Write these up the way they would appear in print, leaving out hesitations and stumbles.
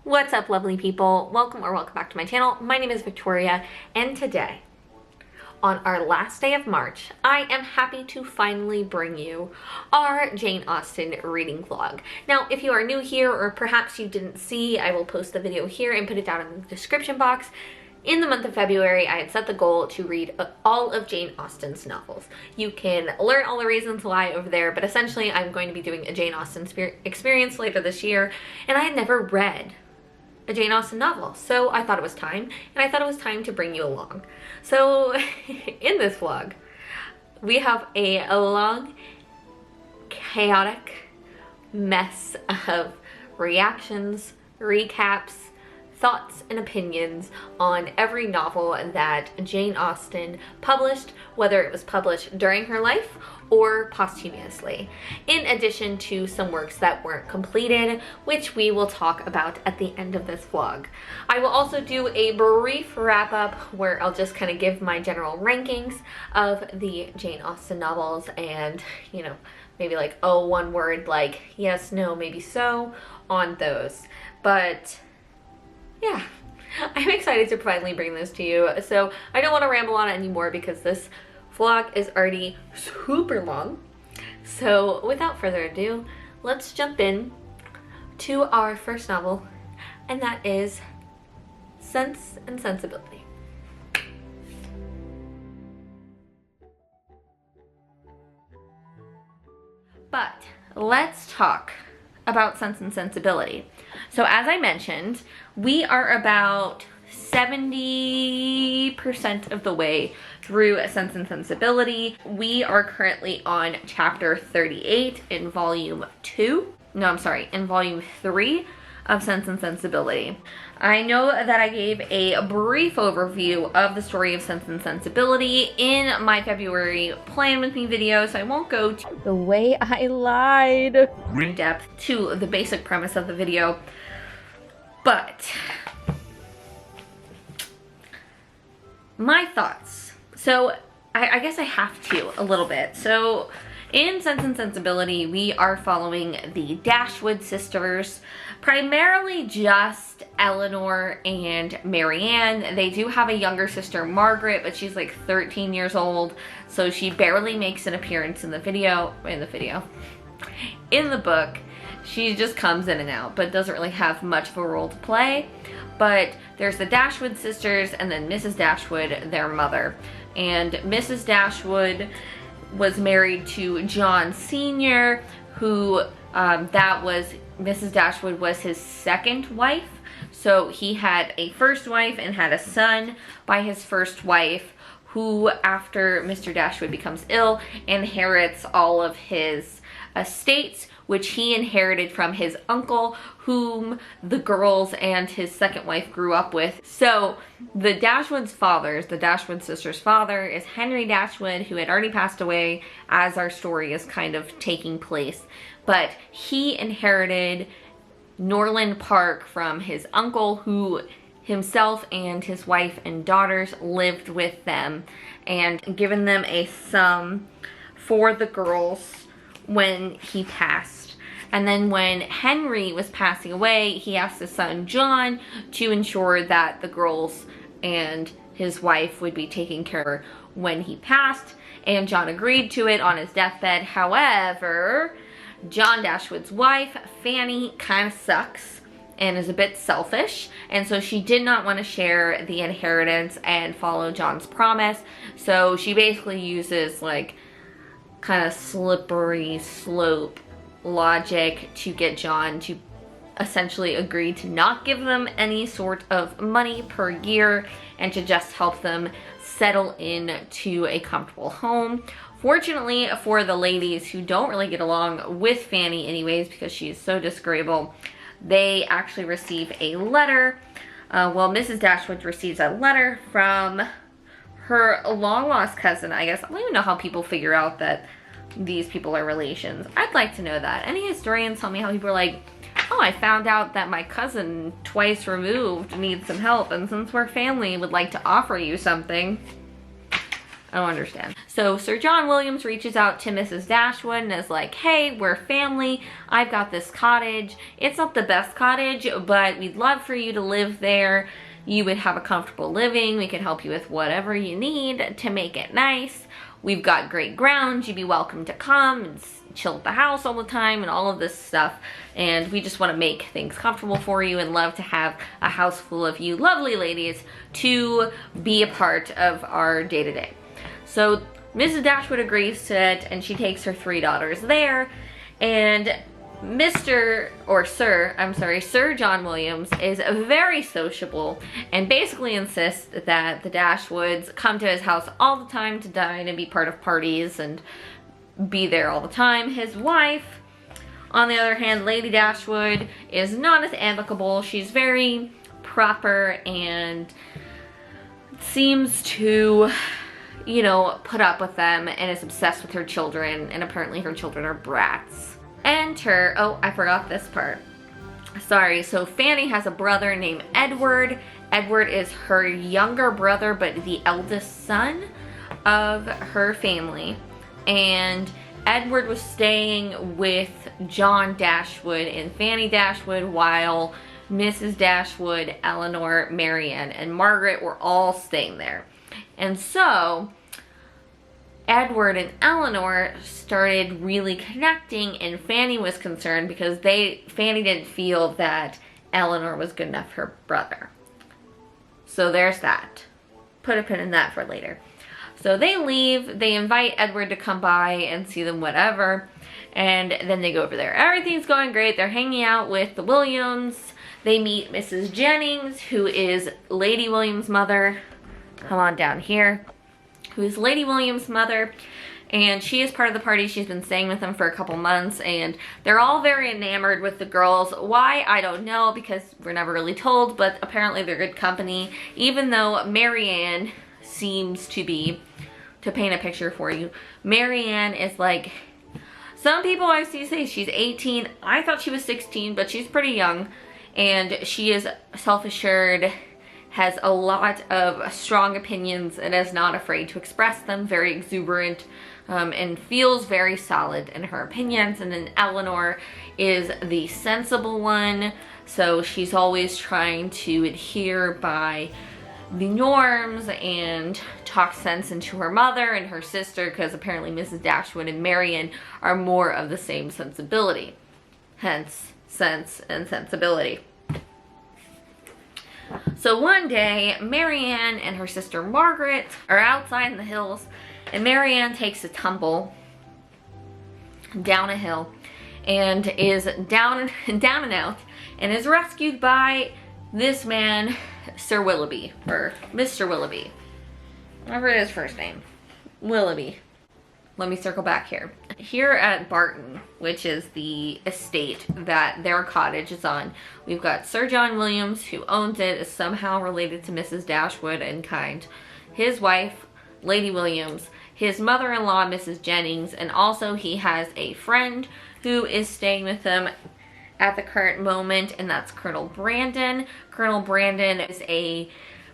What's up, lovely people? Welcome back to my channel. My name is Victoria, and today, on our last day of March, I am happy to finally bring you our Jane Austen reading vlog. Now, if you are new here, or perhaps you didn't see, I will post the video here and put it down in the description box. In the month of February, I had set the goal to read all of Jane Austen's novels. You can learn all the reasons why over there, but essentially I'm going to be doing a Jane Austen experience later this year, and I had never read a Jane Austen novel, so I thought it was time, and I thought it was time to bring you along. So in this vlog, we have a long, chaotic mess of reactions, recaps, thoughts and opinions on every novel that Jane Austen published, whether it was published during her life or posthumously, in addition to some works that weren't completed, which we will talk about at the end of this vlog. I will also do a brief wrap-up where I'll just kind of give my general rankings of the Jane Austen novels and, you know, maybe like, oh, one word like yes, no, maybe so on those. But yeah, I'm excited to finally bring this to you. So I don't want to ramble on it anymore because this vlog is already super long. So without further ado, let's jump in to our first novel, and that is Sense and Sensibility. But let's talk about Sense and Sensibility. So as I mentioned, we are about 70% of the way through Sense and Sensibility. We are currently on chapter 38 in volume 2. No, I'm sorry, in volume 3 of Sense and Sensibility. I know that I gave a brief overview of the story of Sense and Sensibility in my February Plan With Me video, so I won't go to the way I lied in depth to the basic premise of the video. But my thoughts. So I guess I have to a little bit. So in Sense and Sensibility, we are following the Dashwood sisters, primarily just Eleanor and Marianne. They do have a younger sister, Margaret, but she's like 13 years old, so she barely makes an appearance in the book. She just comes in and out, but doesn't really have much of a role to play. But there's the Dashwood sisters and then Mrs. Dashwood, their mother. And Mrs. Dashwood was married to John Sr., who Mrs. Dashwood was his second wife. So he had a first wife and had a son by his first wife, who, after Mr. Dashwood becomes ill, inherits all of his estates, which he inherited from his uncle, whom the girls and his second wife grew up with. So the Dashwood sisters' father is Henry Dashwood, who had already passed away as our story is kind of taking place. But he inherited Northanger Park from his uncle, who himself and his wife and daughters lived with them, and given them a sum for the girls when he passed. And then when Henry was passing away, he asked his son John to ensure that the girls and his wife would be taken care of when he passed, and John agreed to it on his deathbed. However, John Dashwood's wife, Fanny, kind of sucks and is a bit selfish, and so she did not want to share the inheritance and follow John's promise. So she basically uses like kind of slippery slope logic to get John to essentially agree to not give them any sort of money per year and to just help them settle into a comfortable home. Fortunately for the ladies who don't really get along with Fanny anyways, because she's so disagreeable, they actually receive a letter. Mrs. Dashwood receives a letter from her long-lost cousin, I guess. I don't even know how people figure out that these people are relations. I'd like to know that. Any historians tell me how people are like, oh, I found out that my cousin twice removed needs some help, and since we're family, would like to offer you something. I don't understand. So Sir John Williams reaches out to Mrs. Dashwood and is like, hey, we're family. I've got this cottage. It's not the best cottage, but we'd love for you to live there. You would have a comfortable living. We can help you with whatever you need to make it nice. We've got great grounds. You'd be welcome to come and chill at the house all the time and all of this stuff. And we just want to make things comfortable for you and love to have a house full of you lovely ladies to be a part of our day-to-day. So Mrs. Dashwood agrees to it, and she takes her 3 daughters there, and Sir John Williams is very sociable and basically insists that the Dashwoods come to his house all the time to dine and be part of parties and be there all the time. His wife, on the other hand, Lady Dashwood, is not as amicable. She's very proper and seems to, you know, put up with them and is obsessed with her children, and apparently her children are brats. Enter, oh, I forgot this part. Sorry, so Fanny has a brother named Edward. Edward is her younger brother, but the eldest son of her family. And Edward was staying with John Dashwood and Fanny Dashwood while Mrs. Dashwood, Eleanor, Marianne, and Margaret were all staying there. And so Edward and Eleanor started really connecting, and Fanny was concerned because Fanny didn't feel that Eleanor was good enough for her brother. So there's that. Put a pin in that for later. So they leave, they invite Edward to come by and see them, whatever, and then they go over there. Everything's going great. They're hanging out with the Williams. They meet Mrs. Jennings, who is Lady Williams' mother. Come on down here. Who is Lady Williams' mother, and she is part of the party. She's been staying with them for a couple months, and they're all very enamored with the girls. Why? I don't know, because we're never really told, but apparently they're good company, even though Marianne seems to be, to paint a picture for you, Marianne is like, some people I see say she's 18. I thought she was 16, but she's pretty young, and she is self-assured, has a lot of strong opinions, and is not afraid to express them, very exuberant, and feels very solid in her opinions. And then Eleanor is the sensible one, so she's always trying to adhere by the norms and talk sense into her mother and her sister, because apparently Mrs. Dashwood and Marianne are more of the same sensibility, hence sense and sensibility. So one day, Marianne and her sister Margaret are outside in the hills, and Marianne takes a tumble down a hill and is down and out, and is rescued by this man, Sir Willoughby, or Mr. Willoughby, whatever his first name, Willoughby. Let me circle back here. Here at Barton, which is the estate that their cottage is on, we've got Sir John Williams, who owns it, is somehow related to Mrs. Dashwood in kind, his wife, Lady Williams, his mother-in-law, Mrs. Jennings, and also he has a friend who is staying with him at the current moment, and that's Colonel Brandon. Colonel Brandon is a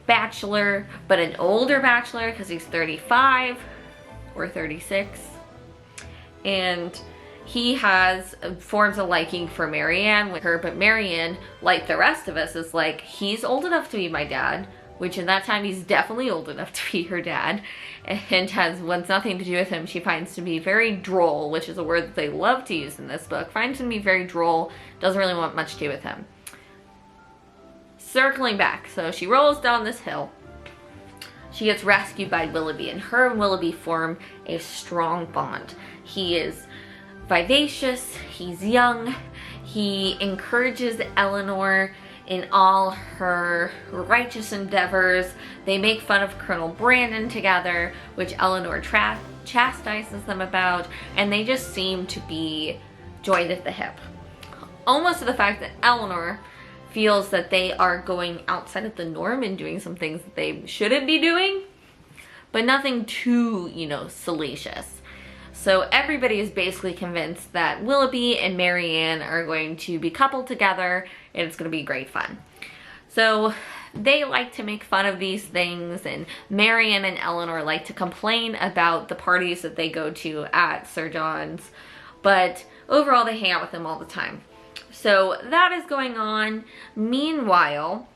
bachelor, but an older bachelor because he's 35 or 36, and he forms a liking for Marianne with her, but Marianne, like the rest of us, is like, he's old enough to be my dad, which in that time he's definitely old enough to be her dad, and wants nothing to do with him. She finds to be very droll, which is a word that they love to use in this book. Finds him to be very droll, doesn't really want much to do with him. Circling back, so she rolls down this hill. She gets rescued by Willoughby, and her and Willoughby form a strong bond. He is vivacious, he's young, he encourages Eleanor in all her righteous endeavors. They make fun of Colonel Brandon together, which Eleanor chastises them about, and they just seem to be joined at the hip. Almost to the fact that Eleanor feels that they are going outside of the norm and doing some things that they shouldn't be doing, but nothing too, salacious. So everybody is basically convinced that Willoughby and Marianne are going to be coupled together, and it's going to be great fun. So they like to make fun of these things, and Marianne and Eleanor like to complain about the parties that they go to at Sir John's, but overall they hang out with him all the time. So that is going on. Meanwhile,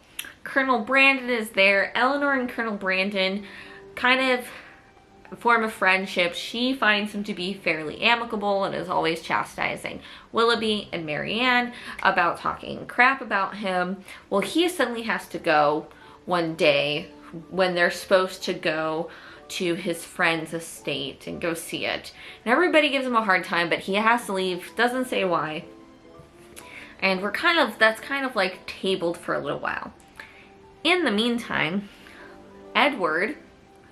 Colonel Brandon is there. Eleanor and Colonel Brandon kind of form a friendship. She finds him to be fairly amicable and is always chastising Willoughby and Marianne about talking crap about him. Well, he suddenly has to go one day when they're supposed to go to his friend's estate and go see it. And everybody gives him a hard time, but he has to leave, doesn't say why. And that's kind of like tabled for a little while. In the meantime, Edward,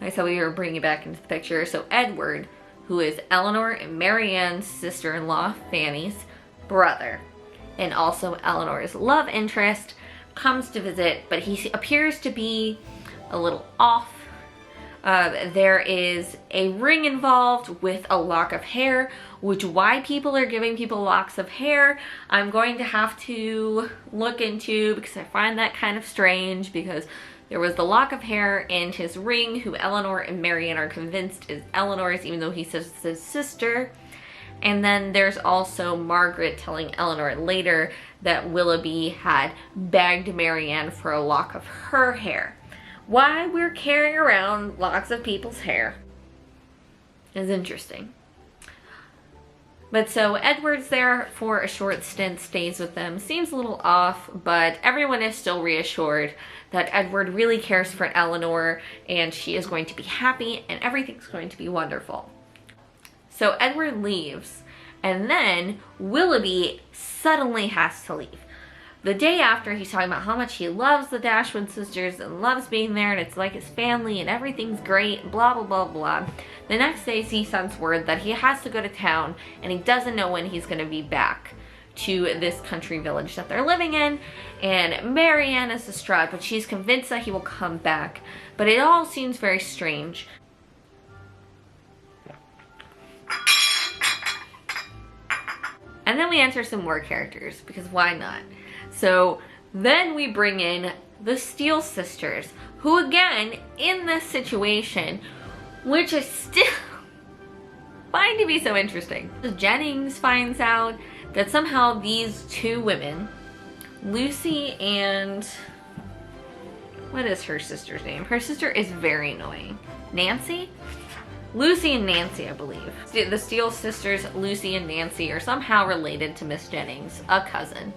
I said we were bringing it back into the picture. So Edward, who is Eleanor and Marianne's sister-in-law, Fanny's brother, and also Eleanor's love interest, comes to visit, but he appears to be a little off. There is a ring involved with a lock of hair, which why people are giving people locks of hair, I'm going to have to look into, because I find that kind of strange, because there was the lock of hair and his ring, who Eleanor and Marianne are convinced is Eleanor's, even though he says it's his sister. And then there's also Margaret telling Eleanor later that Willoughby had begged Marianne for a lock of her hair. Why we're carrying around locks of people's hair is interesting. But so Edward's there for a short stint, stays with them, seems a little off, but everyone is still reassured that Edward really cares for Eleanor and she is going to be happy and everything's going to be wonderful. So Edward leaves, and then Willoughby suddenly has to leave. The day after, he's talking about how much he loves the Dashwood sisters and loves being there, and it's like his family and everything's great, blah, blah, blah, blah. The next day, he sends word that he has to go to town, and he doesn't know when he's going to be back to this country village that they're living in. And Marianne is distraught, but she's convinced that he will come back. But it all seems very strange. And then we enter some more characters, because why not? So then we bring in the Steele sisters, who again, in this situation, which I still find to be so interesting. Jennings finds out that somehow these two women, Lucy and, what is her sister's name? Her sister is very annoying. Nancy? Lucy and Nancy, I believe. The Steele sisters, Lucy and Nancy, are somehow related to Miss Jennings, a cousin.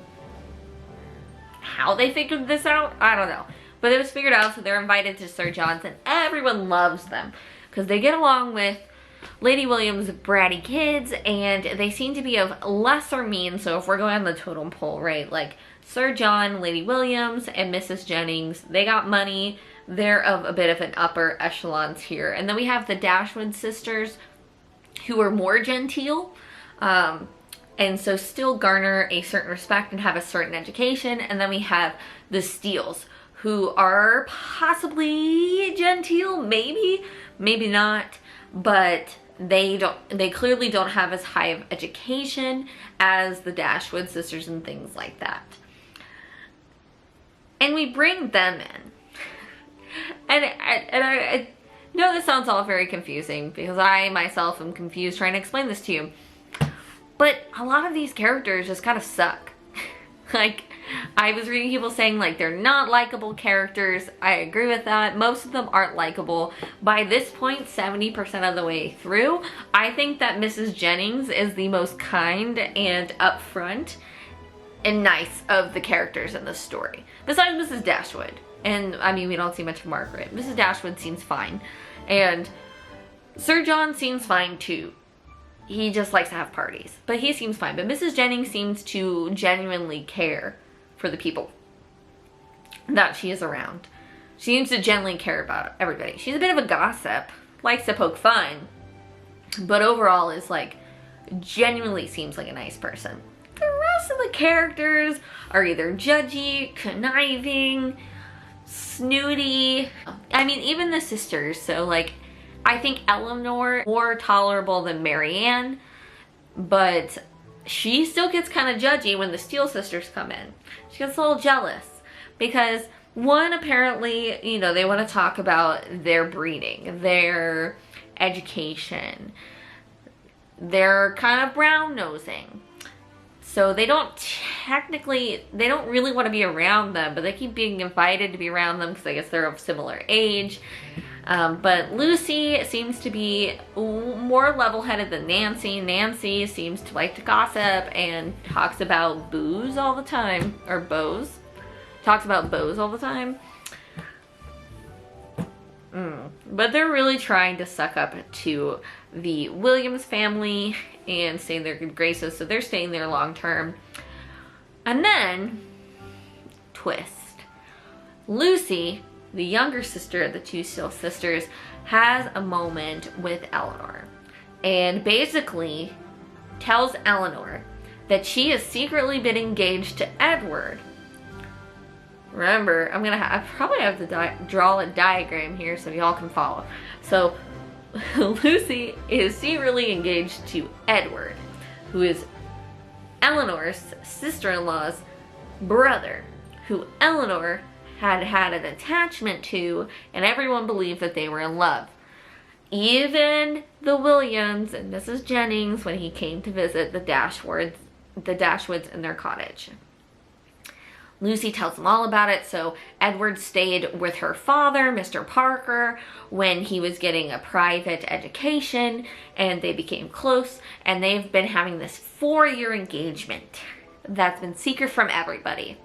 How they figured this out, I don't know. But it was figured out, so they're invited to Sir John's, and everyone loves them because they get along with Lady William's bratty kids, and they seem to be of lesser means. So if we're going on the totem pole, right, like Sir John, Lady Williams, and Mrs. Jennings, they got money. They're of a bit of an upper echelons here. And then we have the Dashwood sisters, who are more genteel, and so still garner a certain respect and have a certain education. And then we have the Steeles, who are possibly genteel, maybe not, but they clearly don't have as high of education as the Dashwood sisters and things like that. And we bring them in. And I know this sounds all very confusing, because I myself am confused trying to explain this to you. But a lot of these characters just kind of suck. Like, I was reading people saying, like, they're not likable characters. I agree with that. Most of them aren't likable. By this point, 70% of the way through, I think that Mrs. Jennings is the most kind and upfront and nice of the characters in the story. Besides Mrs. Dashwood. And, I mean, we don't see much of Margaret. Mrs. Dashwood seems fine. And Sir John seems fine, too. He just likes to have parties. But he seems fine. But Mrs. Jennings seems to genuinely care for the people that she is around. She seems to genuinely care about everybody. She's a bit of a gossip. Likes to poke fun. But overall is, like, genuinely seems like a nice person. The rest of the characters are either judgy, conniving, snooty. I mean, even the sisters. So, like, I think Eleanor more tolerable than Marianne, but she still gets kind of judgy when the Steele sisters come in. She gets a little jealous because One, apparently, you know, they want to talk about their breeding, their education, their kind of brown nosing. So they don't really want to be around them, but they keep being invited to be around them because I guess they're of similar age. But Lucy seems to be more level-headed than Nancy. Nancy seems to like to gossip and talks about booze all the time, or beaux. Talks about beaux all the time. But they're really trying to suck up to the Williams family and stay in their good graces, so they're staying there long term. And then, twist. Lucy, the younger sister of the two still sisters, has a moment with Eleanor and basically tells Eleanor that she has secretly been engaged to Edward. Remember, I probably have to draw a diagram here so y'all can follow. So, Lucy is secretly engaged to Edward, who is Eleanor's sister-in-law's brother, who Eleanor had an attachment to, and everyone believed that they were in love. Even the Williams and Mrs. Jennings when he came to visit the Dashwoods in their cottage. Lucy tells them all about it. So Edward stayed with her father, Mr. Parker, when he was getting a private education, and they became close, and they've been having this 4-year engagement that's been secret from everybody.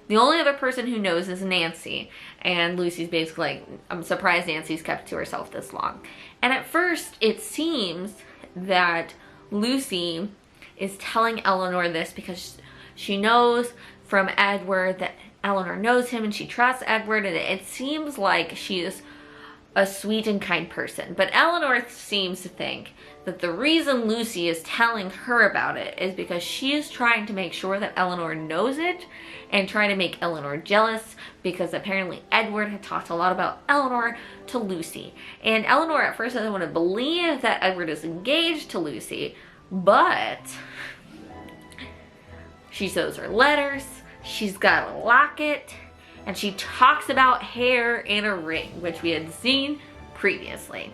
The only other person who knows is Nancy, and Lucy's basically like, I'm surprised Nancy's kept it to herself this long. And at first, it seems that Lucy is telling Eleanor this because she knows from Edward that Eleanor knows him and she trusts Edward, and it seems like she is a sweet and kind person. But Eleanor seems to think that the reason Lucy is telling her about it is because she is trying to make sure that Eleanor knows it and trying to make Eleanor jealous, because apparently Edward had talked a lot about Eleanor to Lucy. And Eleanor at first doesn't want to believe that Edward is engaged to Lucy, but she shows her letters, she's got a locket, and she talks about hair and a ring, which we had seen previously.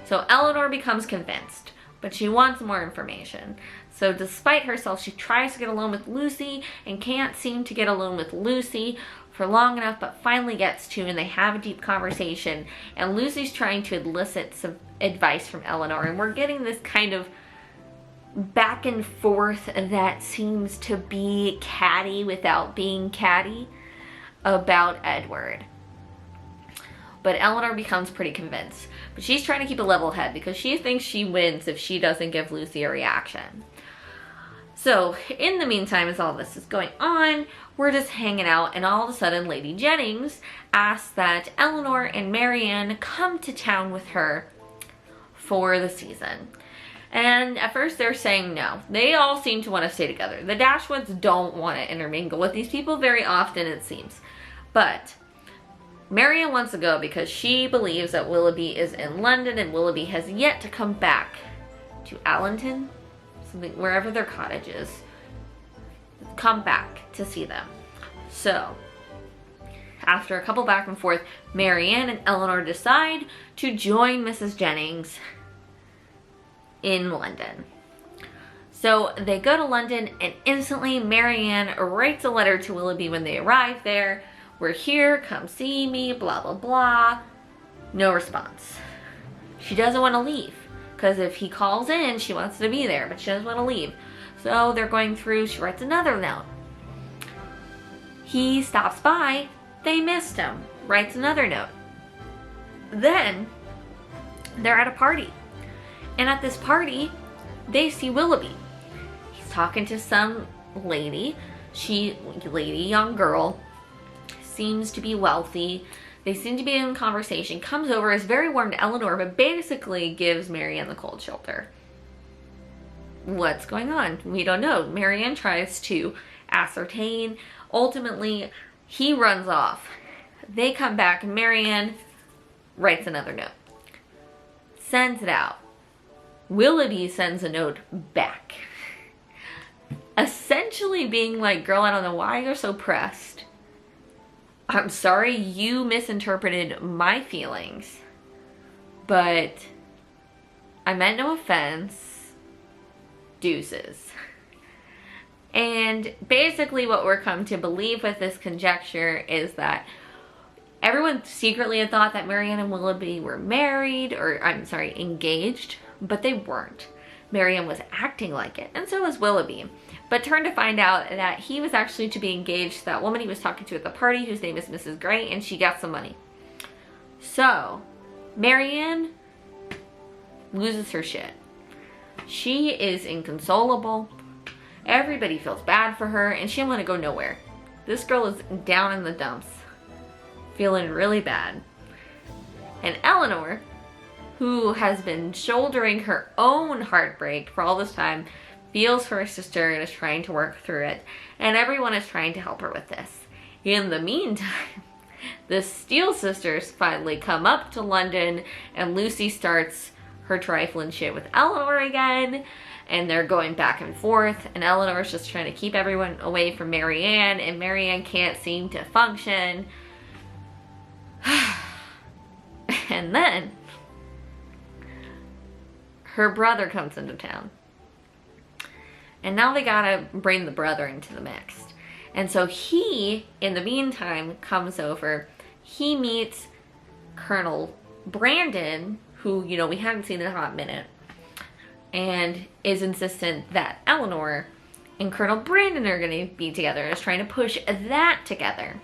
So Eleanor becomes convinced, but she wants more information. So despite herself, she tries to get alone with Lucy and can't seem to get alone with Lucy for long enough, but finally gets to, and they have a deep conversation, and Lucy's trying to elicit some advice from Eleanor, and we're getting this kind of back and forth that seems to be catty without being catty about Edward. But Eleanor becomes pretty convinced. But she's trying to keep a level head because she thinks she wins if she doesn't give Lucy a reaction. So, in the meantime, as all this is going on, we're just hanging out, and all of a sudden Lady Jennings asks that Eleanor and Marianne come to town with her for the season. And at first they're saying no. They all seem to want to stay together. The Dashwoods don't want to intermingle with these people very often, it seems. But Marianne wants to go because she believes that Willoughby is in London, and Willoughby has yet to come back to Allington, something, wherever their cottage is, come back to see them. So, after a couple back and forth, Marianne and Eleanor decide to join Mrs. Jennings in London. So they go to London, and instantly Marianne writes a letter to Willoughby when they arrive there. We're here, come see me, blah blah blah. No response. She doesn't want to leave, because if he calls in, she wants to be there, but she doesn't want to leave. So they're going through, she writes another note. He stops by, they missed him, writes another note. Then they're at a party. And at this party, they see Willoughby. He's talking to some lady. Young girl, seems to be wealthy. They seem to be in conversation. Comes over, is very warm to Eleanor, but basically gives Marianne the cold shoulder. What's going on? We don't know. Marianne tries to ascertain. Ultimately, he runs off. They come back, and Marianne writes another note. Sends it out. Willoughby sends a note back. Essentially being like, girl, I don't know why you're so pressed. I'm sorry you misinterpreted my feelings, but I meant no offense. Deuces. And basically what we're come to believe with this conjecture is that everyone secretly had thought that Marianne and Willoughby were married, or I'm sorry, engaged, but they weren't. Marianne was acting like it, and so was Willoughby. But turned to find out that he was actually to be engaged to that woman he was talking to at the party, whose name is Mrs. Gray, and she got some money. So, Marianne loses her shit. She is inconsolable. Everybody feels bad for her, and she don't want to go nowhere. This girl is down in the dumps, feeling really bad. And Eleanor, who has been shouldering her own heartbreak for all this time, feels for her sister and is trying to work through it. And everyone is trying to help her with this. In the meantime, the Steele sisters finally come up to London, and Lucy starts her trifling shit with Eleanor again. And they're going back and forth, and Eleanor's just trying to keep everyone away from Marianne, and Marianne can't seem to function. And then her brother comes into town. And now they gotta bring the brother into the mix. And so he, in the meantime, comes over. He meets Colonel Brandon, who, you know, we haven't seen in a hot minute, and is insistent that Eleanor and Colonel Brandon are going to be together, and is trying to push that together.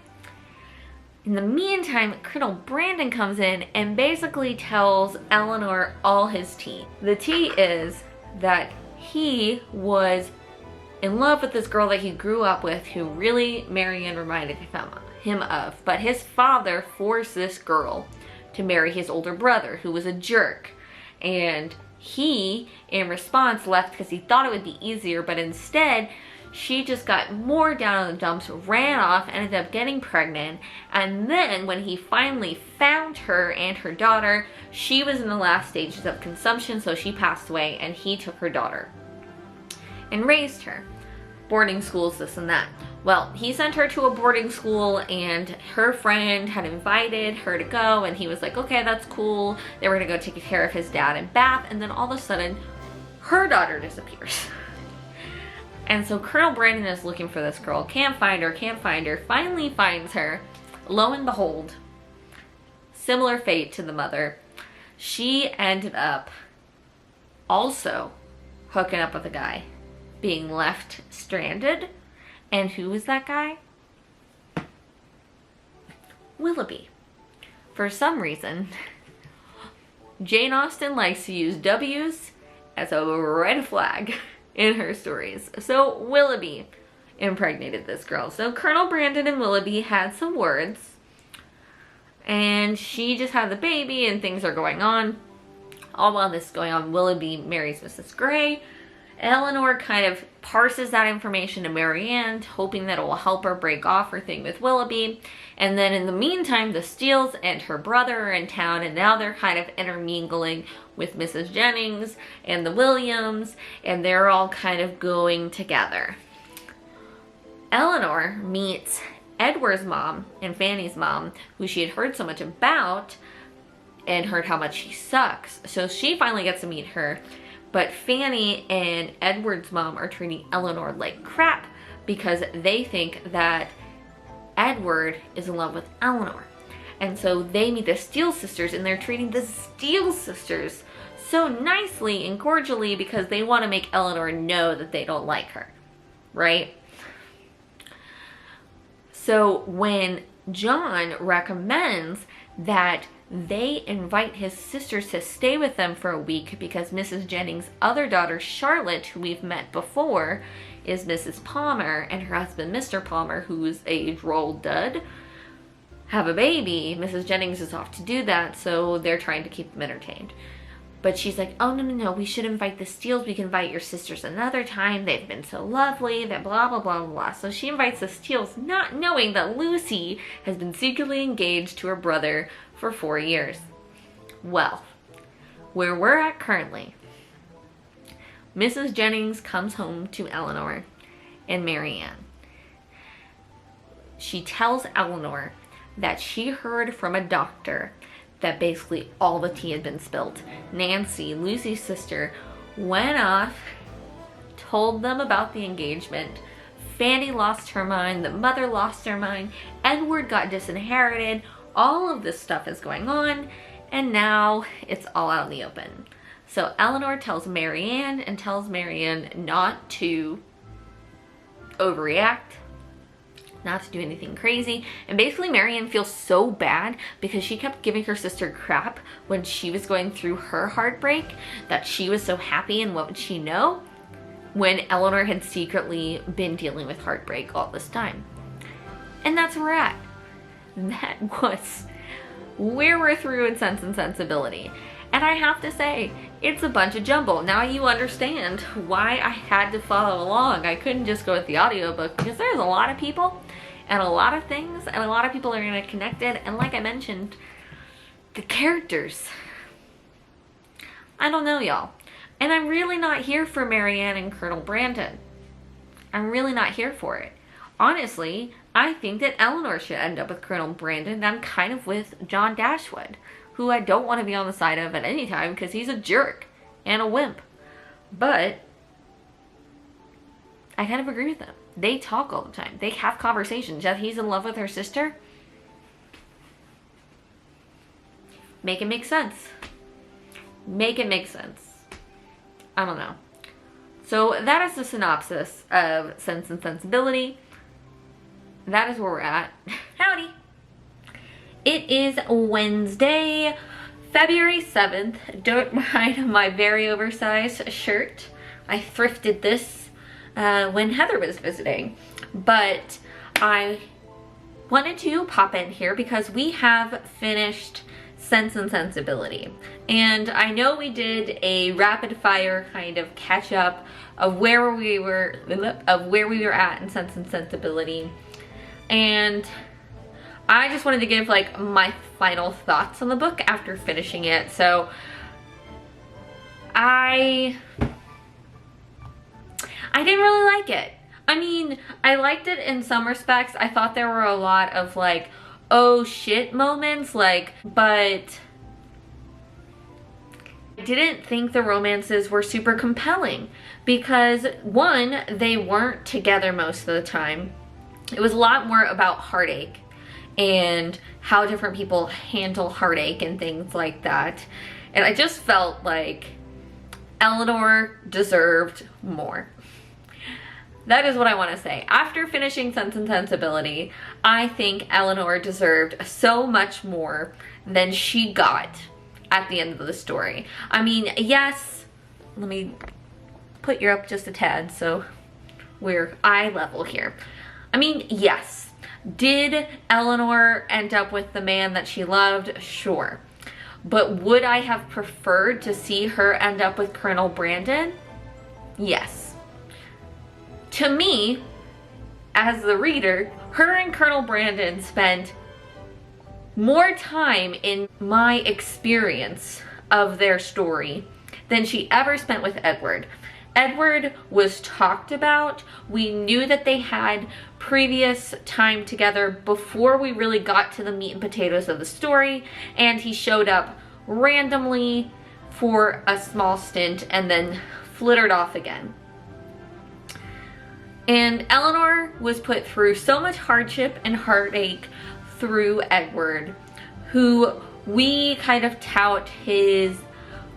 In the meantime, Colonel Brandon comes in and basically tells Eleanor all his tea. The tea is that he was in love with this girl that he grew up with, who really Marianne reminded him of, but his father forced this girl to marry his older brother, who was a jerk, and he, in response, left because he thought it would be easier, but instead, she just got more down in the dumps, ran off, ended up getting pregnant, and then when he finally found her and her daughter, she was in the last stages of consumption, so she passed away, and he took her daughter and raised her. Boarding schools, this and that. Well, he sent her to a boarding school, and her friend had invited her to go, and he was like, okay, that's cool. They were gonna go take care of his dad in Bath, and then all of a sudden, her daughter disappears. And so Colonel Brandon is looking for this girl, can't find her, finally finds her. Lo and behold, similar fate to the mother. She ended up also hooking up with a guy, being left stranded. And who was that guy? Willoughby. For some reason, Jane Austen likes to use W's as a red flag in her stories. So Willoughby impregnated this girl. So Colonel Brandon and Willoughby had some words, and she just had the baby, and things are going on. All while this is going on, Willoughby marries Mrs. Gray. Eleanor kind of parses that information to Marianne, hoping that it will help her break off her thing with Willoughby. And then in the meantime, the Steeles and her brother are in town, and now they're kind of intermingling with Mrs. Jennings and the Williams, and they're all kind of going together. Eleanor meets Edward's mom and Fanny's mom, who she had heard so much about and heard how much she sucks. So she finally gets to meet her. But Fanny and Edward's mom are treating Eleanor like crap because they think that Edward is in love with Eleanor. And so they meet the Steele sisters, and they're treating the Steele sisters so nicely and cordially because they want to make Eleanor know that they don't like her, right? So when John recommends that they invite his sisters to stay with them for a week because Mrs. Jennings' other daughter, Charlotte, who we've met before, is Mrs. Palmer, and her husband, Mr. Palmer, who's a droll dud, have a baby. Mrs. Jennings is off to do that, so they're trying to keep them entertained. But she's like, oh, no, we should invite the Steeles. We can invite your sisters another time. They've been so lovely, that blah, blah, blah, blah. So she invites the Steeles, not knowing that Lucy has been secretly engaged to her brother for 4 years. Well, where we're at currently, Mrs. Jennings comes home to Eleanor and Marianne. She tells Eleanor that she heard from a doctor that basically all the tea had been spilled. Nancy, Lucy's sister, went off, told them about the engagement. Fanny lost her mind, the mother lost her mind, Edward got disinherited, all of this stuff is going on, and now it's all out in the open. So Eleanor tells Marianne and tells Marianne not to overreact, not to do anything crazy. And basically Marianne feels so bad because she kept giving her sister crap when she was going through her heartbreak, that she was so happy and what would she know, when Eleanor had secretly been dealing with heartbreak all this time. And that's where we're at. That was where we're through in Sense and Sensibility. And I have to say, it's a bunch of jumble. Now you understand why I had to follow along. I couldn't just go with the audiobook because there's a lot of people and a lot of things and a lot of people are interconnected. And like I mentioned, the characters, I don't know, y'all. And I'm really not here for Marianne and Colonel Brandon. I'm really not here for it. Honestly, I think that Eleanor should end up with Colonel Brandon. I'm kind of with John Dashwood, who I don't want to be on the side of at any time because he's a jerk and a wimp. But I kind of agree with them. They talk all the time. They have conversations. Yet he's in love with her sister. Make it make sense. Make it make sense. I don't know. So that is the synopsis of Sense and Sensibility. That is where we're at. Howdy. It is Wednesday, February 7th. Don't mind my very oversized shirt. I thrifted this when Heather was visiting. But I wanted to pop in here because we have finished Sense and Sensibility. And I know we did a rapid fire kind of catch up of where we were at in Sense and Sensibility. And I just wanted to give like my final thoughts on the book after finishing it. So I didn't really like it. I mean, I liked it in some respects. I thought there were a lot of like, oh shit moments, like, but I didn't think the romances were super compelling because one, they weren't together most of the time. It was a lot more about heartache and how different people handle heartache and things like that. And I just felt like Eleanor deserved more. That is what I want to say. After finishing Sense and Sensibility, I think Eleanor deserved so much more than she got at the end of the story. I mean, yes, let me put you up just a tad so we're eye level here. I mean, yes, did Eleanor end up with the man that she loved? Sure. But would I have preferred to see her end up with Colonel Brandon? Yes. To me, as the reader, her and Colonel Brandon spent more time in my experience of their story than she ever spent with Edward. Edward was talked about. We knew that they had previous time together before we really got to the meat and potatoes of the story, and he showed up randomly for a small stint and then flittered off again. And Eleanor was put through so much hardship and heartache through Edward, who we kind of tout his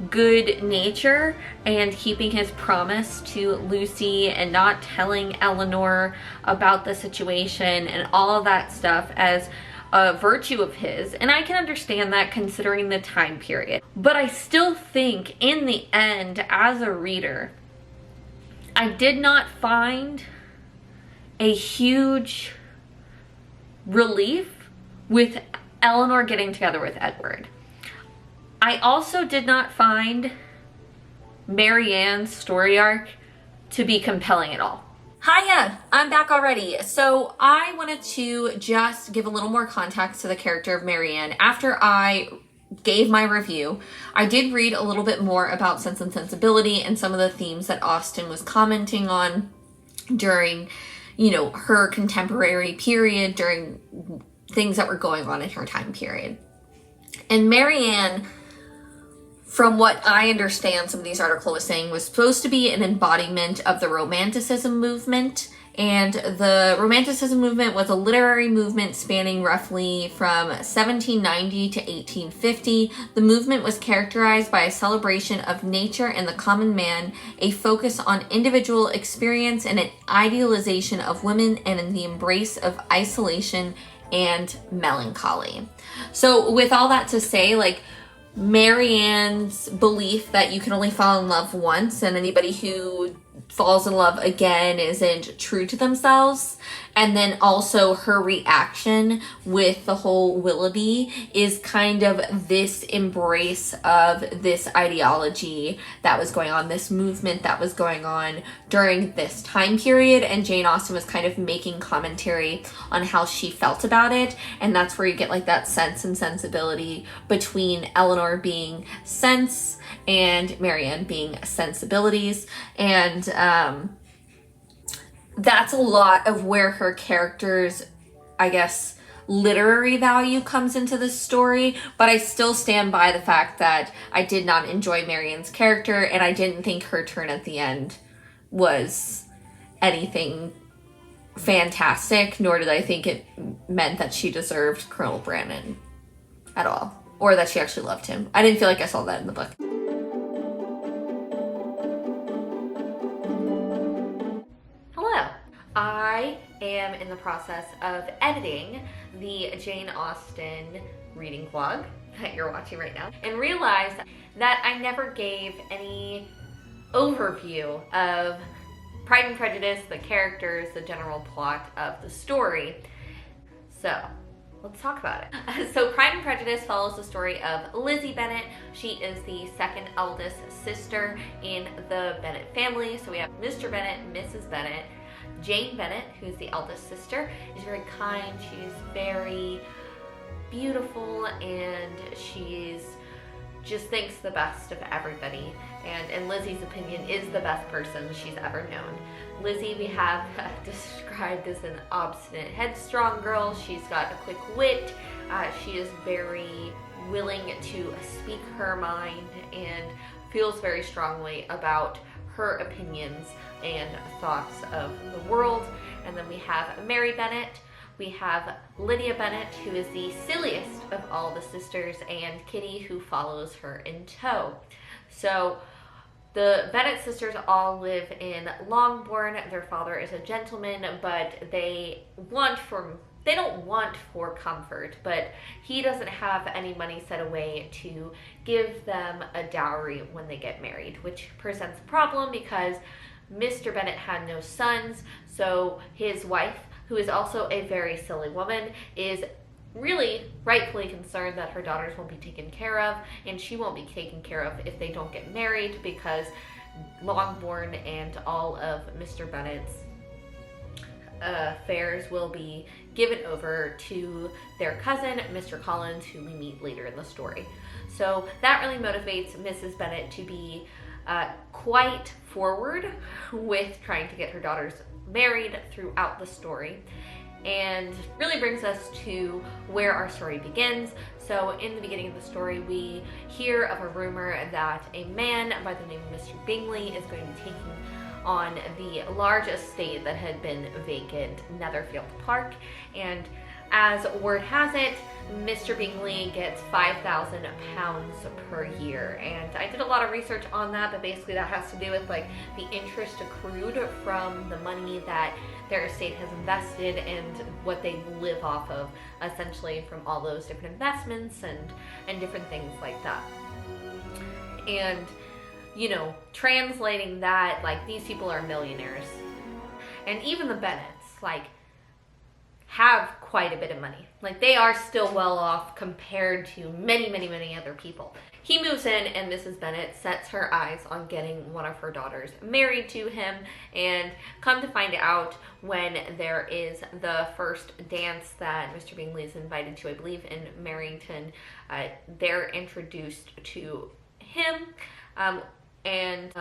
good nature and keeping his promise to Lucy and not telling Eleanor about the situation and all of that stuff as a virtue of his. And I can understand that considering the time period. But I still think in the end, as a reader, I did not find a huge relief with Eleanor getting together with Edward. I also did not find Marianne's story arc to be compelling at all. Hiya, I'm back already. So I wanted to just give a little more context to the character of Marianne. After I gave my review, I did read a little bit more about Sense and Sensibility and some of the themes that Austen was commenting on during, you know, her contemporary period, during things that were going on in her time period. And Marianne, from what I understand, some of these articles was saying, was supposed to be an embodiment of the Romanticism movement. And the Romanticism movement was a literary movement spanning roughly from 1790 to 1850. The movement was characterized by a celebration of nature and the common man, a focus on individual experience, and an idealization of women, and in the embrace of isolation and melancholy. So with all that to say, like, Marianne's belief that you can only fall in love once, and anybody who falls in love again isn't true to themselves, and then also her reaction with the whole Willoughby is kind of this embrace of this ideology that was going on, this movement that was going on during this time period, and Jane Austen was kind of making commentary on how she felt about it, and that's where you get like that Sense and Sensibility between Eleanor being sense and Marianne being sensibilities. And that's a lot of where her character's, I guess, literary value comes into this story, but I still stand by the fact that I did not enjoy Marianne's character, and I didn't think her turn at the end was anything fantastic, nor did I think it meant that she deserved Colonel Brandon at all, or that she actually loved him. I didn't feel like I saw that in the book. I am in the process of editing the Jane Austen reading vlog that you're watching right now, and realized that I never gave any overview of Pride and Prejudice, the characters, the general plot of the story. So let's talk about it. So Pride and Prejudice follows the story of Lizzie Bennet. She is the second eldest sister in the Bennet family. So we have Mr. Bennet, Mrs. Bennet. Jane Bennet, who's the eldest sister, is very kind. She's very beautiful, and she's just thinks the best of everybody. And in Lizzie's opinion, is the best person she's ever known. Lizzie, we have described as an obstinate, headstrong girl. She's got a quick wit. She is very willing to speak her mind and feels very strongly about her opinions and thoughts of the world. And then we have Mary Bennet. We have Lydia Bennet, who is the silliest of all the sisters, and Kitty, who follows her in tow. So the Bennet sisters all live in Longbourn. Their father is a gentleman, but they don't want for comfort, but he doesn't have any money set away to give them a dowry when they get married, which presents a problem because Mr. Bennet had no sons, so his wife, who is also a very silly woman, is really rightfully concerned that her daughters won't be taken care of, and she won't be taken care of if they don't get married, because Longbourn and all of Mr. Bennet's affairs will be given over to their cousin, Mr. Collins, who we meet later in the story. So that really motivates Mrs. Bennet to be quite forward with trying to get her daughters married throughout the story, and really brings us to where our story begins. So in the beginning of the story, we hear of a rumor that a man by the name of Mr. Bingley is going to be taking on the large estate that had been vacant, Netherfield Park, and as word has it, Mr. Bingley gets £5,000 per year. And I did a lot of research on that, but basically that has to do with like the interest accrued from the money that their estate has invested and what they live off of, essentially, from all those different investments and different things like that. And, you know, translating that, like, these people are millionaires. And even the Bennets, like, have quite a bit of money. Like, they are still well off compared to many, many, many other people. He moves in, and Mrs. Bennet sets her eyes on getting one of her daughters married to him, and come to find out when there is the first dance that Mr. Bingley is invited to, I believe in Marrington, they're introduced to him, and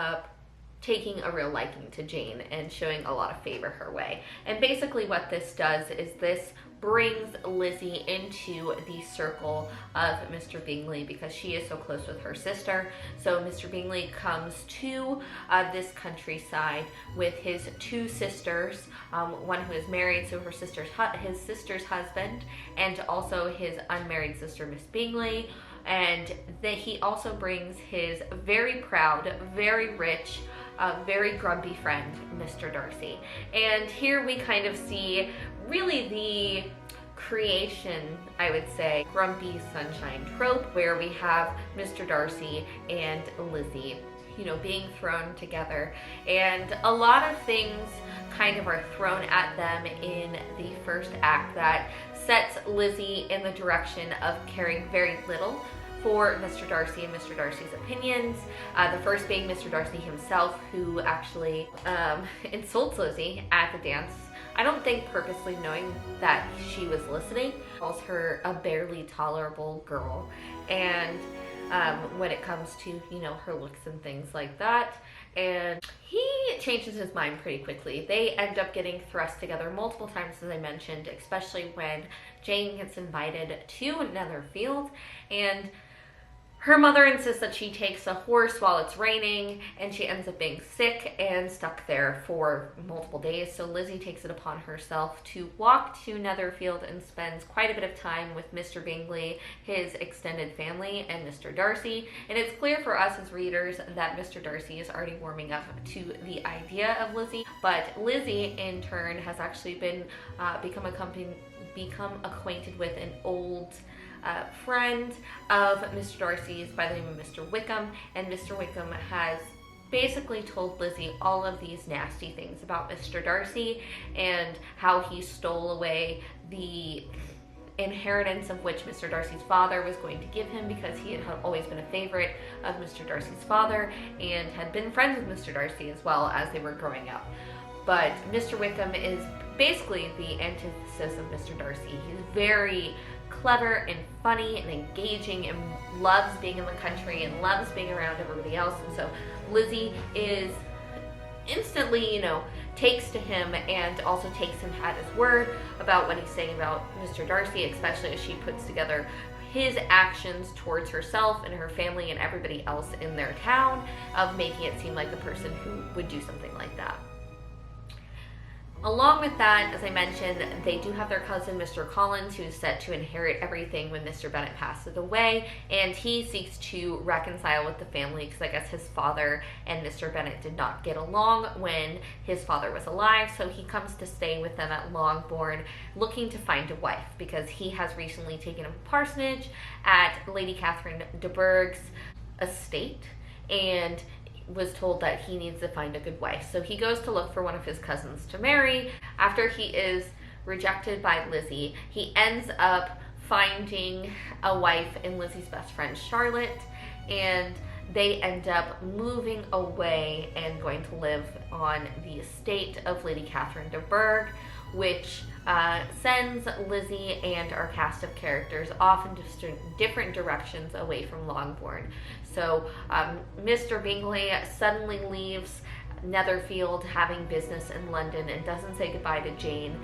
taking a real liking to Jane and showing a lot of favor her way. And basically what this does is this brings Lizzie into the circle of Mr. Bingley because she is so close with her sister. So Mr. Bingley comes to this countryside with his two sisters, one who is married, so his sister's husband, and also his unmarried sister, Miss Bingley. And then he also brings his very proud, very rich, very grumpy friend, Mr. Darcy. And here we kind of see really the creation, I would say, grumpy sunshine trope, where we have Mr. Darcy and Lizzie, you know, being thrown together. And a lot of things kind of are thrown at them in the first act that sets Lizzie in the direction of caring very little for Mr. Darcy and Mr. Darcy's opinions. The first being Mr. Darcy himself, who actually insults Lizzie at the dance. I don't think purposely knowing that she was listening. Calls her a barely tolerable girl. And when it comes to, you know, her looks and things like that. And he changes his mind pretty quickly. They end up getting thrust together multiple times, as I mentioned, especially when Jane gets invited to Netherfield, and her mother insists that she takes a horse while it's raining, and she ends up being sick and stuck there for multiple days. So Lizzie takes it upon herself to walk to Netherfield and spends quite a bit of time with Mr. Bingley, his extended family, and Mr. Darcy. And it's clear for us as readers that Mr. Darcy is already warming up to the idea of Lizzie. But Lizzie, in turn, has actually been become acquainted with an old friend of Mr. Darcy's by the name of Mr. Wickham, and Mr. Wickham has basically told Lizzie all of these nasty things about Mr. Darcy and how he stole away the inheritance of which Mr. Darcy's father was going to give him, because he had always been a favorite of Mr. Darcy's father and had been friends with Mr. Darcy as well as they were growing up. But Mr. Wickham is basically the antithesis of Mr. Darcy. He's very clever and funny and engaging and loves being in the country and loves being around everybody else. And so Lizzie is instantly, you know, takes to him and also takes him at his word about what he's saying about Mr. Darcy, especially as she puts together his actions towards herself and her family and everybody else in their town, of making it seem like the person who would do something like that. Along with that, as I mentioned, they do have their cousin, Mr. Collins, who is set to inherit everything when Mr. Bennet passes away, and he seeks to reconcile with the family because I guess his father and Mr. Bennet did not get along when his father was alive, so he comes to stay with them at Longbourn, looking to find a wife because he has recently taken a parsonage at Lady Catherine de Bourgh's estate, and was told that he needs to find a good wife. So he goes to look for one of his cousins to marry. After he is rejected by Lizzie, he ends up finding a wife in Lizzie's best friend, Charlotte, and they end up moving away and going to live on the estate of Lady Catherine de Bourgh, which sends Lizzie and our cast of characters off in different directions away from Longbourn. So Mr. Bingley suddenly leaves Netherfield having business in London and doesn't say goodbye to Jane.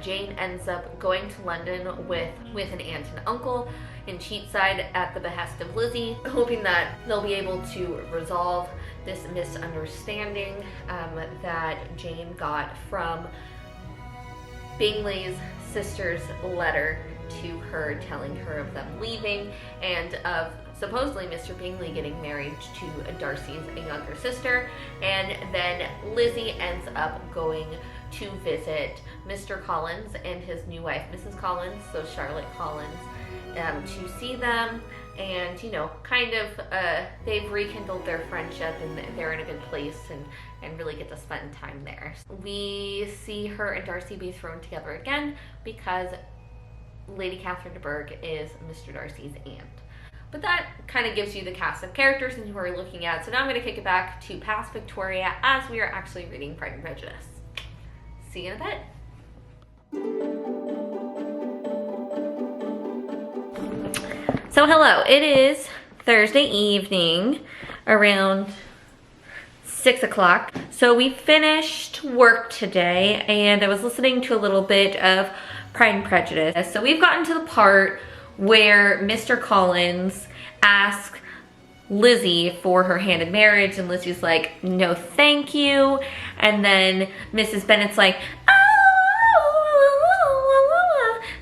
Jane ends up going to London with an aunt and uncle in Cheapside at the behest of Lizzie, hoping that they'll be able to resolve this misunderstanding that Jane got from Bingley's sister's letter to her telling her of them leaving, and of supposedly Mr. Bingley getting married to Darcy's younger sister. And then Lizzie ends up going to visit Mr. Collins and his new wife, Mrs. Collins, so Charlotte Collins, to see them. And, you know, kind of, they've rekindled their friendship and they're in a good place and really get to spend time there. We see her and Darcy be thrown together again because Lady Catherine de Bourgh is Mr. Darcy's aunt. But that kind of gives you the cast of characters and who we're looking at. So now I'm going to kick it back to past Victoria as we are actually reading Pride and Prejudice. See you in a bit. So hello, it is Thursday evening around 6 o'clock. So we finished work today and I was listening to a little bit of Pride and Prejudice. So we've gotten to the part where Mr. Collins asks Lizzie for her hand in marriage, and Lizzie's like, no thank you. And then Mrs. Bennet's like, oh,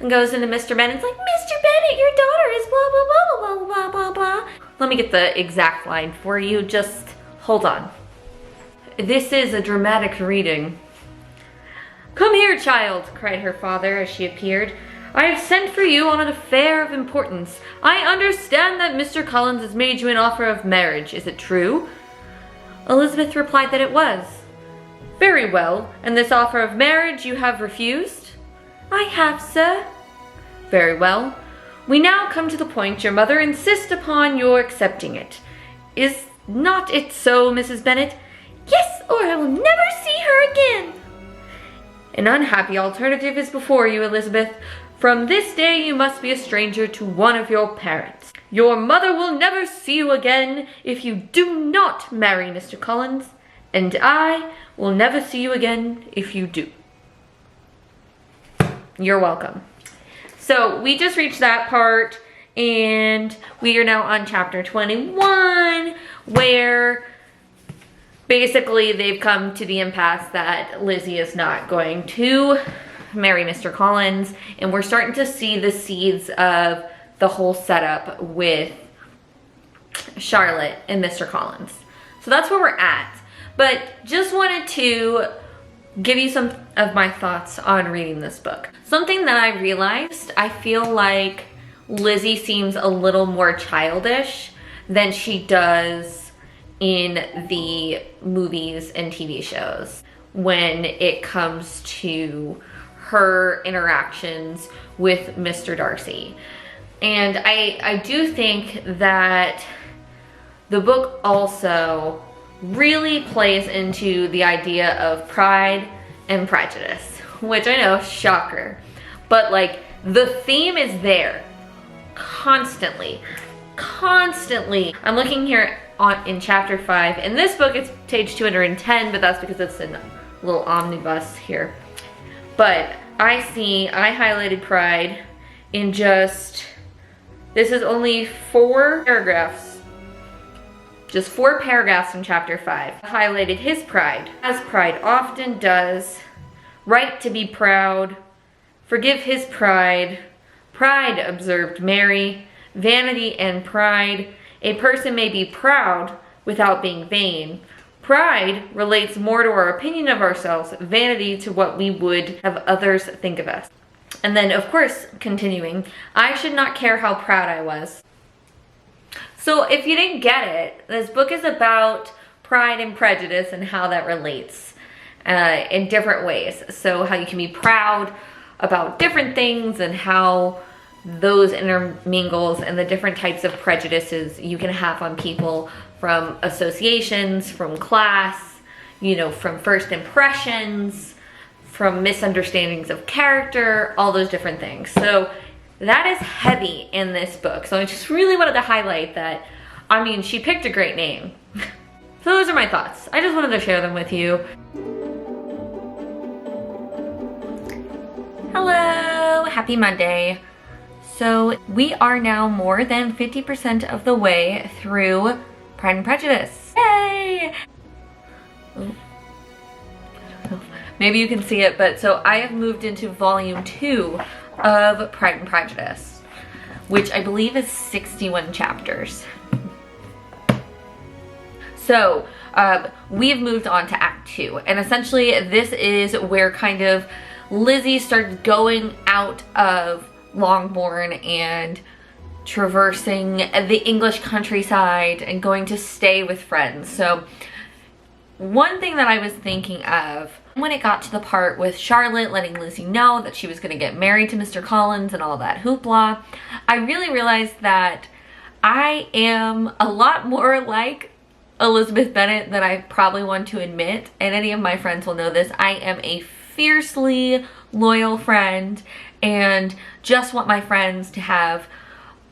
and goes into Mr. Bennet's like, Mr. Bennet, your daughter is blah, blah, blah, blah, blah, blah, blah. Let me get the exact line for you, just hold on. This is a dramatic reading. Come here, child, cried her father as she appeared. I have sent for you on an affair of importance. I understand that Mr. Collins has made you an offer of marriage. Is it true? Elizabeth replied that it was. Very well, and this offer of marriage you have refused? I have, sir. Very well. We now come to the point your mother insists upon your accepting it. Is not it so, Mrs. Bennet? Yes, or I will never see her again. An unhappy alternative is before you, Elizabeth. From this day you must be a stranger to one of your parents. Your mother will never see you again if you do not marry Mr. Collins, and I will never see you again if you do. You're welcome. So we just reached that part, and we are now on chapter 21, where basically they've come to the impasse that Lizzie is not going to marry Mr. Collins, and we're starting to see the seeds of the whole setup with Charlotte and Mr. Collins. So that's where we're at. But just wanted to give you some of my thoughts on reading this book. Something that I realized, I feel like Lizzie seems a little more childish than she does in the movies and TV shows when it comes to her interactions with Mr. Darcy. And I do think that the book also really plays into the idea of Pride and Prejudice, which I know, shocker, but like the theme is there constantly. I'm looking here in chapter 5. In this book it's page 210, but that's because it's a little omnibus here. But I highlighted Pride in just, this is only 4 paragraphs. Just 4 paragraphs in chapter 5. I highlighted his pride, as pride often does. Right to be proud. Forgive his pride. Pride, observed Mary. Vanity and pride. A person may be proud without being vain. Pride relates more to our opinion of ourselves, vanity to what we would have others think of us. And then, of course, continuing, I should not care how proud I was. So if you didn't get it, this book is about Pride and Prejudice and how that relates in different ways. So how you can be proud about different things and how those intermingles and the different types of prejudices you can have on people, from associations, from class, you know, from first impressions, from misunderstandings of character, all those different things. So that is heavy in this book. So I just really wanted to highlight that. I mean, she picked a great name. So those are my thoughts. I just wanted to share them with you. Hello, happy Monday. So we are now more than 50% of the way through Pride and Prejudice. Yay! Ooh. Maybe you can see it, but so I have moved into volume 2 of Pride and Prejudice, which I believe is 61 chapters. So we have moved on to Act 2, and essentially this is where kind of Lizzie starts going out of Longbourn and traversing the English countryside and going to stay with friends. So one thing that I was thinking of when it got to the part with Charlotte letting Lizzie know that she was going to get married to Mr. Collins and all that hoopla, I really realized that I am a lot more like Elizabeth Bennet than I probably want to admit, and any of my friends will know this. I am a fiercely loyal friend and just want my friends to have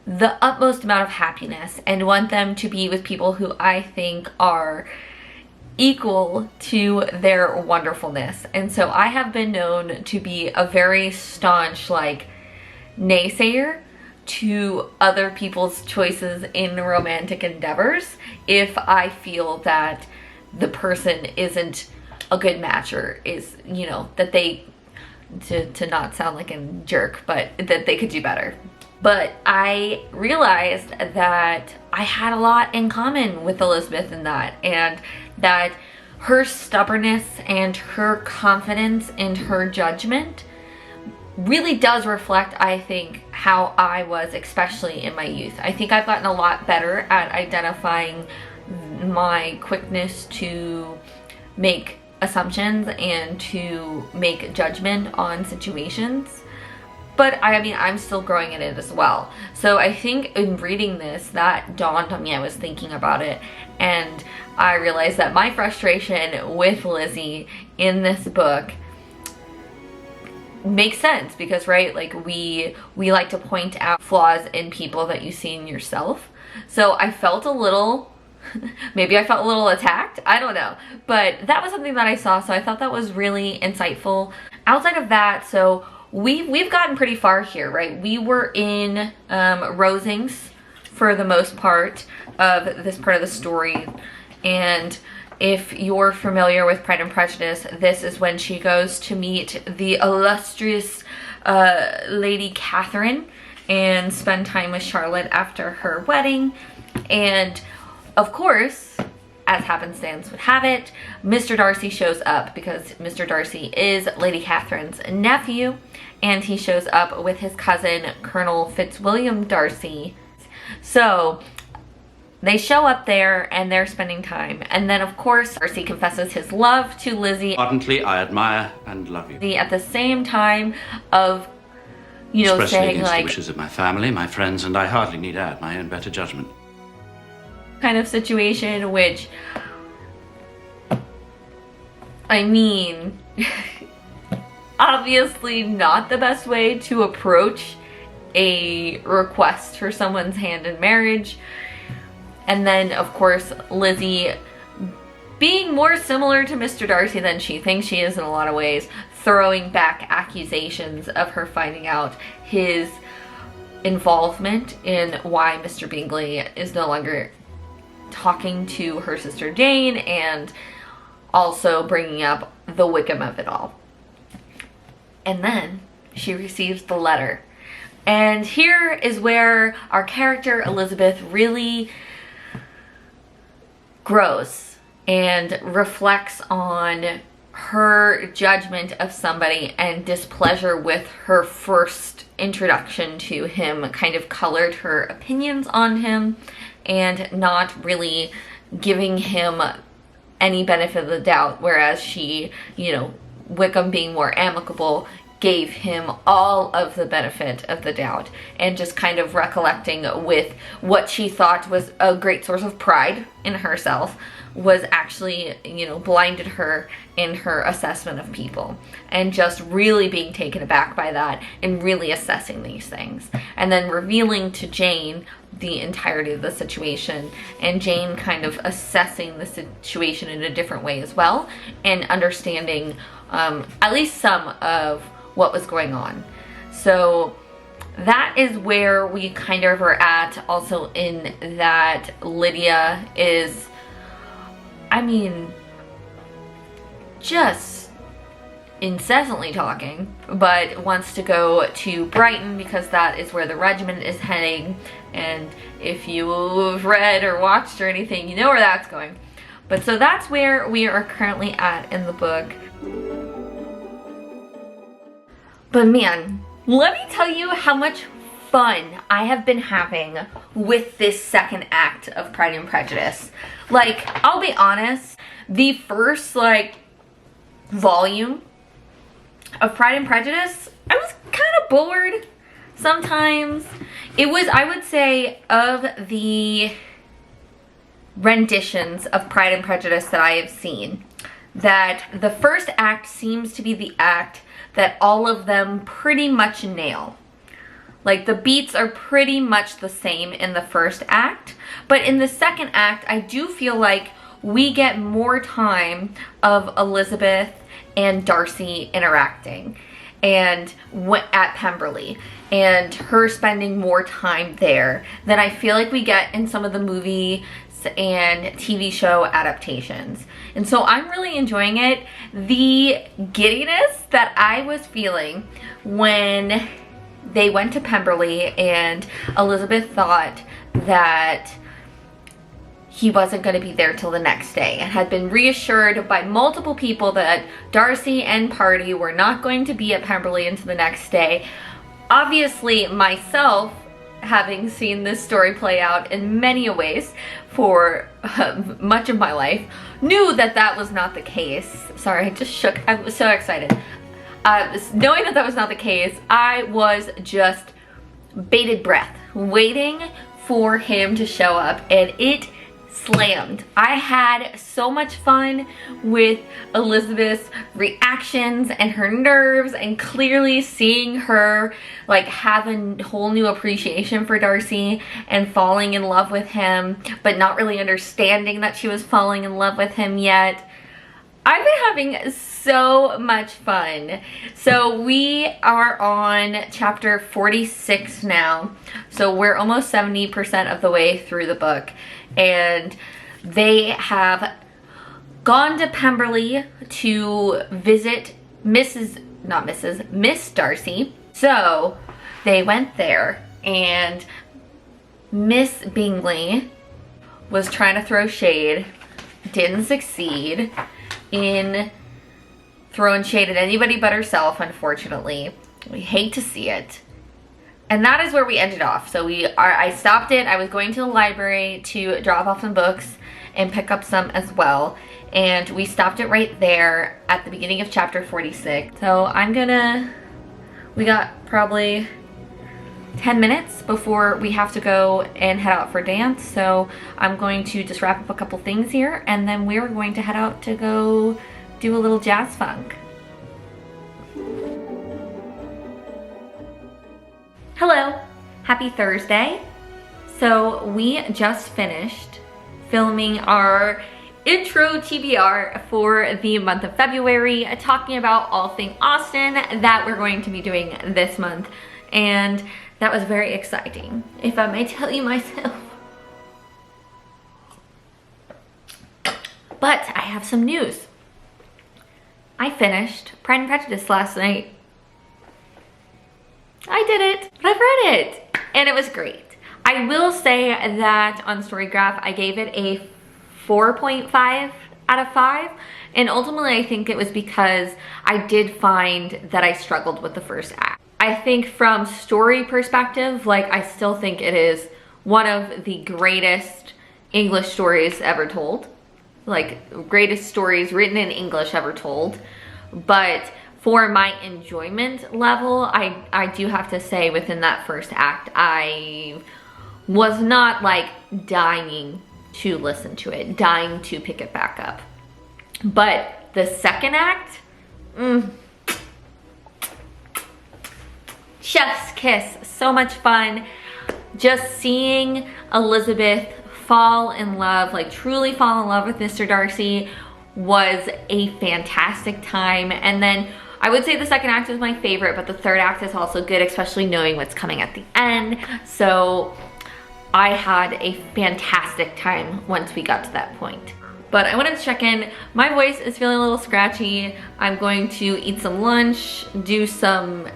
the utmost amount of happiness and want them to be with people who I think are equal to their wonderfulness. And so I have been known to be a very staunch, like, naysayer to other people's choices in romantic endeavors if I feel that the person isn't a good match, or is, you know, that they, to not sound like a jerk, but that they could do better. But I realized that I had a lot in common with Elizabeth in that, and that her stubbornness and her confidence and her judgment really does reflect, I think, how I was, especially in my youth. I think I've gotten a lot better at identifying my quickness to make assumptions and to make judgment on situations. But I mean, I'm still growing in it as well. So I think in reading this, that dawned on me. I was thinking about it, and I realized that my frustration with Lizzie in this book makes sense, because, right, like, we like to point out flaws in people that you see in yourself. So I felt a little, maybe I felt a little attacked, I don't know, but that was something that I saw, so I thought that was really insightful. Outside of that, so we've gotten pretty far here, right? We were in Rosings for the most part of this part of the story, and if you're familiar with Pride and Prejudice, this is when she goes to meet the illustrious Lady Catherine and spend time with Charlotte after her wedding. And of course, as happenstance would have it, Mr. Darcy shows up, because Mr. Darcy is Lady Catherine's nephew, and he shows up with his cousin, Colonel Fitzwilliam Darcy. So they show up there and they're spending time. And then, of course, Darcy confesses his love to Lizzie. Ardently, I admire and love you. At the same time of, you know, expressly saying, against like, the wishes of my family, my friends, and I hardly need add my own better judgment. kind of situation, which, I mean, obviously not the best way to approach a request for someone's hand in marriage. And then, of course, Lizzie, being more similar to Mr. Darcy than she thinks she is in a lot of ways, throwing back accusations of her finding out his involvement in why Mr. Bingley is no longer talking to her sister Jane, and also bringing up the Wickham of it all. And then she receives the letter. And here is where our character Elizabeth really grows and reflects on her judgment of somebody and displeasure with her first introduction to him kind of colored her opinions on him, and not really giving him any benefit of the doubt, whereas she, you know, Wickham being more amicable, gave him all of the benefit of the doubt, and just kind of recollecting with what she thought was a great source of pride in herself was actually, you know, blinded her in her assessment of people, and just really being taken aback by that and really assessing these things, and then revealing to Jane the entirety of the situation, and Jane kind of assessing the situation in a different way as well, and understanding at least some of what was going on. So that is where we kind of are at, also in that Lydia is, I mean, just incessantly talking, but wants to go to Brighton because that is where the regiment is heading. And if you've read or watched or anything, you know where that's going. But so that's where we are currently at in the book. But man, let me tell you how much fun I have been having with this second act of Pride and Prejudice. Like, I'll be honest, the first, like, volume of Pride and Prejudice, I was kind of bored sometimes. It was, I would say, of the renditions of Pride and Prejudice that I have seen, that the first act seems to be the act that all of them pretty much nail. Like, the beats are pretty much the same in the first act, but in the second act, I do feel like we get more time of Elizabeth and Darcy interacting and at Pemberley, and her spending more time there than I feel like we get in some of the movie and TV show adaptations. And so I'm really enjoying it. The giddiness that I was feeling when they went to Pemberley and Elizabeth thought that he wasn't going to be there till the next day, and had been reassured by multiple people that Darcy and party were not going to be at Pemberley until the next day. Obviously, myself, having seen this story play out in many ways for much of my life, knew that that was not the case. Sorry, I just shook. I was so excited. Knowing that that was not the case, I was just bated breath, waiting for him to show up, and it slammed. I had so much fun with Elizabeth's reactions and her nerves, and clearly seeing her like have a whole new appreciation for Darcy and falling in love with him, but not really understanding that she was falling in love with him yet. I've been having so much fun. So we are on chapter 46 now. So we're almost 70% of the way through the book. And they have gone to Pemberley to visit Miss Darcy. So they went there, and Miss Bingley was trying to throw shade, didn't succeed in throwing shade at anybody but herself, unfortunately. We hate to see it. And that is where we ended off. So I stopped it. I was going to the library to drop off some books and pick up some as well. And we stopped it right there at the beginning of chapter 46. So we got probably 10 minutes before we have to go and head out for dance. So I'm going to just wrap up a couple things here, and then we're going to head out to go do a little jazz funk. Hello, happy Thursday. So we just finished filming our intro TBR for the month of February, talking about all things Austen that we're going to be doing this month. And that was very exciting, if I may tell you myself. But I have some news. I finished Pride and Prejudice last night. I did it. I've read it, and it was great. I will say that on Storygraph, I gave it a 4.5 out of 5, and ultimately I think it was because I did find that I struggled with the first act. I think from story perspective, like, I still think it is one of the greatest English stories ever told. Like, greatest stories written in English ever told. But for my enjoyment level, I do have to say within that first act, I was not like dying to listen to it, dying to pick it back up. But the second act, chef's kiss, so much fun. Just seeing Elizabeth fall in love, like truly fall in love with Mr. Darcy, was a fantastic time. And then I would say the second act was my favorite, but the third act is also good, especially knowing what's coming at the end. So I had a fantastic time once we got to that point. But I wanted to check in. My voice is feeling a little scratchy. I'm going to eat some lunch, do some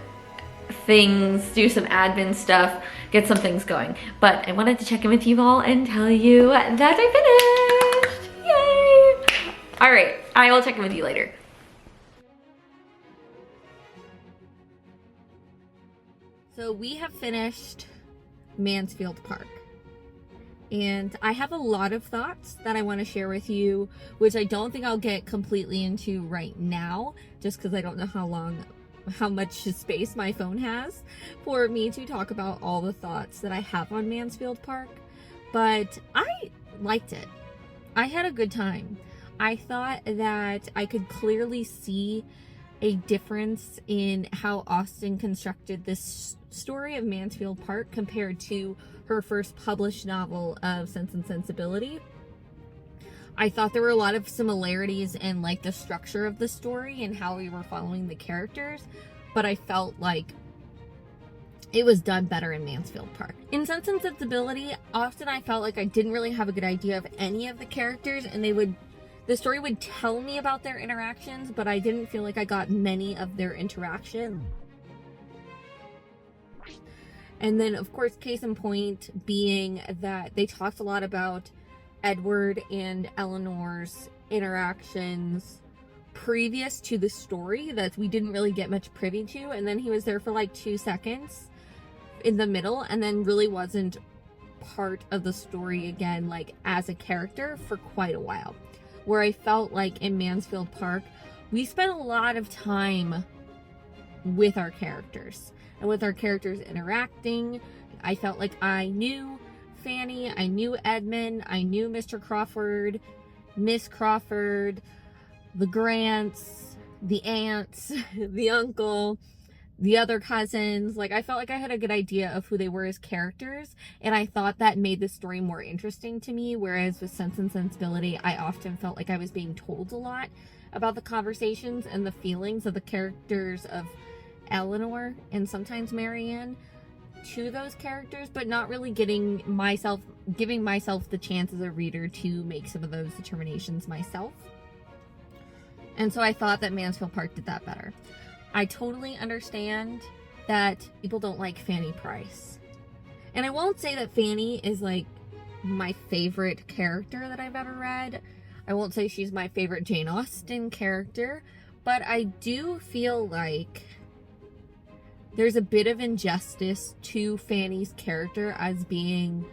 things, do some admin stuff, get some things going. But I wanted to check in with you all and tell you that I finished. Yay! All right, I will check in with you later. So we have finished Mansfield Park. And I have a lot of thoughts that I want to share with you, which I don't think I'll get completely into right now, just because I don't know how much space my phone has for me to talk about all the thoughts that I have on Mansfield Park. But I liked it. I had a good time. I thought that I could clearly see a difference in how Austen constructed this story of Mansfield Park compared to her first published novel of Sense and Sensibility. I thought there were a lot of similarities in like the structure of the story and how we were following the characters, but I felt like it was done better in Mansfield Park. In Sense and Sensibility, often I felt like I didn't really have a good idea of any of the characters, and the story would tell me about their interactions, but I didn't feel like I got many of their interactions. And then, of course, case in point being that they talked a lot about Edward and Eleanor's interactions previous to the story that we didn't really get much privy to, and then he was there for like 2 seconds in the middle and then really wasn't part of the story again, like as a character, for quite a while. Where I felt like in Mansfield Park, we spent a lot of time with our characters and with our characters interacting. I felt like I knew Fanny, I knew Edmund, I knew Mr. Crawford, Miss Crawford, the Grants, the aunts, the uncle, the other cousins. Like, I felt like I had a good idea of who they were as characters, and I thought that made the story more interesting to me, whereas with Sense and Sensibility, I often felt like I was being told a lot about the conversations and the feelings of the characters of Eleanor and sometimes Marianne to those characters, but not really giving myself the chance as a reader to make some of those determinations myself. And so I thought that Mansfield Park did that better. I totally understand that people don't like Fanny Price. And I won't say that Fanny is like my favorite character that I've ever read. I won't say she's my favorite Jane Austen character, but I do feel like there's a bit of injustice to Fanny's character as being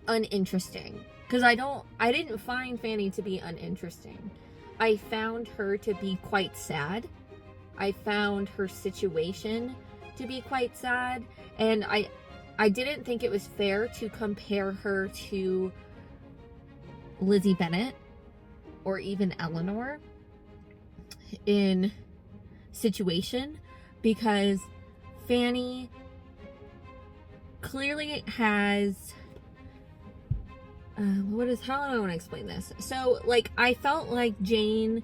uninteresting. Because I didn't find Fanny to be uninteresting. I found her to be quite sad. I found her situation to be quite sad. And I didn't think it was fair to compare her to Lizzie Bennet or even Eleanor in situation, because Fanny clearly has how do I want to explain this? So, like, I felt like Jane,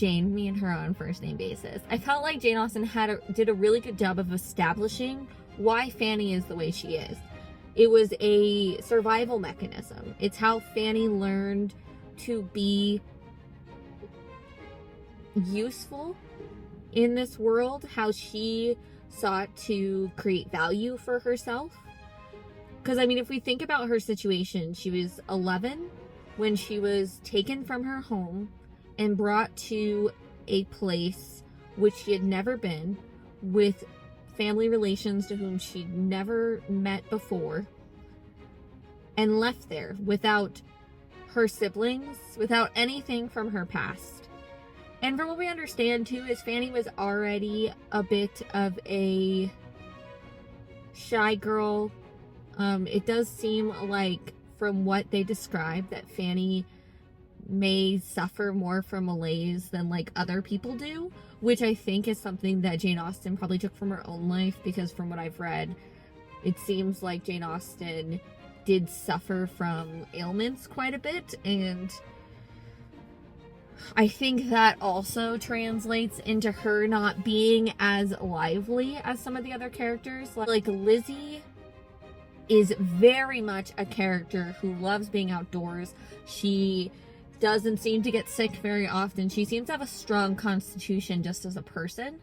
me and her on first name basis, I felt like Jane Austen did a really good job of establishing why Fanny is the way she is. It was a survival mechanism. It's how Fanny learned to be useful in this world, how she sought to create value for herself. Because, I mean, if we think about her situation, she was 11 when she was taken from her home and brought to a place which she had never been, with family relations to whom she'd never met before, and left there without her siblings, without anything from her past. And from what we understand, too, is Fanny was already a bit of a shy girl. It does seem like, from what they describe, that Fanny may suffer more from malaise than, like, other people do, which I think is something that Jane Austen probably took from her own life, because from what I've read, it seems like Jane Austen did suffer from ailments quite a bit, and I think that also translates into her not being as lively as some of the other characters. Like Lizzie is very much a character who loves being outdoors. She doesn't seem to get sick very often. She seems to have a strong constitution just as a person.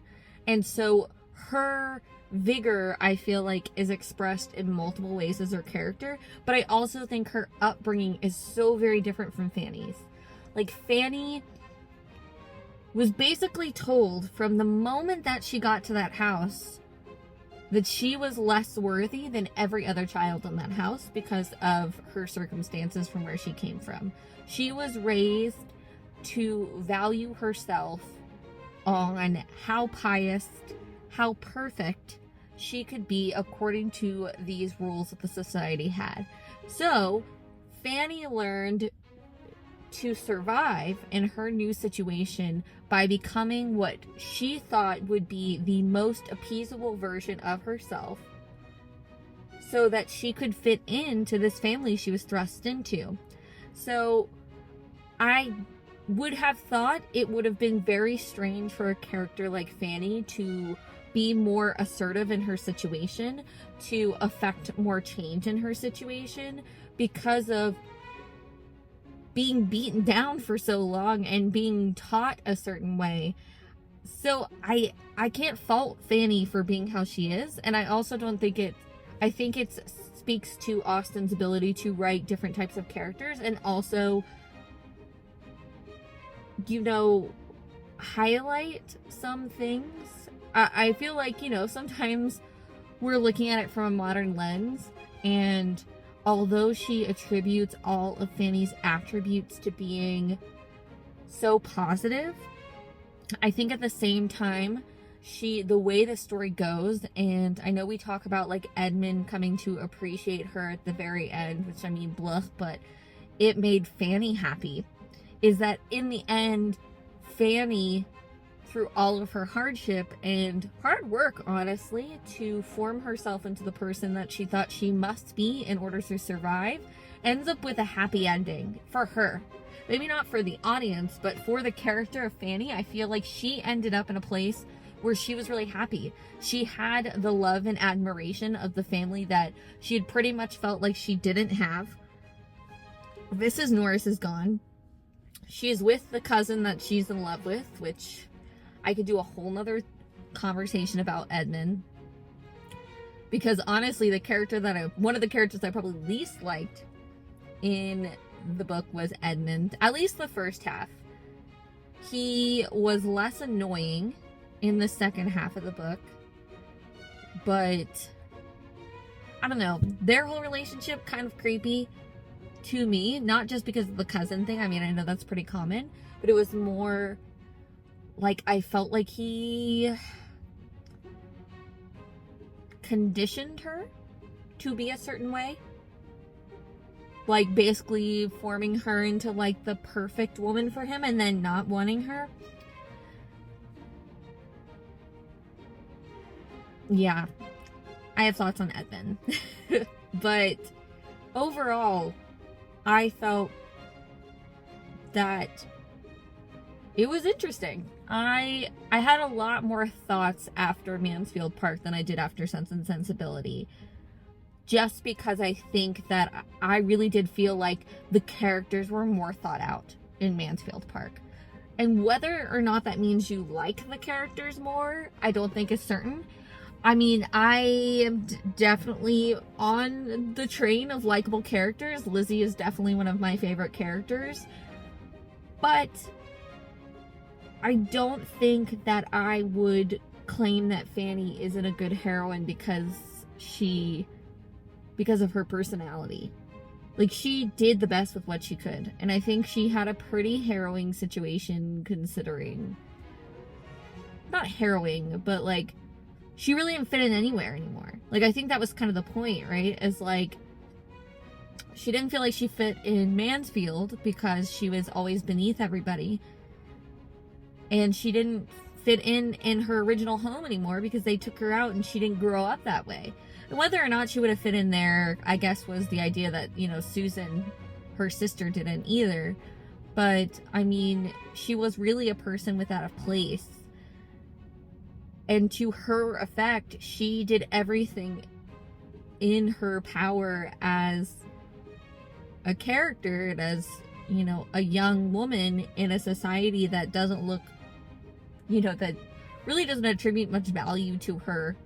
And so her vigor, I feel like, is expressed in multiple ways as her character. But I also think her upbringing is so very different from Fanny's. Like, Fanny was basically told from the moment that she got to that house that she was less worthy than every other child in that house because of her circumstances from where she came from. She was raised to value herself on how pious, how perfect she could be according to these rules that the society had. So, Fanny learned to survive in her new situation by becoming what she thought would be the most appeasable version of herself, so that she could fit into this family she was thrust into. So I would have thought it would have been very strange for a character like Fanny to be more assertive in her situation, to affect more change in her situation, because of being beaten down for so long and being taught a certain way. So I can't fault Fanny for being how she is, and I also don't think I think it speaks to Austen's ability to write different types of characters, and also, you know, highlight some things. I feel like, you know, sometimes we're looking at it from a modern lens, and although she attributes all of Fanny's attributes to being so positive, I think at the same time, the way the story goes, and I know we talk about like Edmund coming to appreciate her at the very end, which I mean, bluff, but it made Fanny happy, is that in the end, Fanny, through all of her hardship and hard work, honestly, to form herself into the person that she thought she must be in order to survive, ends up with a happy ending for her. Maybe not for the audience, but for the character of Fanny, I feel like she ended up in a place where she was really happy. She had the love and admiration of the family that she had pretty much felt like she didn't have. Mrs. Norris is gone. She's with the cousin that she's in love with, which I could do a whole nother conversation about Edmund. Because honestly, one of the characters I probably least liked in the book was Edmund. At least the first half. He was less annoying in the second half of the book. But I don't know. Their whole relationship kind of creepy to me. Not just because of the cousin thing. I mean, I know that's pretty common. But it was more like I felt like he conditioned her to be a certain way. Like basically forming her into like the perfect woman for him and then not wanting her. Yeah, I have thoughts on Edmund. But overall, I felt that it was interesting. I had a lot more thoughts after Mansfield Park than I did after Sense and Sensibility. Just because I think that I really did feel like the characters were more thought out in Mansfield Park. And whether or not that means you like the characters more, I don't think is certain. I mean, I am definitely on the train of likable characters. Lizzie is definitely one of my favorite characters. But I don't think that I would claim that Fanny isn't a good heroine because of her personality. Like, she did the best with what she could. And I think she had a pretty harrowing situation, considering. Not harrowing, but like, she really didn't fit in anywhere anymore. Like, I think that was kind of the point, right? Is like, she didn't feel like she fit in Mansfield because she was always beneath everybody. And she didn't fit in her original home anymore because they took her out and she didn't grow up that way. And whether or not she would have fit in there, I guess, was the idea that, you know, Susan, her sister, didn't either. But, I mean, she was really a person without a place. And to her effect, she did everything in her power as a character and as, you know, a young woman in a society that doesn't look, you know, that really doesn't attribute much value to her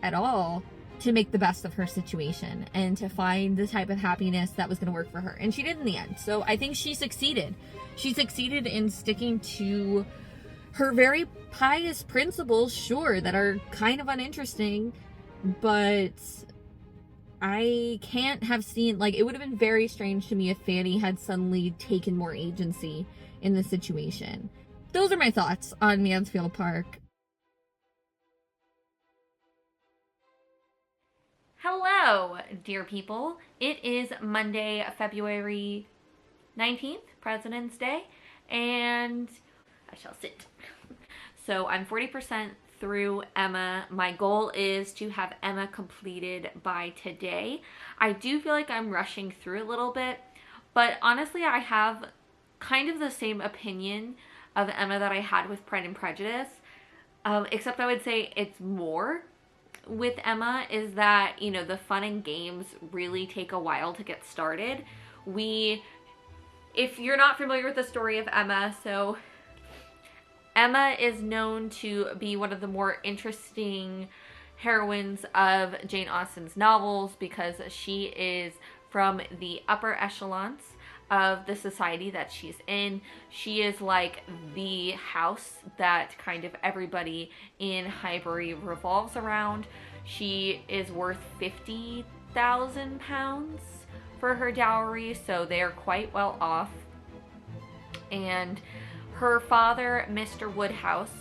at all, to make the best of her situation and to find the type of happiness that was going to work for her. And she did in the end. So I think she succeeded. She succeeded in sticking to her very pious principles, sure, that are kind of uninteresting, but I can't have seen, like, it would have been very strange to me if Fanny had suddenly taken more agency in the situation. Those are my thoughts on Mansfield Park. Hello, dear people. It is Monday, February 19th, President's Day, and I shall sit. So I'm 40% through Emma. My goal is to have Emma completed by today. I do feel like I'm rushing through a little bit, but honestly, I have kind of the same opinion of Emma that I had with Pride and Prejudice, except I would say it's more with Emma is that, you know, the fun and games really take a while to get started. If you're not familiar with the story of Emma, so Emma is known to be one of the more interesting heroines of Jane Austen's novels because she is from the upper echelons of the society that she's in. She is like the house that kind of everybody in Highbury revolves around. She is worth £50,000 for her dowry, so they're quite well off. And her father, Mr. Woodhouse,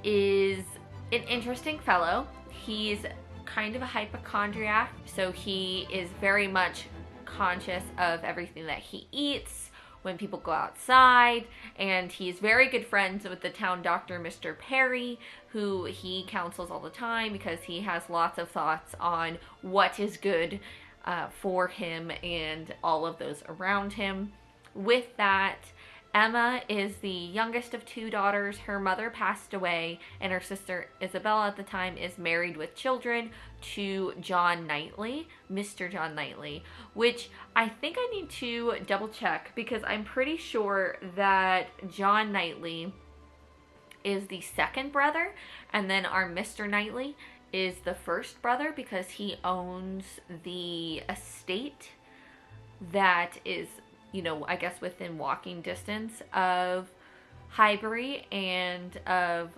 is an interesting fellow. He's kind of a hypochondriac, so he is very much conscious of everything that he eats when people go outside, and he's very good friends with the town doctor, Mr. Perry, who he counsels all the time because he has lots of thoughts on what is good for him and all of those around him. With that, Emma is the youngest of two daughters. Her mother passed away, and her sister Isabella at the time is married with children to John Knightley, Mr. John Knightley, which I think I need to double check because I'm pretty sure that John Knightley is the second brother, and then our Mr. Knightley is the first brother because he owns the estate that is, you know, I guess within walking distance of Highbury and of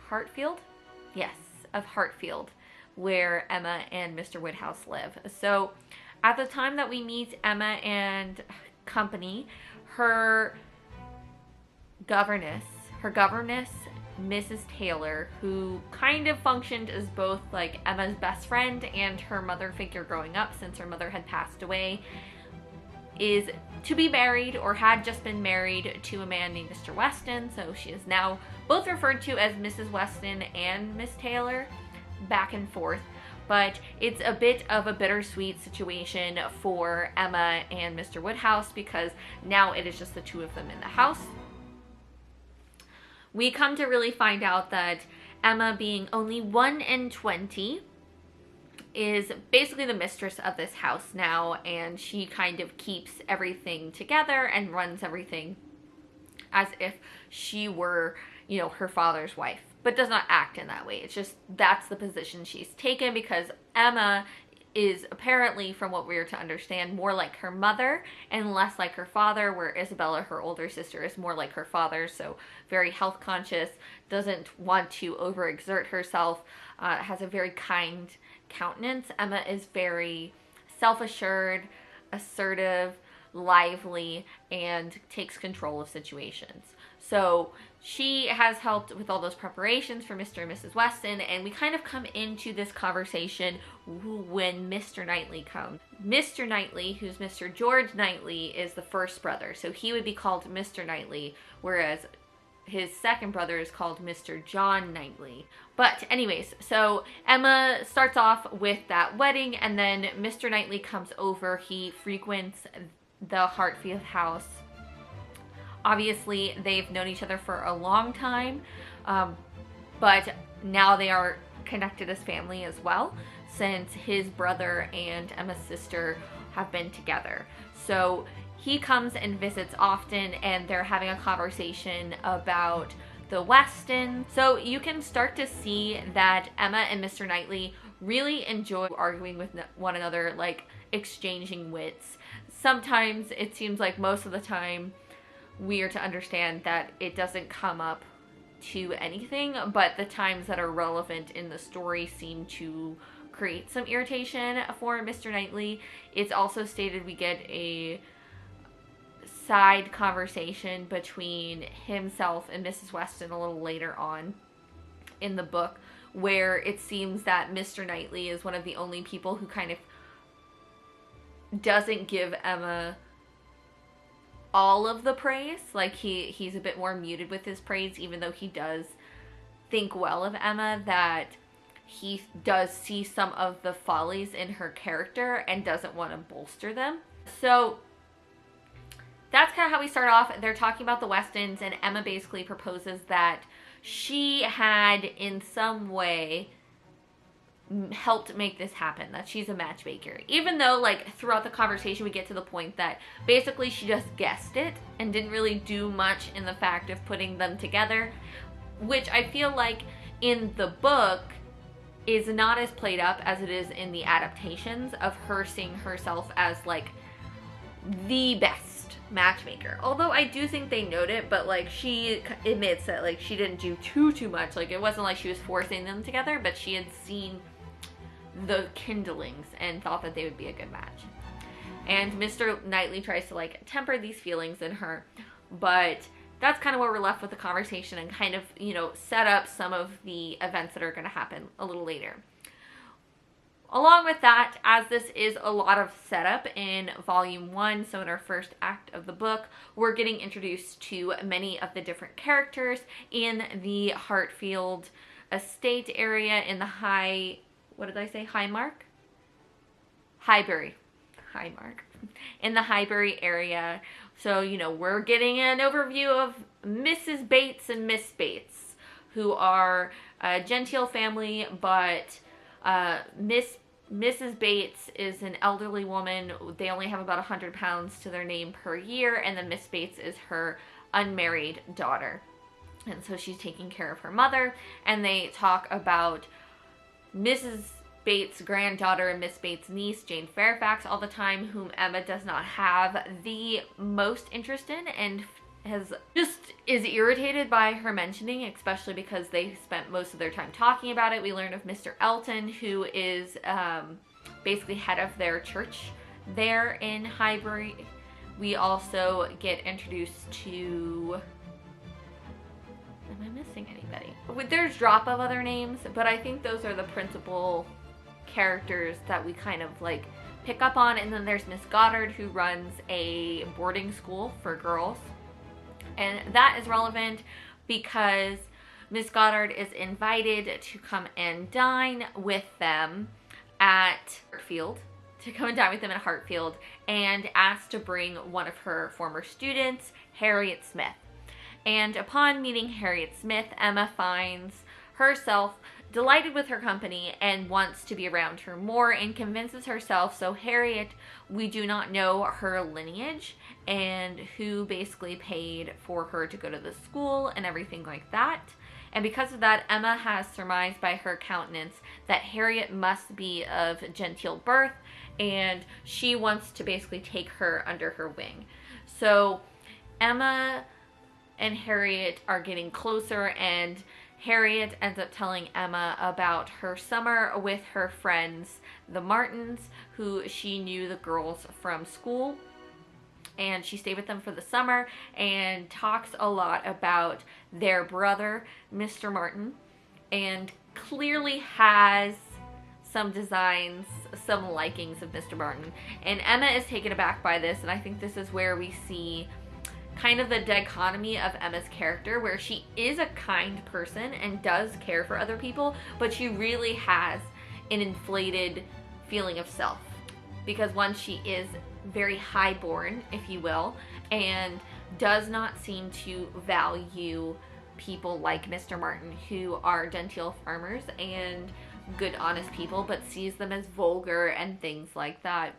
Hartfield. Yes, of Hartfield, where Emma and Mr. Woodhouse live. So at the time that we meet Emma and company, her governess, Mrs. Taylor, who kind of functioned as both like Emma's best friend and her mother figure growing up since her mother had passed away, is to be married or had just been married to a man named Mr. Weston. So she is now both referred to as Mrs. Weston and Miss Taylor, back and forth. But it's a bit of a bittersweet situation for Emma and Mr. Woodhouse because now it is just the two of them in the house. We come to really find out that Emma, being only 1 and 20, is basically the mistress of this house now, and she kind of keeps everything together and runs everything as if she were, you know, her father's wife, but does not act in that way. It's just that's the position she's taken because Emma is apparently, from what we are to understand, more like her mother and less like her father, where Isabella, her older sister, is more like her father, so very health conscious, doesn't want to overexert herself, has a very kind countenance. Emma is very self-assured, assertive, lively, and takes control of situations. So she has helped with all those preparations for Mr. and Mrs. Weston, and we kind of come into this conversation when Mr. Knightley comes. Mr. Knightley, who's Mr. George Knightley, is the first brother, so he would be called Mr. Knightley, whereas his second brother is called Mr. John Knightley. But anyways, so Emma starts off with that wedding, and then Mr. Knightley comes over. He frequents the Hartfield house. Obviously, they've known each other for a long time, but now they are connected as family as well, since his brother and Emma's sister have been together. So he comes and visits often, and they're having a conversation about the Weston. So you can start to see that Emma and Mr. Knightley really enjoy arguing with one another, like exchanging wits. Sometimes it seems like most of the time we are to understand that it doesn't come up to anything, but the times that are relevant in the story seem to create some irritation for Mr. Knightley. It's also stated we get a side conversation between himself and Mrs. Weston a little later on in the book, where it seems that Mr. Knightley is one of the only people who kind of doesn't give Emma all of the praise. Like he's a bit more muted with his praise, even though he does think well of Emma, that he does see some of the follies in her character and doesn't want to bolster them. So that's kind of how we start off. They're talking about the Westons, and Emma basically proposes that she had in some way helped make this happen, that she's a matchmaker. Even though, like, throughout the conversation we get to the point that basically she just guessed it and didn't really do much in the fact of putting them together, which I feel like in the book is not as played up as it is in the adaptations of her seeing herself as, like, the best matchmaker. Although I do think they note it, but, like, she admits that, like, she didn't do too much. Like, it wasn't like she was forcing them together, but she had seen the kindlings and thought that they would be a good match. And Mr. Knightley tries to, like, temper these feelings in her, but that's kind of where we're left with the conversation and kind of, you know, set up some of the events that are going to happen a little later. Along with that, as this is a lot of setup in volume 1, so in our first act of the book, we're getting introduced to many of the different characters in the Hartfield estate area in the Highbury. In the Highbury area. So, you know, we're getting an overview of Mrs. Bates and Miss Bates, who are a genteel family, but Mrs. Bates is an elderly woman. They only have about 100 pounds to their name per year, and then Miss Bates is her unmarried daughter. And so she's taking care of her mother, and they talk about Mrs. Bates' granddaughter and Miss Bates' niece, Jane Fairfax, all the time, whom Emma does not have the most interest in and is irritated by her mentioning, especially because they spent most of their time talking about it. We learn of Mr. Elton, who is basically head of their church there in Highbury. We also get introduced to... Am I missing anybody? There's drop of other names, but I think those are the principal characters that we kind of like pick up on. And then there's Miss Goddard, who runs a boarding school for girls, and that is relevant because Miss Goddard is invited to come and dine with them at Hartfield, and asked to bring one of her former students, Harriet Smith. And upon meeting Harriet Smith, Emma finds herself delighted with her company and wants to be around her more, and convinces herself, so Harriet, we do not know her lineage and who basically paid for her to go to the school and everything like that. And because of that, Emma has surmised by her countenance that Harriet must be of genteel birth, and she wants to basically take her under her wing. So Emma and Harriet are getting closer, and Harriet ends up telling Emma about her summer with her friends, the Martins, who she knew the girls from school. And she stayed with them for the summer and talks a lot about their brother, Mr. Martin, and clearly has some designs, some likings of Mr. Martin. And Emma is taken aback by this, and I think this is where we see kind of the dichotomy of Emma's character, where she is a kind person and does care for other people, but she really has an inflated feeling of self. Because one, she is very highborn, if you will, and does not seem to value people like Mr. Martin, who are genteel farmers and good, honest people, but sees them as vulgar and things like that.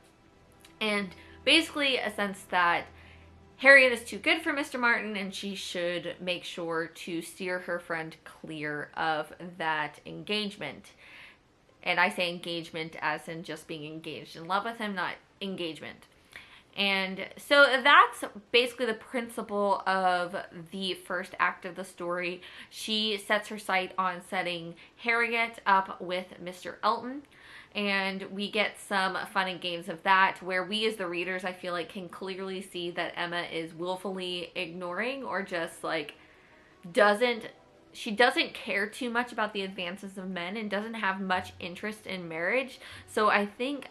And basically a sense that Harriet is too good for Mr. Martin, and she should make sure to steer her friend clear of that engagement. And I say engagement as in just being engaged in love with him, not engagement. And so that's basically the principle of the first act of the story. She sets her sight on setting Harriet up with Mr. Elton, and we get some fun and games of that, where we as the readers, I feel like, can clearly see that Emma is willfully ignoring or just like doesn't she doesn't care too much about the advances of men and doesn't have much interest in marriage. So I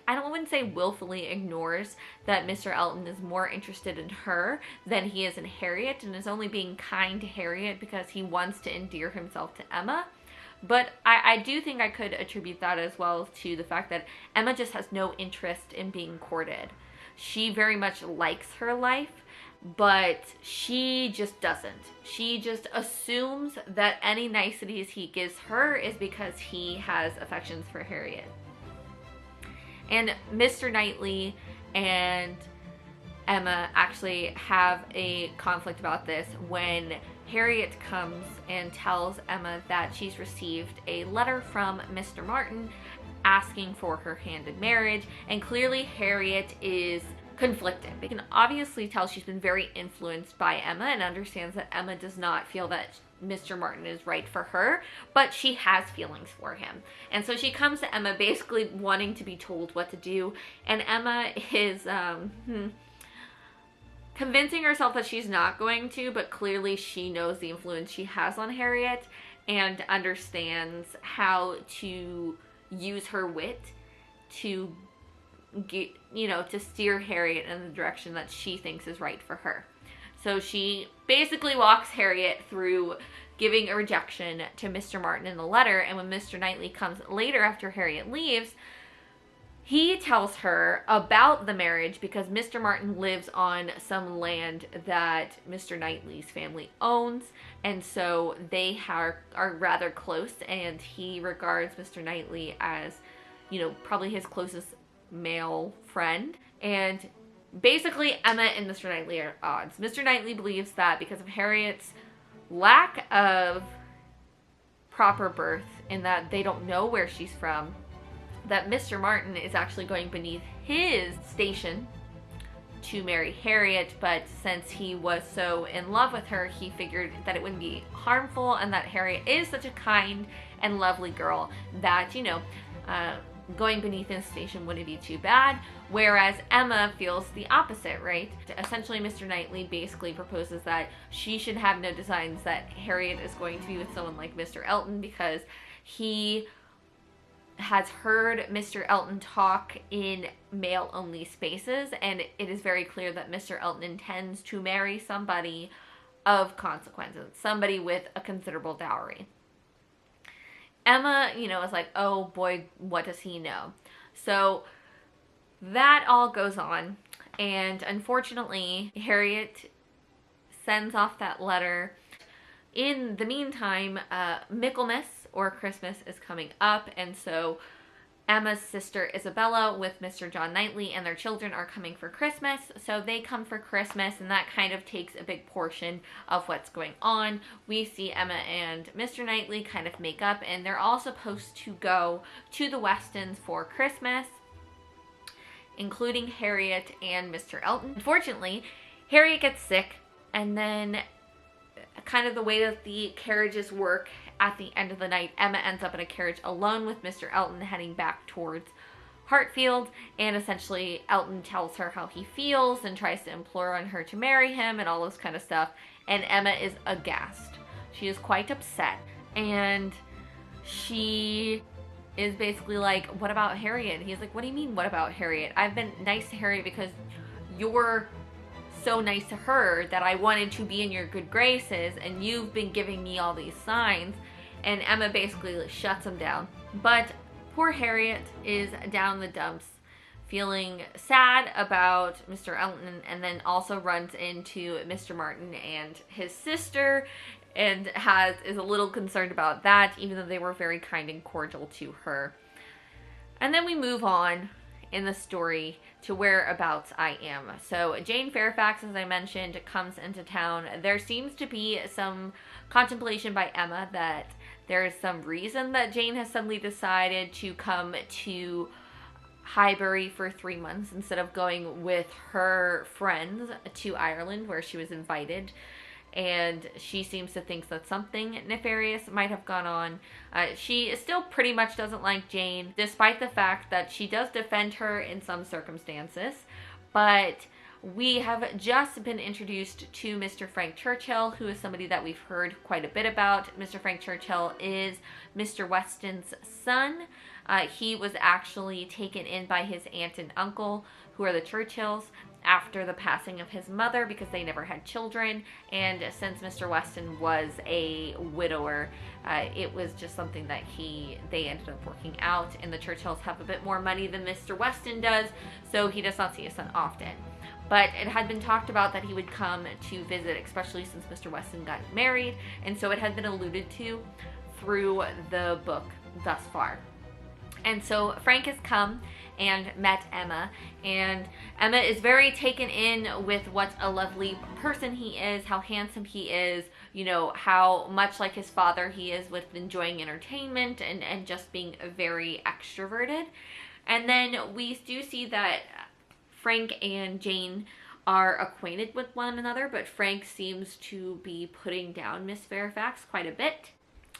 wouldn't say willfully ignores that Mr. Elton is more interested in her than he is in Harriet, and is only being kind to Harriet because he wants to endear himself to Emma. But I do think I could attribute that as well to the fact that Emma just has no interest in being courted. She very much likes her life, but she just doesn't. She just assumes that any niceties he gives her is because he has affections for Harriet. And Mr. Knightley and Emma actually have a conflict about this when Harriet comes and tells Emma that she's received a letter from Mr. Martin asking for her hand in marriage, and clearly Harriet is conflicted. They can obviously tell she's been very influenced by Emma and understands that Emma does not feel that Mr. Martin is right for her, but she has feelings for him. And so she comes to Emma basically wanting to be told what to do, and Emma is convincing herself that she's not going to, but clearly she knows the influence she has on Harriet and understands how to use her wit to get, to steer Harriet in the direction that she thinks is right for her. So she basically walks Harriet through giving a rejection to Mr. Martin in the letter, and when Mr. Knightley comes later after Harriet leaves, he tells her about the marriage because Mr. Martin lives on some land that Mr. Knightley's family owns, and so they are rather close, and he regards Mr. Knightley as, probably his closest male friend. And basically Emma and Mr. Knightley are at odds. Mr. Knightley believes that because of Harriet's lack of proper birth, in that they don't know where she's from, that Mr. Martin is actually going beneath his station to marry Harriet, but since he was so in love with her, he figured that it wouldn't be harmful, and that Harriet is such a kind and lovely girl that, going beneath his station wouldn't be too bad. Whereas Emma feels the opposite, right? Essentially, Mr. Knightley basically proposes that she should have no designs that Harriet is going to be with someone like Mr. Elton, because he has heard Mr. Elton talk in male-only spaces, and it is very clear that Mr. Elton intends to marry somebody of consequences, somebody with a considerable dowry. Emma, is like, oh boy, what does he know? So that all goes on, and unfortunately, Harriet sends off that letter. In the meantime, Michaelmas, or Christmas, is coming up, and so Emma's sister Isabella with Mr. John Knightley and their children are coming for Christmas. So they come for Christmas, and that kind of takes a big portion of what's going on. We see Emma and Mr. Knightley kind of make up, and they're all supposed to go to the Westons for Christmas, including Harriet and Mr. Elton. Unfortunately, Harriet gets sick, and then kind of the way that the carriages work, at the end of the night, Emma ends up in a carriage alone with Mr. Elton heading back towards Hartfield, and essentially Elton tells her how he feels and tries to implore on her to marry him and all this kind of stuff, and Emma is aghast. She is quite upset, and she is basically like, what about Harriet? And he's like, what do you mean, what about Harriet? I've been nice to Harriet because you're so nice to her that I wanted to be in your good graces, and you've been giving me all these signs. And Emma basically shuts him down. But poor Harriet is down in the dumps, feeling sad about Mr. Elton, and then also runs into Mr. Martin and his sister, and is a little concerned about that, even though they were very kind and cordial to her. And then we move on in the story to whereabouts I am. So Jane Fairfax, as I mentioned, comes into town. There seems to be some contemplation by Emma that there is some reason that Jane has suddenly decided to come to Highbury for 3 months instead of going with her friends to Ireland, where she was invited. And she seems to think that something nefarious might have gone on. She still pretty much doesn't like Jane, despite the fact that she does defend her in some circumstances. But we have just been introduced to Mr. Frank Churchill, who is somebody that we've heard quite a bit about. Mr. Frank Churchill is Mr. Weston's son. He was actually taken in by his aunt and uncle, who are the Churchills, after the passing of his mother because they never had children. And since Mr. Weston was a widower, it was just something that they ended up working out. And the Churchills have a bit more money than Mr. Weston does, so he does not see his son often. But it had been talked about that he would come to visit, especially since Mr. Weston got married, and so it had been alluded to through the book thus far. And so Frank has come and met Emma, and Emma is very taken in with what a lovely person he is, how handsome he is, how much like his father he is with enjoying entertainment and just being very extroverted. And then we do see that Frank and Jane are acquainted with one another, but Frank seems to be putting down Miss Fairfax quite a bit.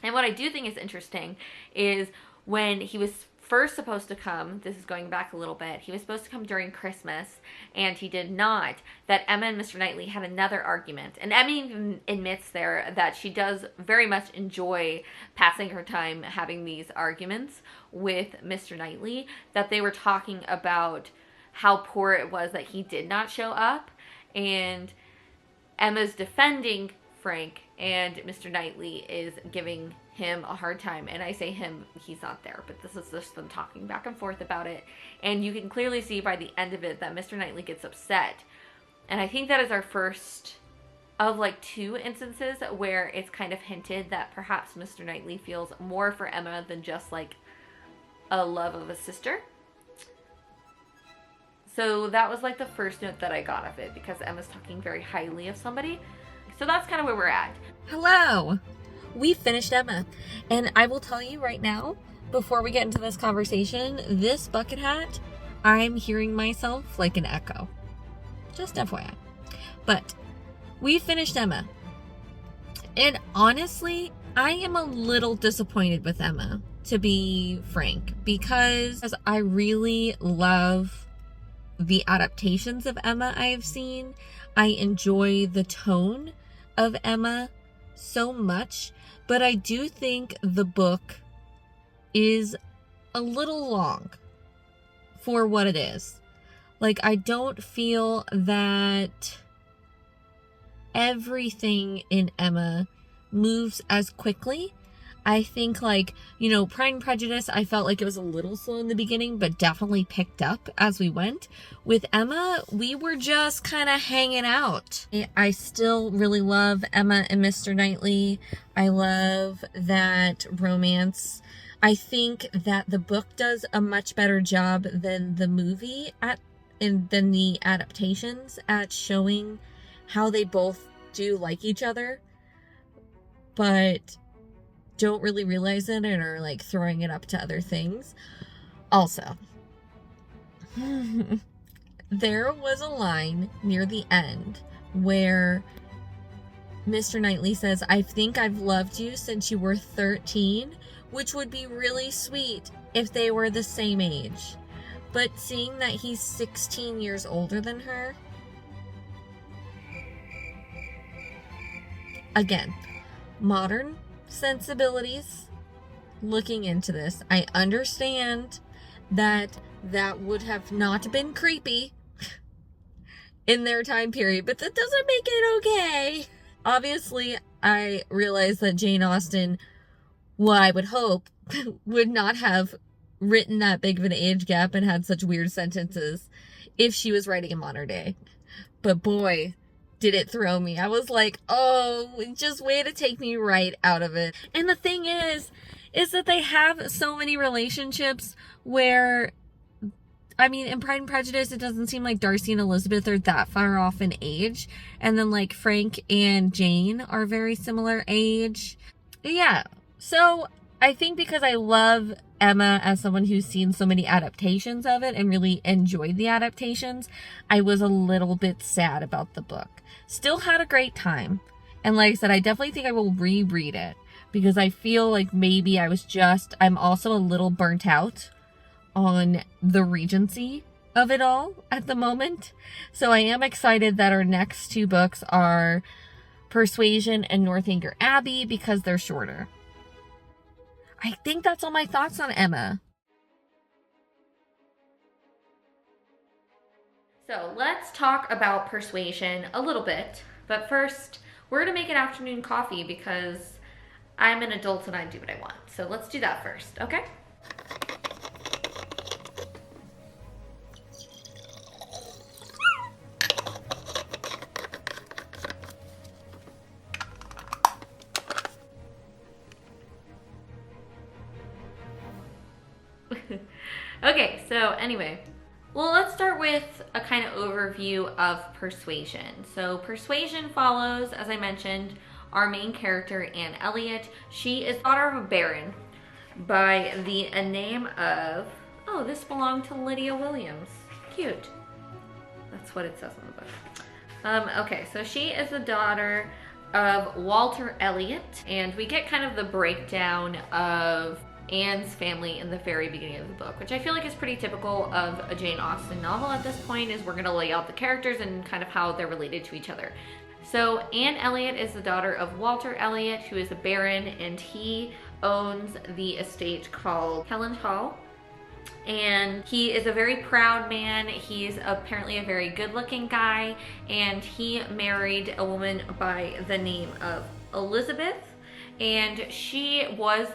And what I do think is interesting is when he was first supposed to come, this is going back a little bit, he was supposed to come during Christmas, and he did not, that Emma and Mr. Knightley had another argument. And Emma even admits there that she does very much enjoy passing her time having these arguments with Mr. Knightley, that they were talking about how poor it was that he did not show up, and Emma's defending Frank, and Mr. Knightley is giving him a hard time. And I say him, he's not there, but this is just them talking back and forth about it. And you can clearly see by the end of it that Mr. Knightley gets upset. And I think that is our first of like 2 instances where it's kind of hinted that perhaps Mr. Knightley feels more for Emma than just like a love of a sister. So that was like the first note that I got of it, because Emma's talking very highly of somebody. So that's kind of where we're at. Hello! We finished Emma. And I will tell you right now, before we get into this conversation, this bucket hat, I'm hearing myself like an echo. Just FYI. But we finished Emma. And honestly, I am a little disappointed with Emma, to be frank, because I really love the adaptations of Emma I have seen. I enjoy the tone of Emma so much, but I do think the book is a little long for what it is. Like, I don't feel that everything in Emma moves as quickly. I think, like, Pride and Prejudice, I felt like it was a little slow in the beginning, but definitely picked up as we went. With Emma, we were just kind of hanging out. I still really love Emma and Mr. Knightley. I love that romance. I think that the book does a much better job than the movie than the adaptations at showing how they both do like each other, but don't really realize it and are like throwing it up to other things. Also, there was a line near the end where Mr. Knightley says, "I think I've loved you since you were 13, which would be really sweet if they were the same age." But seeing that he's 16 years older than her, again, modern sensibilities looking into this, I understand that would have not been creepy in their time period, but that doesn't make it okay. Obviously, I realize that Jane Austen, well, I would hope, would not have written that big of an age gap and had such weird sentences if she was writing in modern day. But boy, did it throw me. I was like, oh, just way to take me right out of it. And the thing is that they have so many relationships where, I mean, in Pride and Prejudice, it doesn't seem like Darcy and Elizabeth are that far off in age. And then like Frank and Jane are very similar age. Yeah. So I think because I love Emma as someone who's seen so many adaptations of it and really enjoyed the adaptations, I was a little bit sad about the book. Still had a great time. And like I said, I definitely think I will reread it because I feel like maybe I'm also a little burnt out on the Regency of it all at the moment. So I am excited that our next two books are Persuasion and Northanger Abbey because they're shorter. I think that's all my thoughts on Emma. So let's talk about Persuasion a little bit. But first, we're going to make an afternoon coffee because I'm an adult and I do what I want. So let's do that first, okay? Okay, so anyway, well, let's start with a kind of overview of Persuasion. So Persuasion follows, as I mentioned, our main character, Anne Elliot. She is daughter of a baron by the name of, oh, this belonged to Lydia Williams. Cute. That's what it says in the book. Okay, so she is the daughter of Walter Elliot, and we get kind of the breakdown of Anne's family in the very beginning of the book, which I feel like is pretty typical of a Jane Austen novel at this point, is we're going to lay out the characters and kind of how they're related to each other. So Anne Elliot is the daughter of Walter Elliot, who is a baron, and he owns the estate called Kellynch Hall. And he is a very proud man. He's apparently a very good-looking guy, and he married a woman by the name of Elizabeth, and she was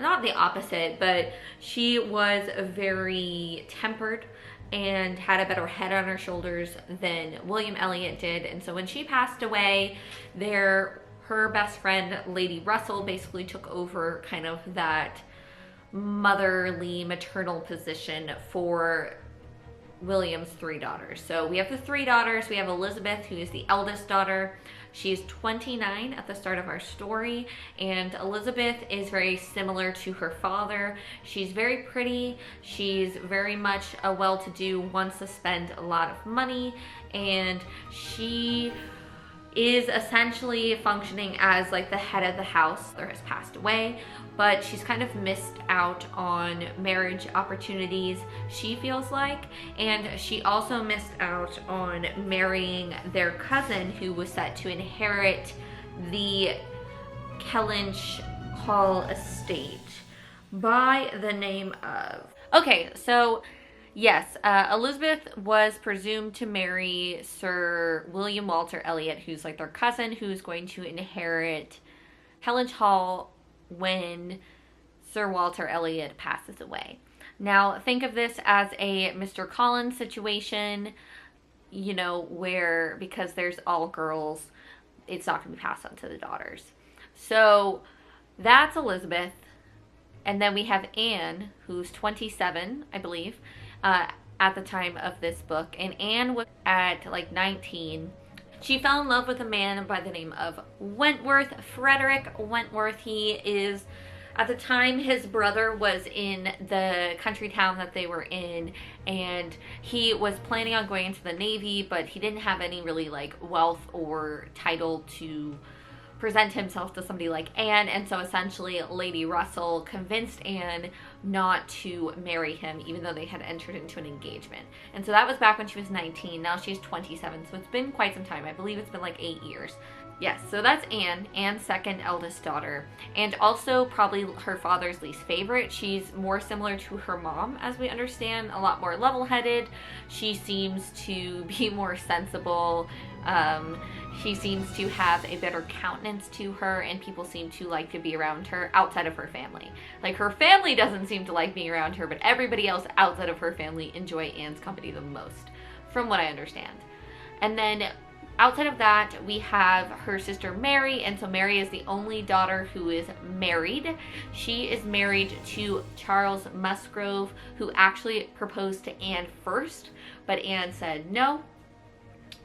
not the opposite, but she was very tempered and had a better head on her shoulders than William Elliot did. And so when she passed away, her best friend, Lady Russell, basically took over kind of that motherly, maternal position for William's three daughters. So we have the three daughters. We have Elizabeth, who is the eldest daughter. She's 29 at the start of our story, and Elizabeth is very similar to her father. She's very pretty. She's very much a well-to-do, wants to spend a lot of money, and she is essentially functioning as like the head of the house. There has passed away, but she's kind of missed out on marriage opportunities, she feels like, and she also missed out on marrying their cousin, who was set to inherit the Kellynch Hall estate by the name of... Okay, so yes, Elizabeth was presumed to marry Sir William Walter Elliot, who's like their cousin, who's going to inherit Kellynch Hall when Sir Walter Elliot passes away. Now, think of this as a Mr. Collins situation, you know, where because there's all girls, it's not going to be passed on to the daughters. So that's Elizabeth. And then we have Anne, who's 27, I believe, at the time of this book. And Anne was at like 19. She fell in love with a man by the name of Wentworth, Frederick Wentworth. He is, at the time, his brother was in the country town that they were in, and he was planning on going into the Navy, but he didn't have any really like wealth or title to present himself to somebody like Anne, and so essentially Lady Russell convinced Anne not to marry him, even though they had entered into an engagement. And so that was back when she was 19. Now she's 27, so it's been quite some time. I believe it's been like 8 years. Yes, so that's Anne, Anne's second eldest daughter, and also probably her father's least favorite. She's more similar to her mom, as we understand, a lot more level-headed. She seems to be more sensible. She seems to have a better countenance to her, and people seem to like to be around her outside of her family. Like, her family doesn't seem to like being around her, but everybody else outside of her family enjoy Anne's company the most, from what I understand. And then outside of that, we have her sister Mary, and so Mary is the only daughter who is married. She is married to Charles Musgrove, who actually proposed to Anne first, but Anne said no.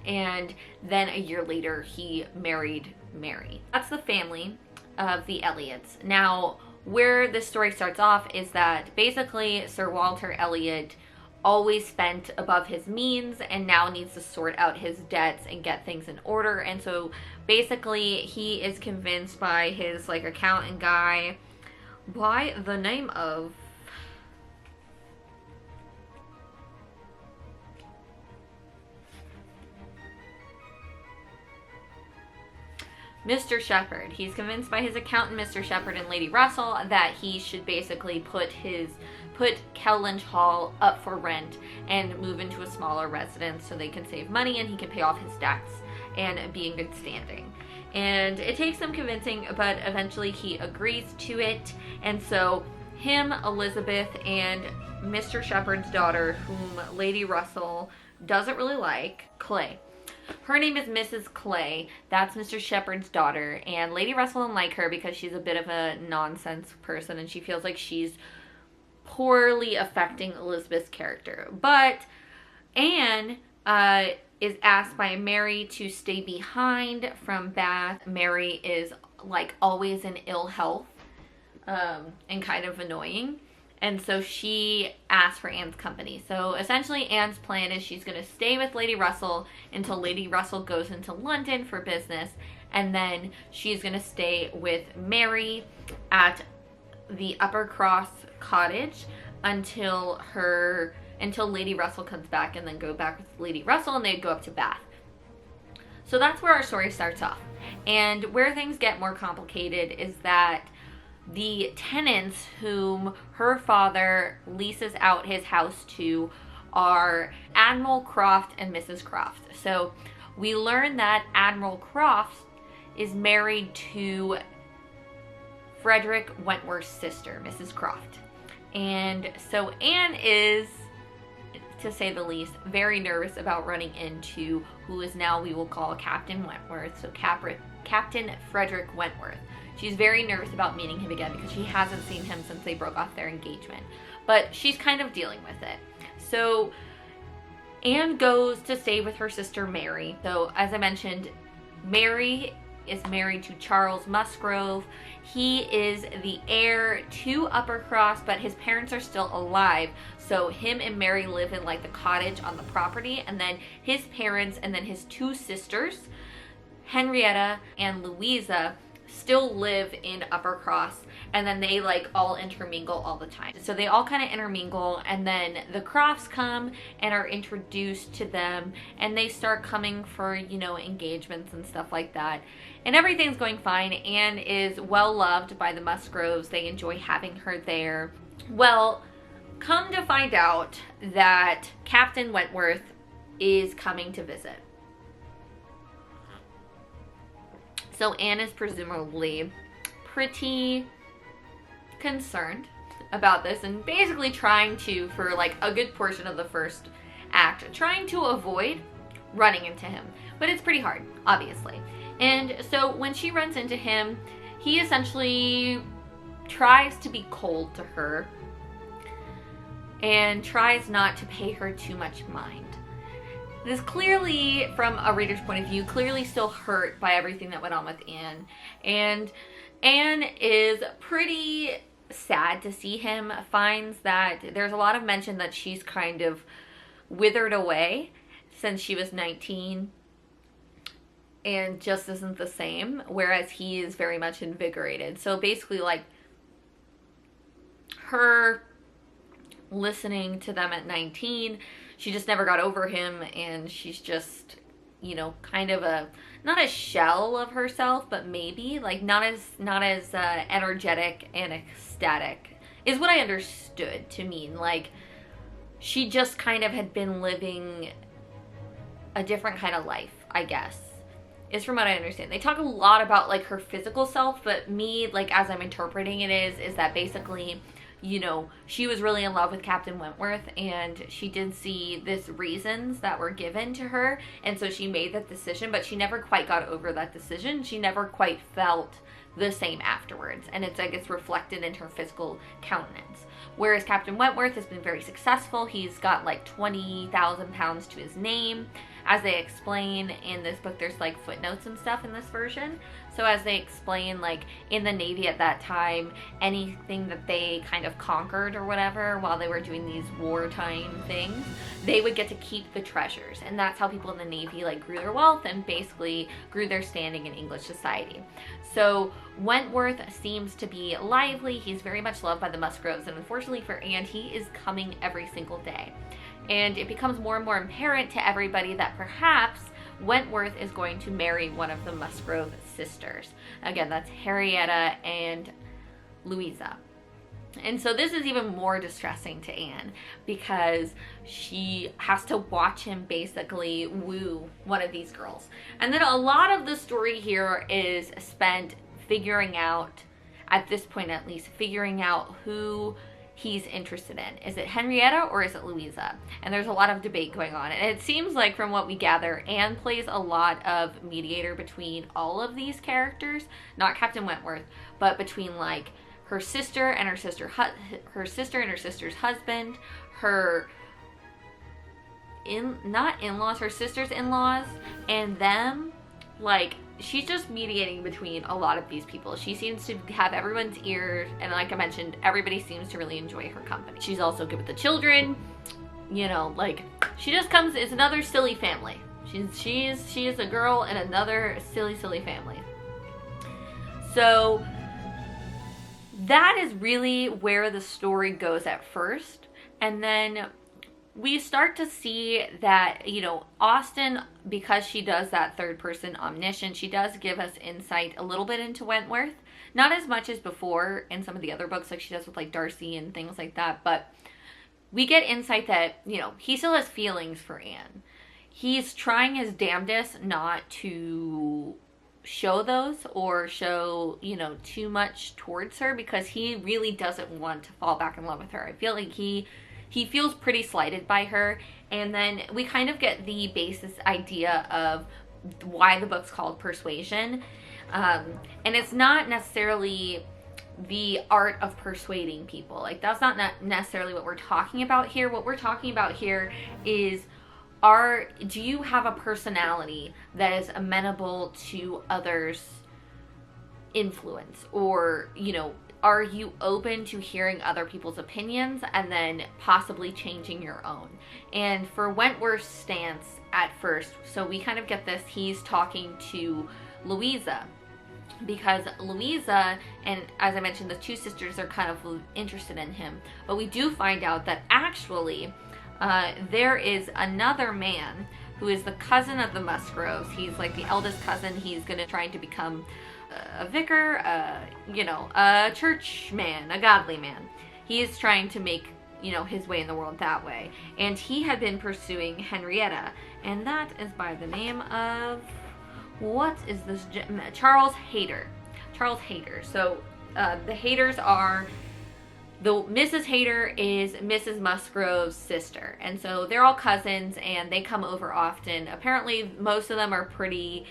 And then a year later, he married Mary. That's the family of the Elliots. Now, where this story starts off is that basically Sir Walter Elliot always spent above his means and now needs to sort out his debts and get things in order. And so basically he is convinced by his like accountant guy by the name of... Mr. Shepherd. He's convinced by his accountant, Mr. Shepherd, and Lady Russell that he should basically put Kellynch Hall up for rent and move into a smaller residence so they can save money and he can pay off his debts and be in good standing. And it takes some convincing, but eventually he agrees to it. And so him, Elizabeth, and Mr. Shepherd's daughter, whom Lady Russell doesn't really like, Clay. Her name is Mrs. Clay. That's Mr. Shepherd's daughter. And Lady Russell doesn't like her because she's a bit of a nonsense person and she feels like she's poorly affecting Elizabeth's character. But Anne is asked by Mary to stay behind from Bath. Mary is like always in ill health and kind of annoying. And so she asks for Anne's company. So essentially Anne's plan is she's going to stay with Lady Russell until Lady Russell goes into London for business. And then she's going to stay with Mary at the Upper Cross cottage until Lady Russell comes back, and then go back with Lady Russell and they go up to Bath. So that's where our story starts off. And where things get more complicated is that the tenants whom her father leases out his house to are Admiral Croft and Mrs. Croft. So we learn that Admiral Croft is married to Frederick Wentworth's sister, Mrs. Croft. And so Anne is, to say the least, very nervous about running into who is now we will call Captain Wentworth, so Captain Frederick Wentworth. She's very nervous about meeting him again because she hasn't seen him since they broke off their engagement. But she's kind of dealing with it. So Anne goes to stay with her sister Mary. So as I mentioned, Mary is married to Charles Musgrove. He is the heir to Uppercross, but his parents are still alive. So him and Mary live in like the cottage on the property, and then his parents and then his two sisters, Henrietta and Louisa, still live in Uppercross, and then they like all intermingle all the time. So they all kind of intermingle, and then the Crofts come and are introduced to them, and they start coming for, you know, engagements and stuff like that. And everything's going fine. Anne is well loved by the Musgroves. They enjoy having her there. Well, come to find out that Captain Wentworth is coming to visit. So Anne is presumably pretty concerned about this and basically trying to, for like a good portion of the first act, trying to avoid running into him. But it's pretty hard, obviously. And so when she runs into him, he essentially tries to be cold to her and tries not to pay her too much mind. Is clearly, from a reader's point of view, clearly still hurt by everything that went on with Anne. And Anne is pretty sad to see him, finds that there's a lot of mention that she's kind of withered away since she was 19 and just isn't the same, whereas he is very much invigorated. So basically, like, her listening to them at 19, she just never got over him, and she's just, you know, kind of not a shell of herself, but maybe like not as energetic and ecstatic is what I understood to mean. Like, she just kind of had been living a different kind of life, I guess, is from what I understand. They talk a lot about like her physical self, but me, like, as I'm interpreting it is that basically, you know, she was really in love with Captain Wentworth, and she did see these reasons that were given to her, and so she made that decision, but she never quite got over that decision. She never quite felt the same afterwards, and it's like it's reflected in her physical countenance. Whereas Captain Wentworth has been very successful. He's got like 20,000 pounds to his name. As they explain in this book, there's like footnotes and stuff in this version. So as they explain, like, in the Navy at that time, anything that they kind of conquered or whatever while they were doing these wartime things, they would get to keep the treasures. And that's how people in the Navy like grew their wealth and basically grew their standing in English society. So Wentworth seems to be lively. He's very much loved by the Musgroves, and unfortunately for Anne, he is coming every single day. And it becomes more and more apparent to everybody that perhaps Wentworth is going to marry one of the Musgrove sisters. Again, that's Henrietta and Louisa. And so this is even more distressing to Anne because she has to watch him basically woo one of these girls. And then a lot of the story here is spent figuring out, at this point at least, figuring out who he's interested in. Is it Henrietta or is it Louisa? And there's a lot of debate going on. And it seems like, from what we gather, Anne plays a lot of mediator between all of these characters, not Captain Wentworth, but between like her sister and her sister's husband, her not in-laws, her sister's in-laws, and them. Like, she's just mediating between a lot of these people. She seems to have everyone's ears, and like I mentioned, everybody seems to really enjoy her company. She's also good with the children, you know, like, she just comes, it's another silly family. She is a girl in another silly family. So that is really where the story goes at first. And then we start to see that, you know, Austen, because she does that third person omniscient, she does give us insight a little bit into Wentworth. Not as much as before in some of the other books, like she does with like Darcy and things like that, but we get insight that, you know, he still has feelings for Anne. He's trying his damnedest not to show those or show, you know, too much towards her, because he really doesn't want to fall back in love with her. I feel like he feels pretty slighted by her. And then we kind of get the basis idea of why the book's called Persuasion. And it's not necessarily the art of persuading people. Like, that's not necessarily what we're talking about here. What we're talking about here is, do you have a personality that is amenable to others' influence? Or, you know, are you open to hearing other people's opinions and then possibly changing your own? And for Wentworth's stance at first, so we kind of get this, he's talking to Louisa, because Louisa, and as I mentioned, the two sisters are kind of interested in him. But we do find out that actually there is another man who is the cousin of the Musgroves. He's like the eldest cousin. He's going to try to become a vicar, you know, a church man, a godly man. He is trying to make, you know, his way in the world that way. And he had been pursuing Henrietta, and that is by the name of, what is this? Charles Hayter. Charles Hayter. So the Hayters are, Mrs. Hayter is Mrs. Musgrove's sister. And so they're all cousins, and they come over often. Apparently, most of them are pretty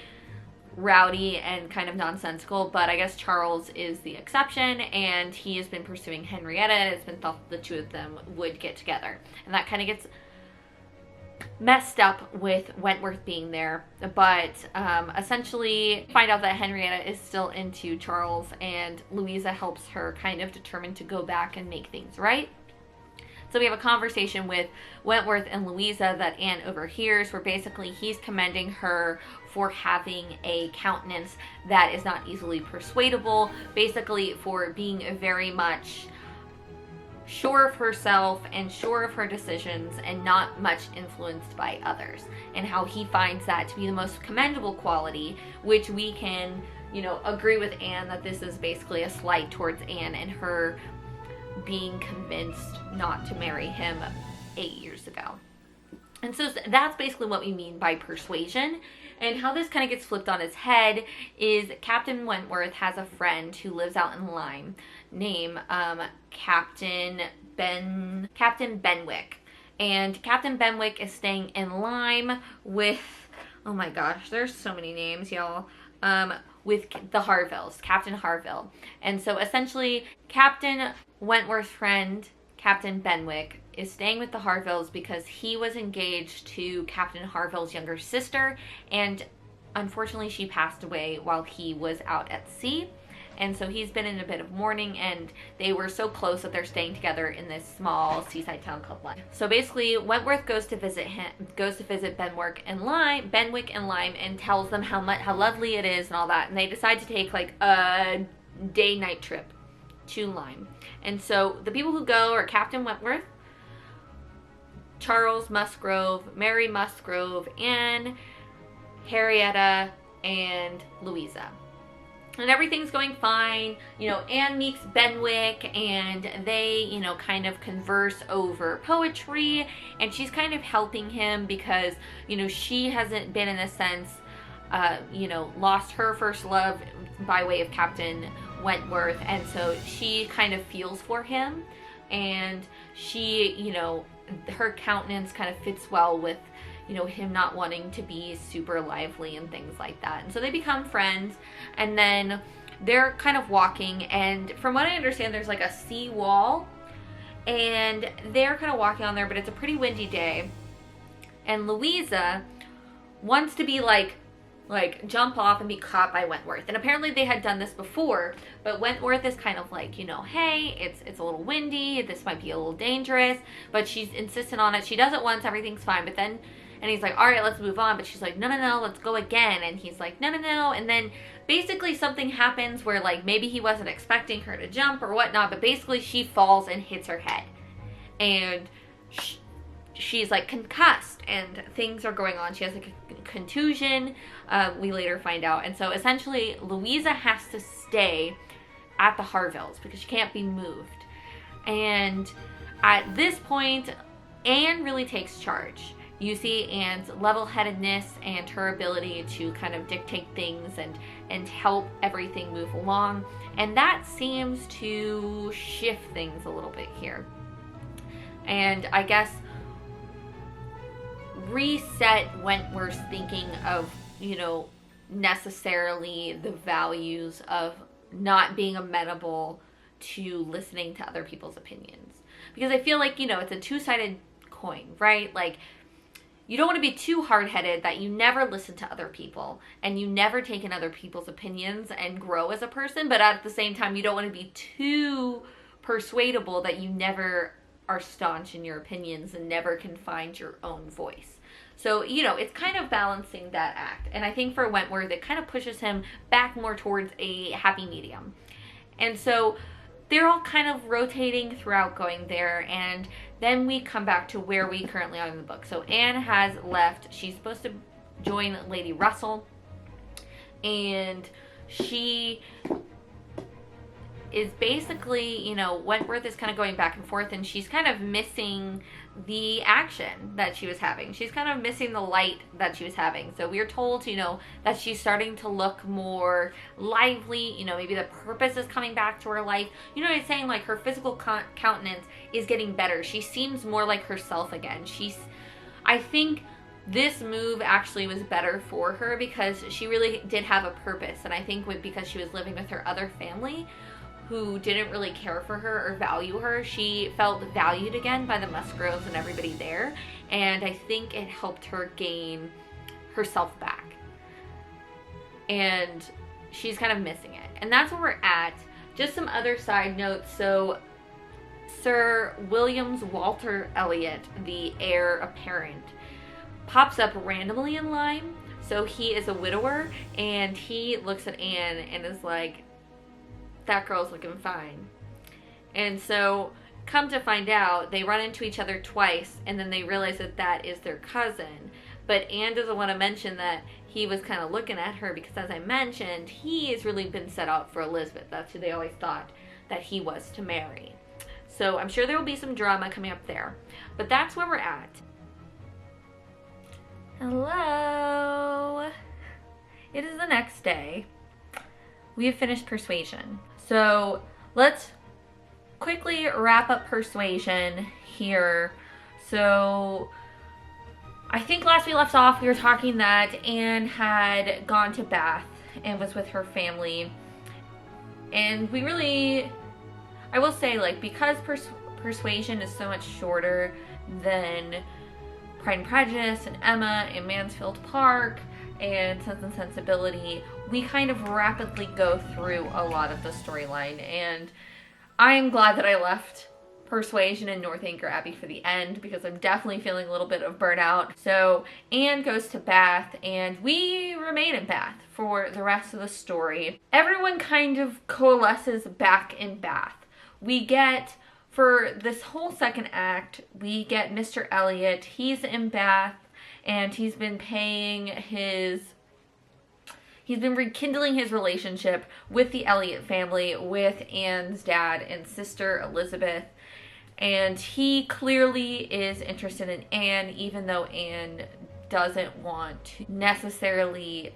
rowdy and kind of nonsensical, but I guess Charles is the exception, and he has been pursuing Henrietta, and it's been thought the two of them would get together. And that kind of gets messed up with Wentworth being there, but essentially find out that Henrietta is still into Charles, and Louisa helps her kind of determine to go back and make things right. So we have a conversation with Wentworth and Louisa that Anne overhears, where basically he's commending her for having a countenance that is not easily persuadable, basically for being very much sure of herself and sure of her decisions and not much influenced by others, and how he finds that to be the most commendable quality, which we can, you know, agree with Anne that this is basically a slight towards Anne and her being convinced not to marry him 8 years ago. And so that's basically what we mean by persuasion. And how this kind of gets flipped on its head is Captain Wentworth has a friend who lives out in Lyme named Captain Benwick. And Captain Benwick is staying in Lyme with, oh my gosh, there's so many names, y'all. With the Harvilles, Captain Harville. And so essentially, Captain Wentworth's friend, Captain Benwick, is staying with the Harvilles because he was engaged to Captain Harville's younger sister, and unfortunately she passed away while he was out at sea. And so he's been in a bit of mourning, and they were so close that they're staying together in this small seaside town called Lyme. So basically, Wentworth goes to visit Benwick and Lyme, and tells them how lovely it is and all that. And they decide to take like a day-night trip to Lyme. And so the people who go are Captain Wentworth, Charles Musgrove, Mary Musgrove, and Harrietta, and Louisa. And everything's going fine. You know, Anne meets Benwick and they, you know, kind of converse over poetry, and she's kind of helping him because, you know, she hasn't been, in a sense, you know, lost her first love by way of Captain Wentworth, and so she kind of feels for him, and she, you know, her countenance kind of fits well with, you know, him not wanting to be super lively and things like that. And so they become friends, and then they're kind of walking, and from what I understand, there's like a sea wall, and they're kind of walking on there, but it's a pretty windy day, and Louisa wants to be like jump off and be caught by Wentworth. And apparently they had done this before, but Wentworth is kind of like, you know, hey, it's a little windy, this might be a little dangerous, but she's insistent on it. She does it once, everything's fine, but then, and he's like, all right, let's move on, but she's like, no, let's go again, and he's like, no, and then basically something happens where, like, maybe he wasn't expecting her to jump or whatnot, but basically she falls and hits her head, and she's like concussed, and things are going on. She has like a contusion, we later find out. And so essentially Louisa has to stay at the Harvilles because she can't be moved. And at this point, Anne really takes charge. You see Anne's level-headedness and her ability to kind of dictate things and help everything move along. And that seems to shift things a little bit here. And I guess reset Wentworth's thinking of, you know, necessarily the values of not being amenable to listening to other people's opinions. Because I feel like, you know, it's a two-sided coin, right? Like, you don't want to be too hard-headed that you never listen to other people and you never take in other people's opinions and grow as a person, but at the same time, you don't want to be too persuadable that you never are staunch in your opinions and never can find your own voice. So, you know, it's kind of balancing that act. And I think for Wentworth, it kind of pushes him back more towards a happy medium. And so they're all kind of rotating throughout going there. And then we come back to where we currently are in the book. So Anne has left. She's supposed to join Lady Russell. And she is basically, you know, Wentworth is kind of going back and forth, and she's kind of missing the action that she was having. She's kind of missing the light that she was having. So we're told, you know, that she's starting to look more lively. You know, maybe the purpose is coming back to her life. You know what I'm saying? Like, her physical countenance is getting better. She seems more like herself again. I think this move actually was better for her because she really did have a purpose. And I think because she was living with her other family who didn't really care for her or value her, she felt valued again by the Musgroves and everybody there. And I think it helped her gain herself back. And she's kind of missing it. And that's where we're at. Just some other side notes. So Sir Williams Walter Elliot, the heir apparent, pops up randomly in Lyme. So he is a widower, and he looks at Anne and is like, that girl's looking fine. And so, come to find out, they run into each other twice, and then they realize that that is their cousin. But Anne doesn't want to mention that he was kind of looking at her because, as I mentioned, he has really been set out for Elizabeth. That's who they always thought that he was to marry. So I'm sure there will be some drama coming up there. But that's where we're at. Hello. It is the next day. We have finished Persuasion. So let's quickly wrap up Persuasion here. So I think last we left off, we were talking that Anne had gone to Bath and was with her family. And we really, I will say, like, because Persuasion is so much shorter than Pride and Prejudice and Emma and Mansfield Park and Sense and Sensibility, we kind of rapidly go through a lot of the storyline, and I'm glad that I left Persuasion and Northanger Abbey for the end because I'm definitely feeling a little bit of burnout. So Anne goes to Bath, and we remain in Bath for the rest of the story. Everyone kind of coalesces back in Bath. We get, for this whole second act, we get Mr. Elliot. He's in Bath, and he's been paying his He's been rekindling his relationship with the Elliot family, with Anne's dad and sister, Elizabeth. And he clearly is interested in Anne, even though Anne doesn't want to necessarily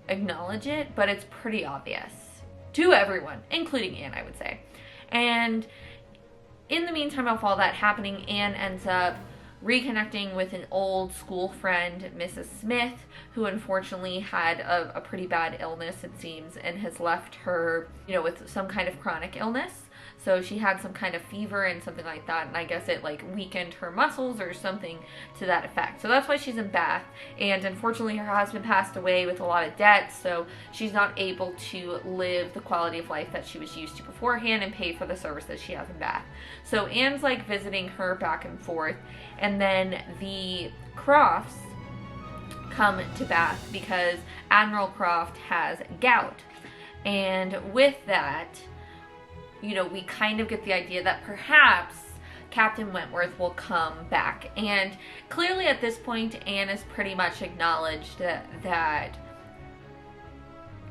acknowledge it, but it's pretty obvious to everyone, including Anne, I would say. And in the meantime, of all that happening, Anne ends up reconnecting with an old school friend, Mrs. Smith, who unfortunately had a pretty bad illness, it seems, and has left her, with some kind of chronic illness. So she had some kind of fever and something like that, and I guess it weakened her muscles or something to that effect. So that's why she's in Bath, and unfortunately her husband passed away with a lot of debt, so she's not able to live the quality of life that she was used to beforehand and pay for the services she has in Bath. So Anne's visiting her back and forth, and then the Crofts come to Bath because Admiral Croft has gout. And with that, we kind of get the idea that perhaps Captain Wentworth will come back. And clearly at this point, Anne has pretty much acknowledged that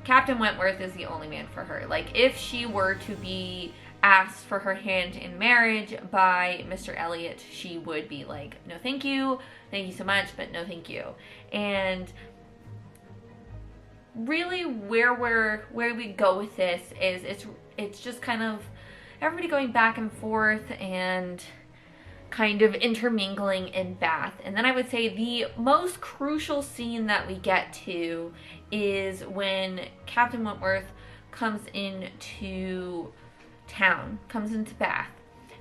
Captain Wentworth is the only man for her. If she were to be asked for her hand in marriage by Mr. Elliot, she would be no thank you so much, but no thank you. And really where we go with this is it's just kind of everybody going back and forth and kind of intermingling in Bath. And then I would say the most crucial scene that we get to is when Captain Wentworth comes into town, comes into Bath.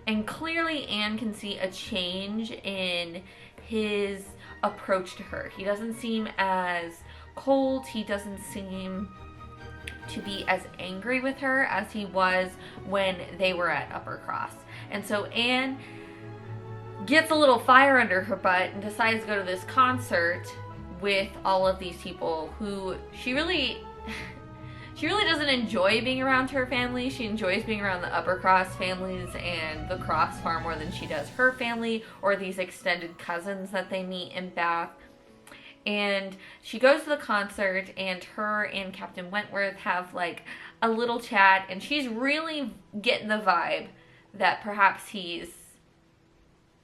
And clearly Anne can see a change in his approach to her. He doesn't seem as cold. He doesn't seem to be as angry with her as he was when they were at Uppercross. And so Anne gets a little fire under her butt and decides to go to this concert with all of these people who she really doesn't enjoy being around her family. She enjoys being around the Uppercross families and the Crofts far more than she does her family or these extended cousins that they meet in Bath. And she goes to the concert, and her and Captain Wentworth have a little chat, and she's really getting the vibe that perhaps he's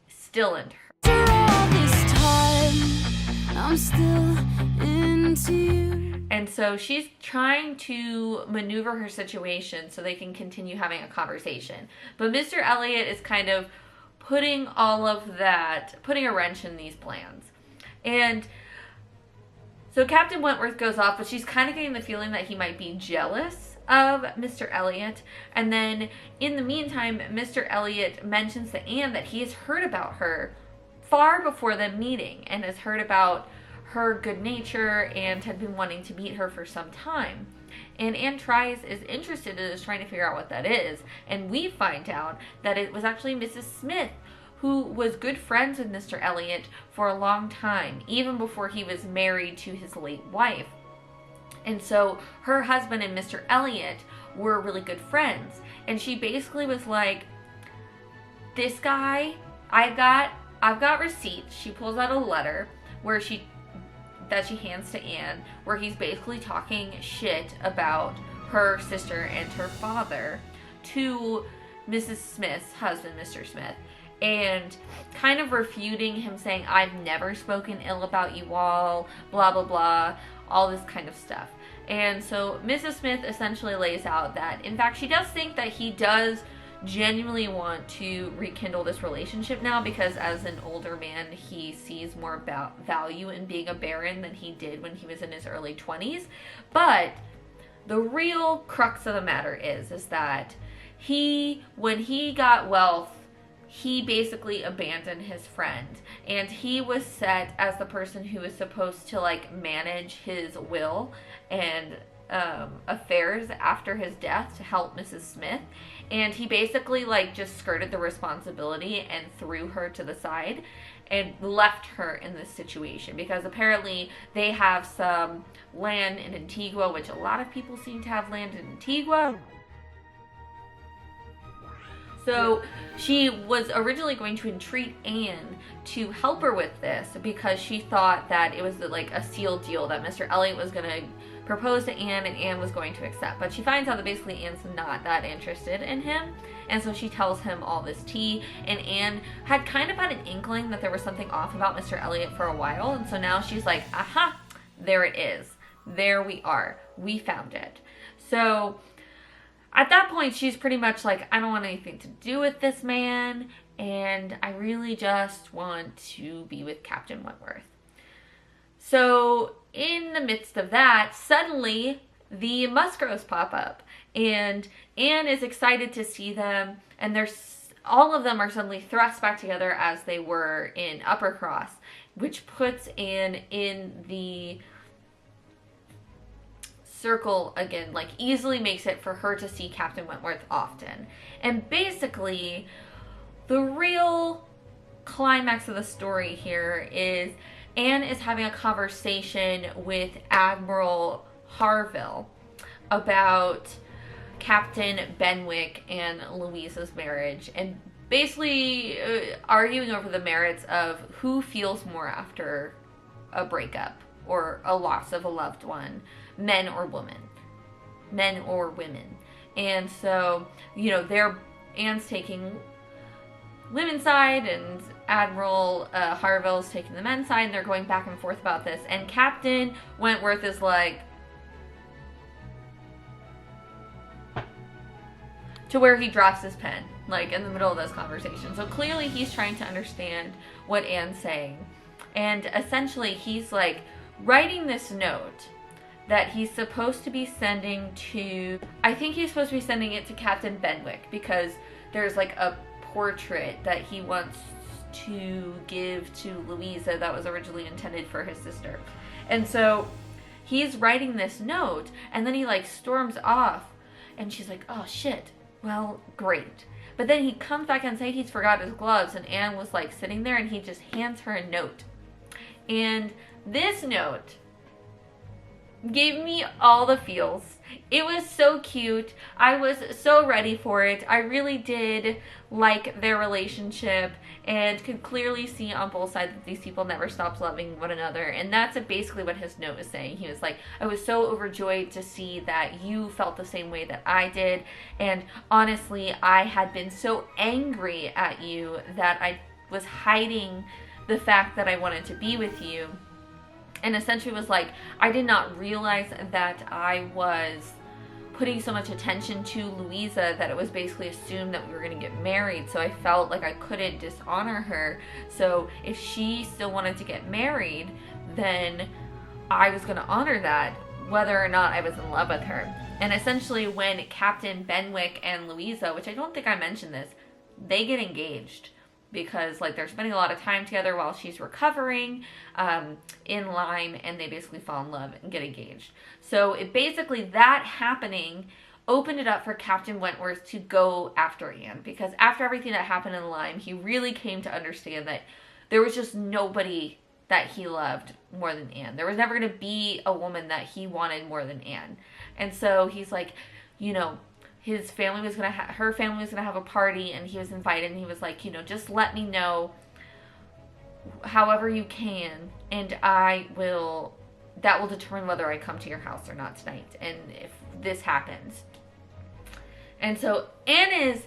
still into her. After all this time, I'm still into you. And so she's trying to maneuver her situation so they can continue having a conversation. But Mr. Elliot is kind of putting a wrench in these plans. And so Captain Wentworth goes off, but she's kind of getting the feeling that he might be jealous of Mr. Elliot. And then in the meantime, Mr. Elliot mentions to Anne that he has heard about her far before them meeting and has heard about her good nature and had been wanting to meet her for some time. And Anne is interested and is trying to figure out what that is. And we find out that it was actually Mrs. Smith, who was good friends with Mr. Elliot for a long time, even before he was married to his late wife. And so her husband and Mr. Elliot were really good friends. And she basically was like, this guy, I've got receipts. She pulls out a letter that she hands to Anne, where he's basically talking shit about her sister and her father to Mrs. Smith's husband, Mr. Smith. And kind of refuting him, saying, I've never spoken ill about you all, blah, blah, blah, all this kind of stuff. And so Mrs. Smith essentially lays out that, in fact, she does think that he does genuinely want to rekindle this relationship now, because as an older man, he sees more value in being a baron than he did when he was in his early 20s. But the real crux of the matter is that when he got wealth, he basically abandoned his friend, and he was set as the person who was supposed to manage his will and affairs after his death to help Mrs. Smith. And he basically just skirted the responsibility and threw her to the side and left her in this situation, because apparently they have some land in Antigua, which a lot of people seem to have land in Antigua. So she was originally going to entreat Anne to help her with this, because she thought that it was a sealed deal, that Mr. Elliot was going to proposed to Anne, and Anne was going to accept. But she finds out that basically Anne's not that interested in him, and so she tells him all this tea, and Anne had kind of had an inkling that there was something off about Mr. Elliot for a while, and so now she's like, aha, there it is. There we are. We found it. So at that point, she's pretty much like, I don't want anything to do with this man, and I really just want to be with Captain Wentworth. So in the midst of that, suddenly the Musgroves pop up, and Anne is excited to see them, and all of them are suddenly thrust back together as they were in Uppercross, which puts Anne in the circle again, like easily makes it for her to see Captain Wentworth often. And basically, the real climax of the story here is Anne is having a conversation with Admiral Harville about Captain Benwick and Louisa's marriage, and basically arguing over the merits of who feels more after a breakup or a loss of a loved one, men or women. And so, Anne's taking women's side, and Admiral Harville's taking the men's side, and they're going back and forth about this. And Captain Wentworth is like, to where he drops his pen, like in the middle of this conversation. So clearly he's trying to understand what Anne's saying. And essentially he's like writing this note that he's supposed to be sending to, I think he's supposed to be sending it to Captain Benwick, because there's like a portrait that he wants to give to Louisa that was originally intended for his sister. And so he's writing this note, and then he like storms off, and she's like, oh shit, well, great. But then he comes back and says he's forgot his gloves, and Anne was like sitting there, and he just hands her a note. And this note gave me all the feels. It was so cute. I was so ready for it. I really did like their relationship, and could clearly see on both sides that these people never stopped loving one another. And that's basically what his note was saying. He was like, I was so overjoyed to see that you felt the same way that I did. And honestly, I had been so angry at you that I was hiding the fact that I wanted to be with you. And essentially was like, I did not realize that I was putting so much attention to Louisa that it was basically assumed that we were going to get married. So I felt like I couldn't dishonor her. So if she still wanted to get married, then I was going to honor that, whether or not I was in love with her. And essentially when Captain Benwick and Louisa, which I don't think I mentioned this, they get engaged. Because like they're spending a lot of time together while she's recovering in Lyme, and they basically fall in love and get engaged. So it basically, that happening opened it up for Captain Wentworth to go after Anne, because after everything that happened in Lyme, he really came to understand that there was just nobody that he loved more than Anne. There was never going to be a woman that he wanted more than Anne. And so he's like, his family was going to her family was going to have a party, and he was invited, and he was like, just let me know however you can, and that will determine whether I come to your house or not tonight, and if this happens. And so Anne is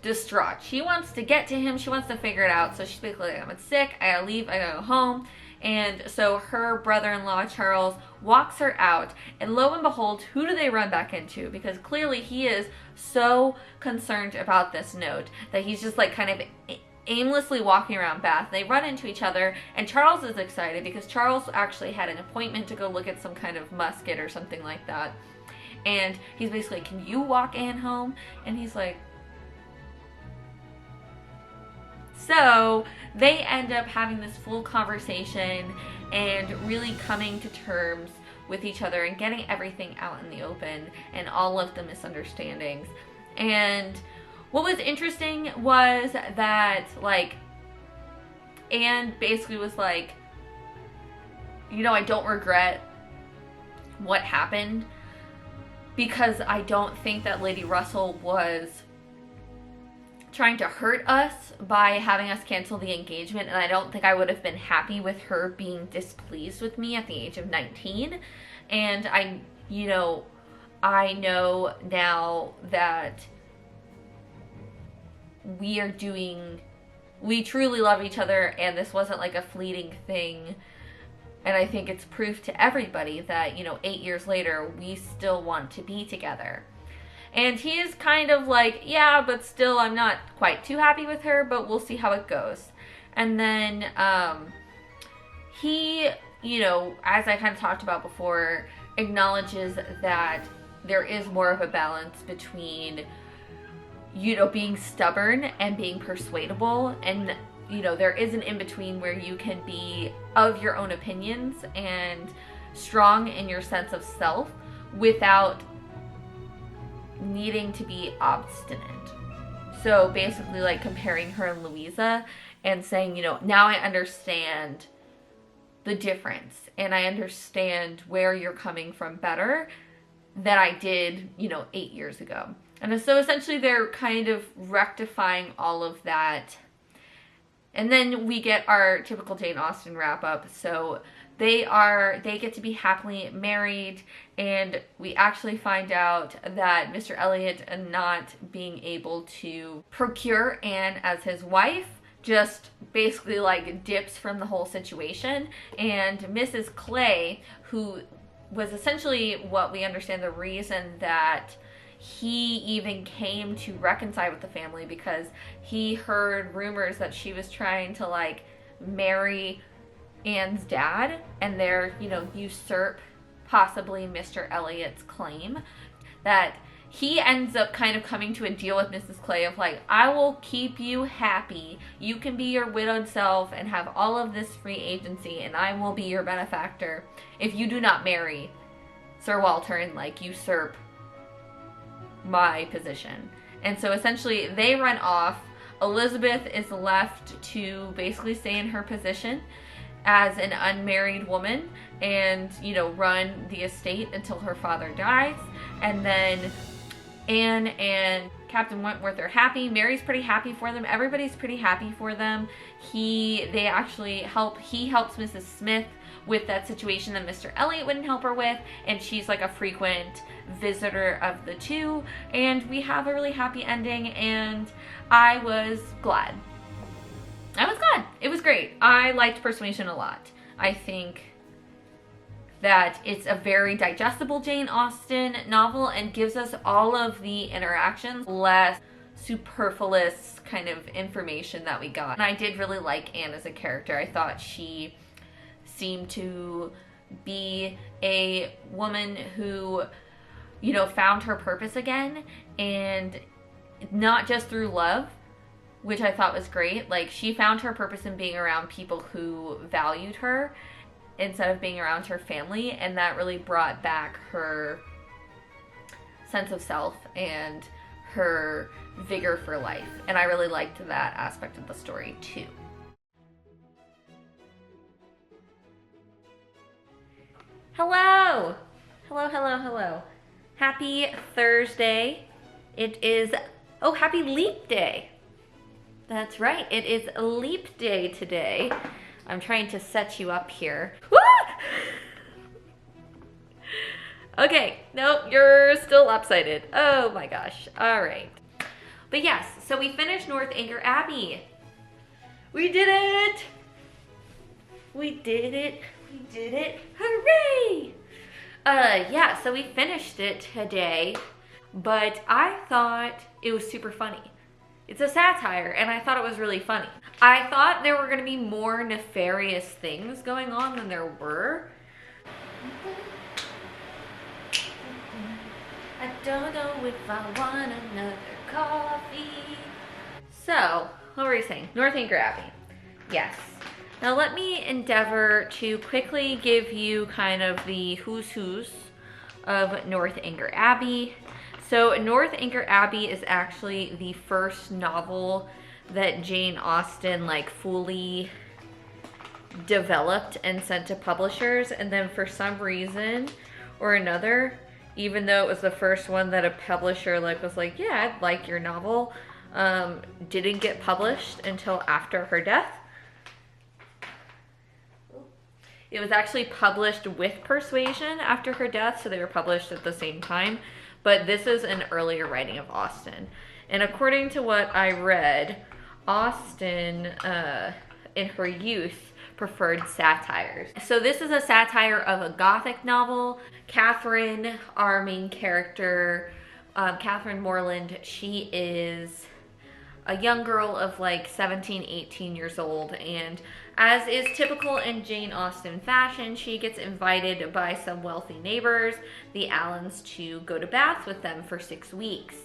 distraught. She wants to get to him. She wants to figure it out. So she's basically like, I'm sick. I gotta leave. I gotta go home. And so her brother-in-law, Charles, walks her out. And lo and behold, who do they run back into? Because clearly he is so concerned about this note that he's just like kind of aimlessly walking around Bath. They run into each other, and Charles is excited because Charles actually had an appointment to go look at some kind of musket or something like that. And he's basically like, can you walk Anne home? And he's like, so they end up having this full conversation and really coming to terms with each other and getting everything out in the open and all of the misunderstandings. And what was interesting was that, like, Anne basically was like, I don't regret what happened, because I don't think that Lady Russell was trying to hurt us by having us cancel the engagement, and I don't think I would have been happy with her being displeased with me at the age of 19. And you know, I know now that we truly love each other, and this wasn't like a fleeting thing. And I think it's proof to everybody that, you know, 8 years later, we still want to be together. And he is kind of like, yeah, but still I'm not quite too happy with her, but we'll see how it goes. And then he, you know, as I kind of talked about before, acknowledges that there is more of a balance between, you know, being stubborn and being persuadable. And, you know, there is an in-between where you can be of your own opinions and strong in your sense of self without needing to be obstinate. So basically, like, comparing her and Louisa and saying, you know, now I understand the difference and I understand where you're coming from better than I did, you know, 8 years ago. And so essentially they're kind of rectifying all of that. And then we get our typical Jane Austen wrap up. So they get to be happily married, and we actually find out that Mr. Elliot, not being able to procure Anne as his wife, just basically like dips from the whole situation. And Mrs. Clay, who was essentially what we understand the reason that he even came to reconcile with the family, because he heard rumors that she was trying to like marry Anne's dad and there, you know, usurp possibly Mr. Elliot's claim. That he ends up kind of coming to a deal with Mrs. Clay of like, I will keep you happy. You can be your widowed self and have all of this free agency, and I will be your benefactor if you do not marry Sir Walter and like usurp my position. And so essentially they run off. Elizabeth is left to basically stay in her position as an unmarried woman and, you know, run the estate until her father dies. And then Anne and Captain Wentworth are happy. Mary's pretty happy for them. Everybody's pretty happy for them. He helps Mrs. Smith with that situation that Mr. Elliot wouldn't help her with, and she's like a frequent visitor of the two, and we have a really happy ending, and I was glad. It was great. I liked Persuasion a lot. I think that it's a very digestible Jane Austen novel and gives us all of the interactions, less superfluous kind of information that we got. And I did really like Anne as a character. I thought she seemed to be a woman who, you know, found her purpose again, and not just through love, which I thought was great. Like, she found her purpose in being around people who valued her instead of being around her family, and that really brought back her sense of self and her vigor for life. And I really liked that aspect of the story too. Hello! Hello. Happy Thursday. It is, happy Leap Day. That's right, it is Leap Day today. I'm trying to set you up here. Woo! Okay, nope, you're still lopsided. Oh my gosh, all right. But yes, so we finished Northanger Abbey. We did it! We did it. Hooray! Yeah, so we finished it today, but I thought it was super funny. It's a satire, and I thought it was really funny. I thought there were going to be more nefarious things going on than there were. I don't know if I want another coffee. So, what were you saying? Northanger Abbey. Yes. Now let me endeavor to quickly give you kind of the who's of Northanger Abbey. So Northanger Abbey is actually the first novel that Jane Austen like fully developed and sent to publishers, and then for some reason or another, even though it was the first one that a publisher like was like, yeah, I'd like your novel, didn't get published until after her death. It was actually published with Persuasion after her death, so they were published at the same time. But this is an earlier writing of Austen. And according to what I read, Austen, in her youth, preferred satires. So this is a satire of a Gothic novel. Catherine, our main character, Catherine Morland, she is a young girl of like 17, 18 years old, and as is typical in Jane Austen fashion, she gets invited by some wealthy neighbors, the Allens, to go to Bath with them for 6 weeks.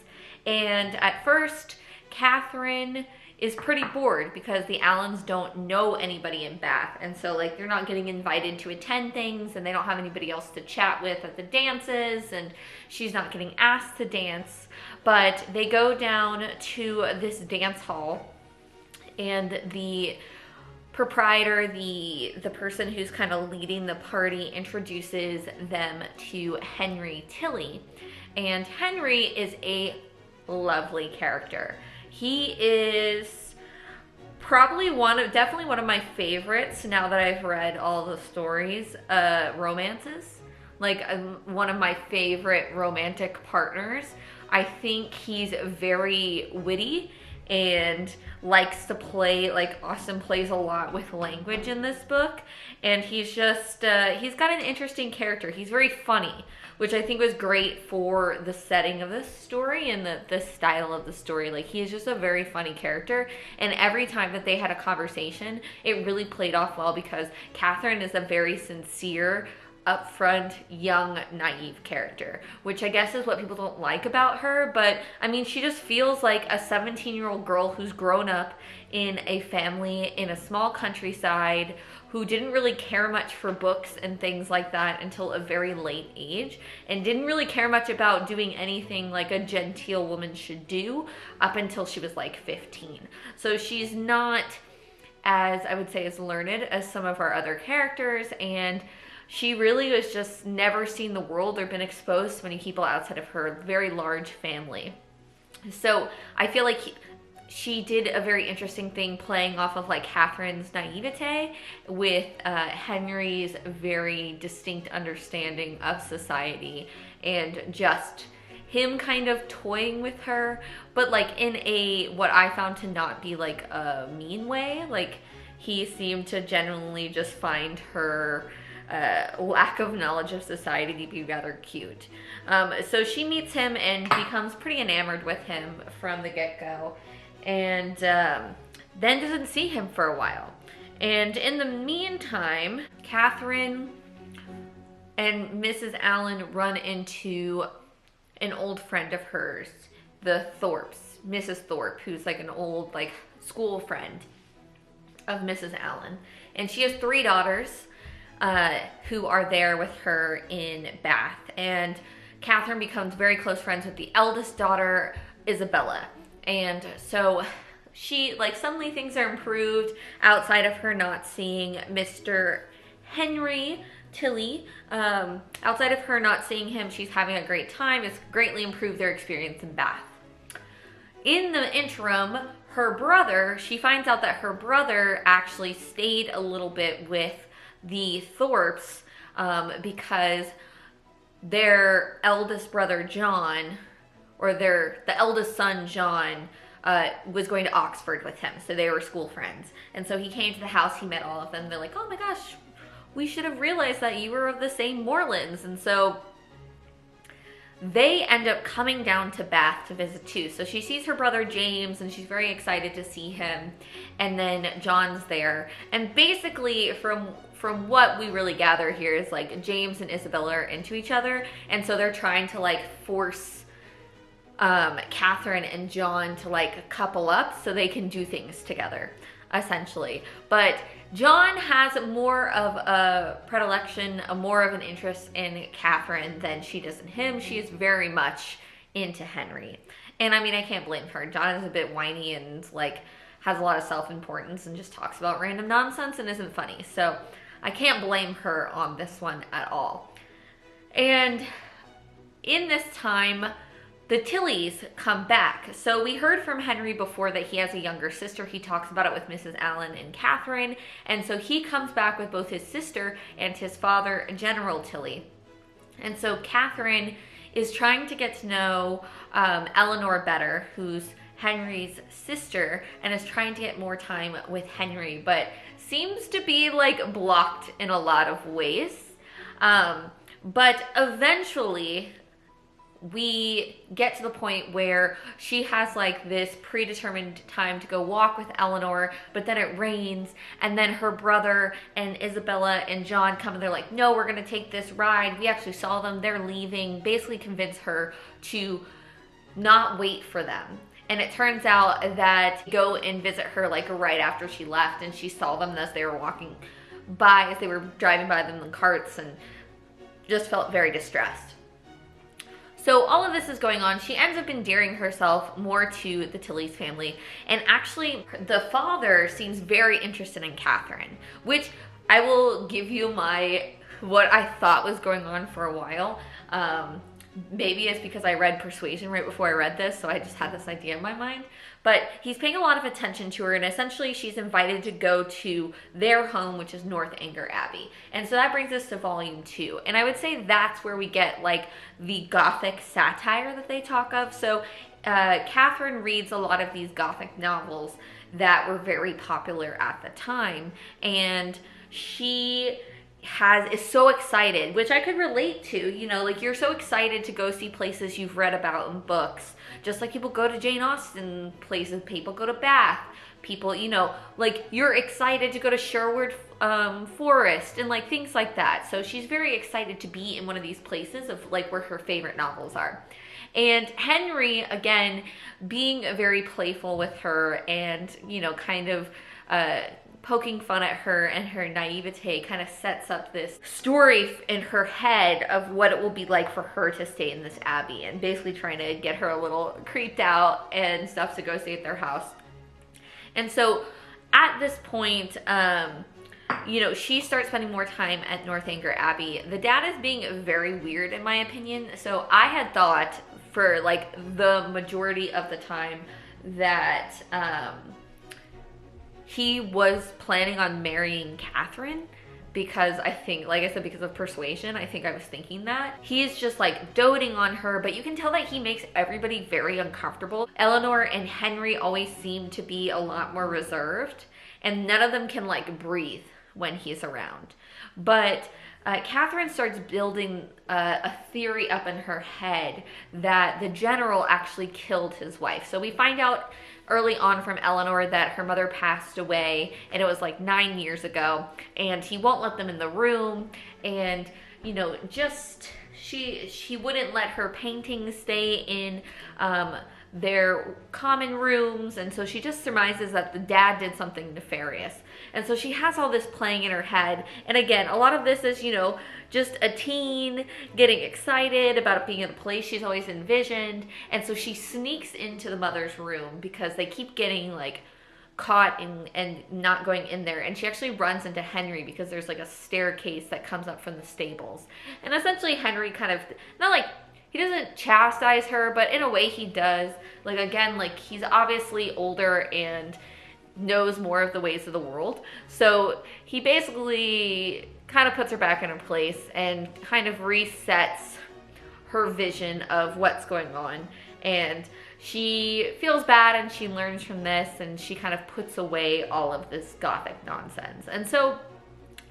And at first, Catherine is pretty bored because the Allens don't know anybody in Bath, and so like they're not getting invited to attend things, and they don't have anybody else to chat with at the dances, and she's not getting asked to dance. But they go down to this dance hall, and the proprietor, the person who's kind of leading the party, introduces them to Henry Tilly. And Henry is a lovely character. He is probably definitely one of my favorites now that I've read all the stories, romances. Like one of my favorite romantic partners. I think he's very witty and likes to play, like Austen plays a lot with language in this book. And he's just, he's got an interesting character. He's very funny, which I think was great for the setting of this story and the style of the story. Like, he is just a very funny character, and every time that they had a conversation, it really played off well because Catherine is a very sincere, upfront, young, naive character, which I guess is what people don't like about her. But I mean, she just feels like a 17-year-old girl who's grown up in a family in a small countryside, who didn't really care much for books and things like that until a very late age, and didn't really care much about doing anything like a genteel woman should do up until she was like 15. So she's not, as I would say, as learned as some of our other characters, and she really was just never seen the world or been exposed to many people outside of her very large family. So I feel like she did a very interesting thing playing off of like Catherine's naivete with Henry's very distinct understanding of society, and just him kind of toying with her, but like in a, what I found to not be like a mean way. Like, he seemed to genuinely just find her lack of knowledge of society to be rather cute. So she meets him and becomes pretty enamored with him from the get-go, and then doesn't see him for a while. And in the meantime, Catherine and Mrs. Allen run into an old friend of hers, the Thorpes, Mrs. Thorpe, who's like an old like school friend of Mrs. Allen. And she has 3 daughters who are there with her in Bath. And Catherine becomes very close friends with the eldest daughter, Isabella. And so she, like, suddenly things are improved outside of her not seeing Mr. Henry Tilly. Outside of her not seeing him, she's having a great time. It's greatly improved their experience in Bath. In the interim, her brother, she finds out that her brother actually stayed a little bit with the Thorpes because their eldest brother John, or the eldest son John, was going to Oxford with him, so they were school friends. And so he came to the house, he met all of them. They're like, oh my gosh, we should have realized that you were of the same Morlands. And so they end up coming down to Bath to visit too. So she sees her brother James, and she's very excited to see him. And then John's there. And basically, from what we really gather here is like James and Isabella are into each other. And so they're trying to like force Catherine and John to like couple up so they can do things together, essentially. But John has more of a predilection, more of an interest in Catherine than she does in him. She is very much into Henry. And I mean, I can't blame her. John is a bit whiny and like has a lot of self-importance and just talks about random nonsense and isn't funny. So I can't blame her on this one at all. And in this time, the Tillys come back. So we heard from Henry before that he has a younger sister. He talks about it with Mrs. Allen and Catherine. And so he comes back with both his sister and his father, General Tilly. And so Catherine is trying to get to know Eleanor better, who's Henry's sister, and is trying to get more time with Henry, but seems to be like blocked in a lot of ways. But eventually we get to the point where she has like this predetermined time to go walk with Eleanor, but then it rains, and then her brother and Isabella and John come and they're like, no, we're gonna take this ride. We actually saw them, they're leaving. Basically convince her to not wait for them. And it turns out that go and visit her like right after she left, and she saw them as they were walking by, as they were driving by them in carts, and just felt very distressed. So all of this is going on. She ends up endearing herself more to the Tillys family. And actually, the father seems very interested in Catherine, which I will give you what I thought was going on for a while. Maybe it's because I read Persuasion right before I read this, so I just had this idea in my mind. But he's paying a lot of attention to her, and essentially she's invited to go to their home, which is Northanger Abbey. And so that brings us to volume 2. And I would say that's where we get like the Gothic satire that they talk of. So Catherine reads a lot of these Gothic novels that were very popular at the time, and she is so excited, which I could relate to, you know, like you're so excited to go see places you've read about in books, just like people go to Jane Austen places, people go to Bath, people, you know, like you're excited to go to Sherwood Forest and like things like that. So she's very excited to be in one of these places of like where her favorite novels are. And Henry, again, being very playful with her and, you know, kind of poking fun at her and her naivete, kind of sets up this story in her head of what it will be like for her to stay in this abbey, and basically trying to get her a little creeped out and stuff to go stay at their house. And so at this point, you know, she starts spending more time at Northanger Abbey. The dad is being very weird in my opinion. So I had thought for like the majority of the time that he was planning on marrying Catherine, because I think, like I said, because of Persuasion, I think I was thinking that. He's just like doting on her, but you can tell that he makes everybody very uncomfortable. Eleanor and Henry always seem to be a lot more reserved, and none of them can like breathe when he's around. But Catherine starts building a theory up in her head that the general actually killed his wife. So we find out early on from Eleanor that her mother passed away, and it was like 9 years ago, and he won't let them in the room, and you know, just she wouldn't let her paintings stay in their common rooms, and so she just surmises that the dad did something nefarious. And so she has all this playing in her head, and again, a lot of this is, you know, just a teen getting excited about it being in a place she's always envisioned. And so she sneaks into the mother's room because they keep getting like caught and not going in there, and she actually runs into Henry because there's like a staircase that comes up from the stables. And essentially Henry kind of, not like, he doesn't chastise her, but in a way he does. Like, again, like he's obviously older and knows more of the ways of the world. So he basically kind of puts her back in her place and kind of resets her vision of what's going on. And she feels bad, and she learns from this, and she kind of puts away all of this Gothic nonsense. And so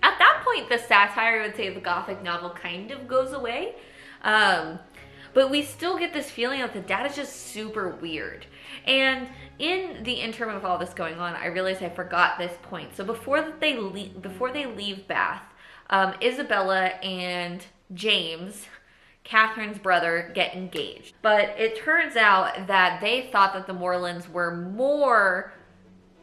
at that point, the satire, I would say, of the Gothic novel kind of goes away. But we still get this feeling that the dad is just super weird. And in the interim of all this going on, I realized I forgot this point. So before they leave Bath, Isabella and James, Catherine's brother, get engaged. But it turns out that they thought that the Morlands were more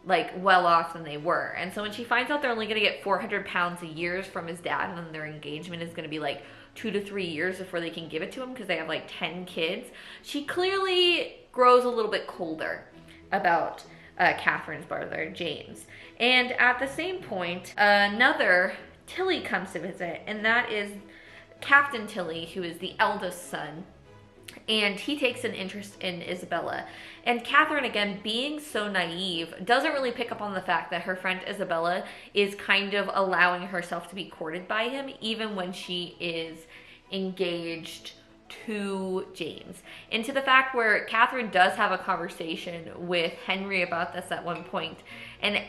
like well off than they were. And so when she finds out they're only gonna get 400 pounds a year from his dad, and then their engagement is gonna be like 2 to 3 years before they can give it to him because they have like 10 kids, she clearly grows a little bit colder about Catherine's brother, James. And at the same point, another Tilly comes to visit, and that is Captain Tilly, who is the eldest son. and he takes an interest in Isabella. And Catherine, again, being so naive, doesn't really pick up on the fact that her friend Isabella is kind of allowing herself to be courted by him, even when she is engaged to James. And to the fact where Catherine does have a conversation with Henry about this at one point. And,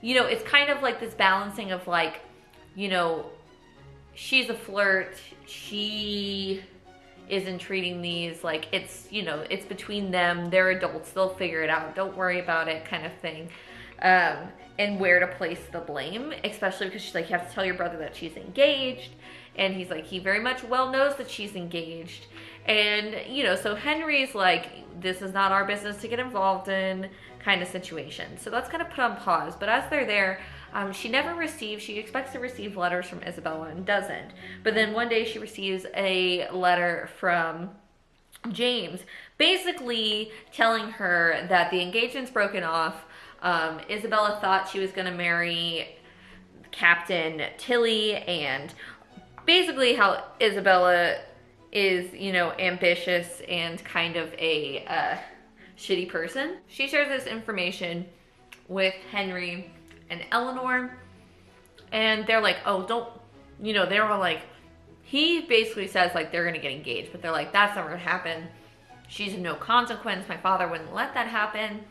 you know, it's kind of like this balancing of like, you know, she's a flirt, she isn't treating these like it's, you know, it's between them, they're adults, they'll figure it out, don't worry about it kind of thing. And where to place the blame, especially because she's like, you have to tell your brother that she's engaged. And he's like, he very much well knows that she's engaged. And, you know, so Henry's like, this is not our business to get involved in kind of situation. So that's kind of put on pause. But as they're there, she expects to receive letters from Isabella and doesn't. But then one day she receives a letter from James, basically telling her that the engagement's broken off. Isabella thought she was going to marry Captain Tilly, and basically how Isabella is, you know, ambitious and kind of a shitty person. She shares this information with Henry and Eleanor, and they're like, oh, don't, you know, they were like, he basically says like they're gonna get engaged, but they're like, that's never gonna happen. She's of no consequence. My father wouldn't let that happen.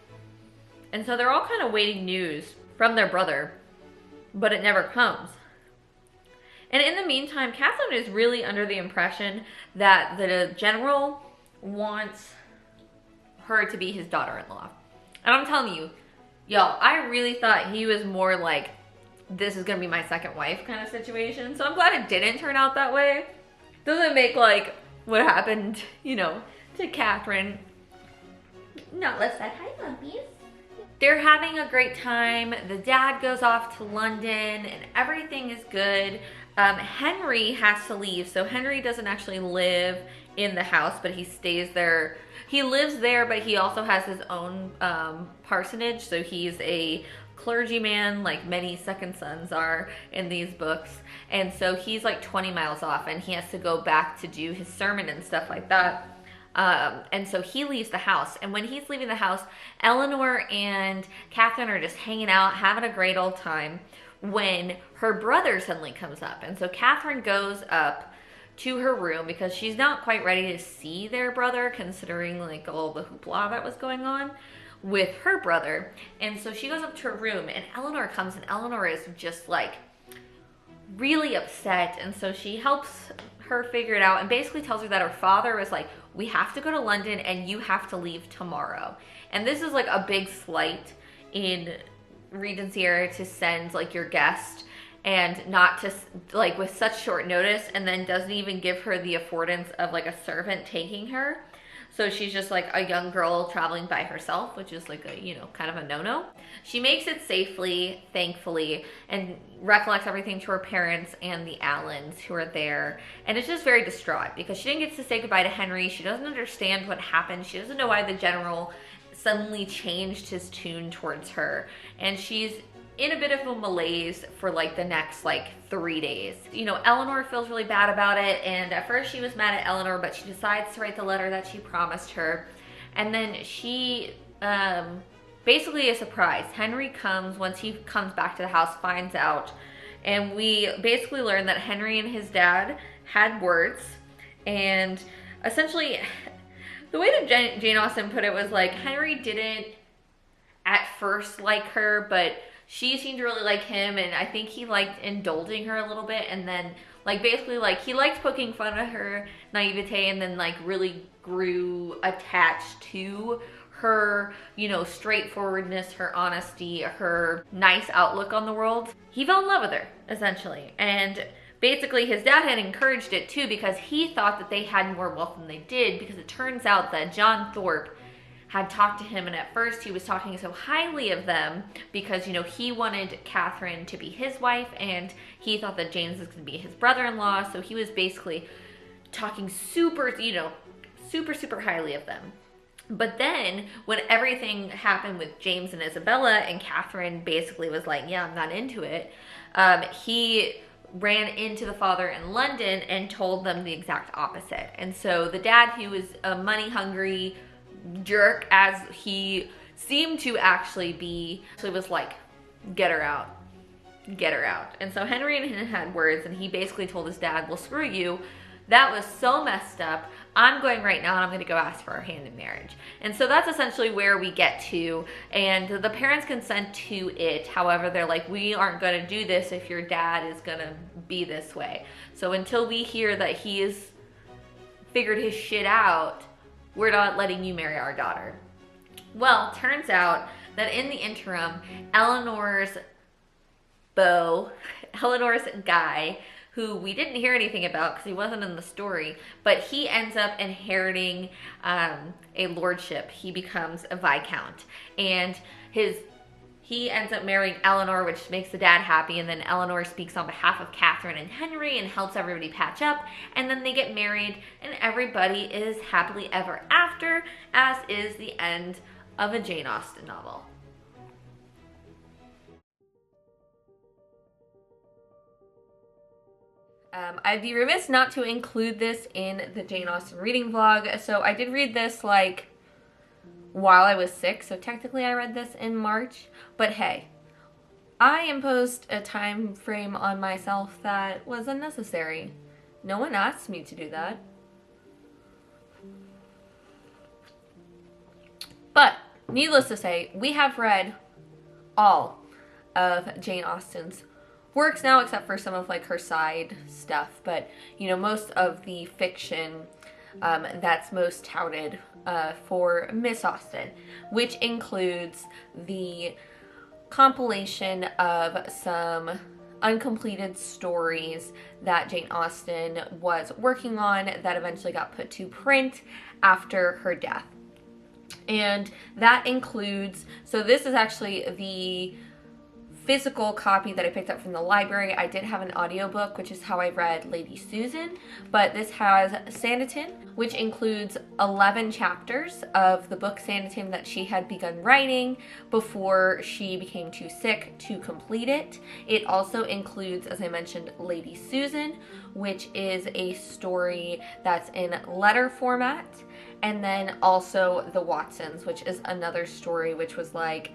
And so they're all kind of waiting news from their brother, but it never comes. And in the meantime, Catherine is really under the impression that the general wants her to be his daughter-in-law. And I'm telling you, y'all, I really thought he was more like, this is gonna be my second wife kind of situation. So I'm glad it didn't turn out that way. Doesn't make like what happened, you know, to Catherine not less that. Hi, puppies. They're having a great time. The dad goes off to London and everything is good. Henry has to leave. So Henry doesn't actually live in the house, but he stays there. He lives there, but he also has his own parsonage. So he's a clergyman, like many second sons are in these books. And so he's like 20 miles off and he has to go back to do his sermon and stuff like that. And so he leaves the house. And when he's leaving the house, Eleanor and Catherine are just hanging out, having a great old time, when her brother suddenly comes up. And so Catherine goes up to her room because she's not quite ready to see their brother, considering like all the hoopla that was going on with her brother. And so she goes up to her room and Eleanor comes, and Eleanor is just like really upset. And so she helps her figure it out and basically tells her that her father was like, we have to go to London and you have to leave tomorrow. And this is like a big slight in Regency era to send like your guest and not to like with such short notice, and then doesn't even give her the affordance of like a servant taking her. So she's just like a young girl traveling by herself, which is like a, you know, kind of a no-no. She makes it safely, thankfully, and recollects everything to her parents and the Allens who are there. And it's just very distraught because she didn't get to say goodbye to Henry. She doesn't understand what happened. She doesn't know why the general suddenly changed his tune towards her. And she's in a bit of a malaise for like the next like 3 days. You know, Eleanor feels really bad about it, and at first she was mad at Eleanor, but she decides to write the letter that she promised her. And then she basically is surprised. Henry comes, once he comes back to the house, finds out, and we basically learn that Henry and his dad had words, and essentially the way that Jane Austen put it was like, Henry didn't at first like her, but she seemed to really like him, and I think he liked indulging her a little bit, and then like basically like he liked poking fun at her naivete, and then like really grew attached to her, you know, straightforwardness, her honesty, her nice outlook on the world. He fell in love with her, essentially. And basically his dad had encouraged it too, because he thought that they had more wealth than they did, because it turns out that John Thorpe had talked to him, and at first he was talking so highly of them because, you know, he wanted Catherine to be his wife and he thought that James was going to be his brother-in-law. So he was basically talking super, you know, super highly of them. But then when everything happened with James and Isabella, and Catherine basically was like, yeah, I'm not into it, he ran into the father in London and told them the exact opposite. And so the dad, who was a money-hungry jerk, as he seemed to actually be, actually was like, get her out. Get her out. And so Henry and him had words, and he basically told his dad, well, screw you. That was so messed up. I'm going right now and I'm going to go ask for our hand in marriage. And so that's essentially where we get to. And the parents consent to it. However, they're like, we aren't going to do this if your dad is going to be this way. So until we hear that he has figured his shit out, we're not letting you marry our daughter. Well, turns out that in the interim, Eleanor's guy, who we didn't hear anything about because he wasn't in the story, but he ends up inheriting a lordship. He becomes a viscount, and he ends up marrying Eleanor, which makes the dad happy, and then Eleanor speaks on behalf of Catherine and Henry and helps everybody patch up, and then they get married, and everybody is happily ever after, as is the end of a Jane Austen novel. I'd be remiss not to include this in the Jane Austen reading vlog. So I did read this like while I was sick, so technically I read this in March, but hey, I imposed a time frame on myself that was unnecessary. No one asked me to do that. But needless to say, we have read all of Jane Austen's works now, except for some of like her side stuff, but you know, most of the fiction that's most touted for Miss Austen, which includes the compilation of some uncompleted stories that Jane Austen was working on that eventually got put to print after her death. And that includes, so this is actually the physical copy that I picked up from the library. I did have an audiobook, which is how I read Lady Susan, but this has Sanditon, which includes 11 chapters of the book Sanditon that she had begun writing before she became too sick to complete it. It also includes, as I mentioned, Lady Susan, which is a story that's in letter format, and then also The Watsons, which is another story which was like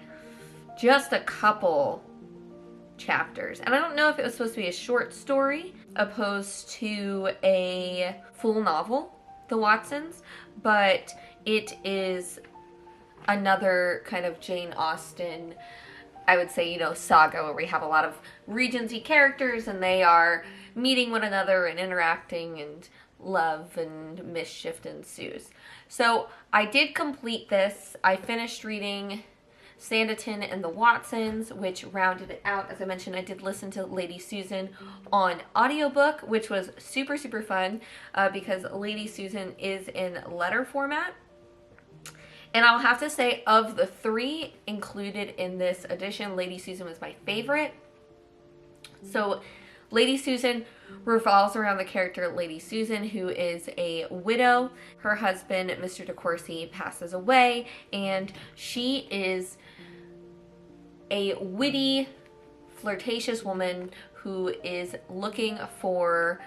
just a couple chapters. And I don't know if it was supposed to be a short story opposed to a full novel, The Watsons, but it is another kind of Jane Austen, I would say, you know, saga where we have a lot of Regency characters and they are meeting one another and interacting, and love and mischief ensues. So I did complete this. I finished reading Sanditon and the Watsons, which rounded it out. As I mentioned, I did listen to Lady Susan on audiobook, which was super, super fun because Lady Susan is in letter format. And I'll have to say, of the three included in this edition, Lady Susan was my favorite. So Lady Susan revolves around the character Lady Susan, who is a widow. Her husband, Mr. De Courcy, passes away, and she is a witty, flirtatious woman who is looking for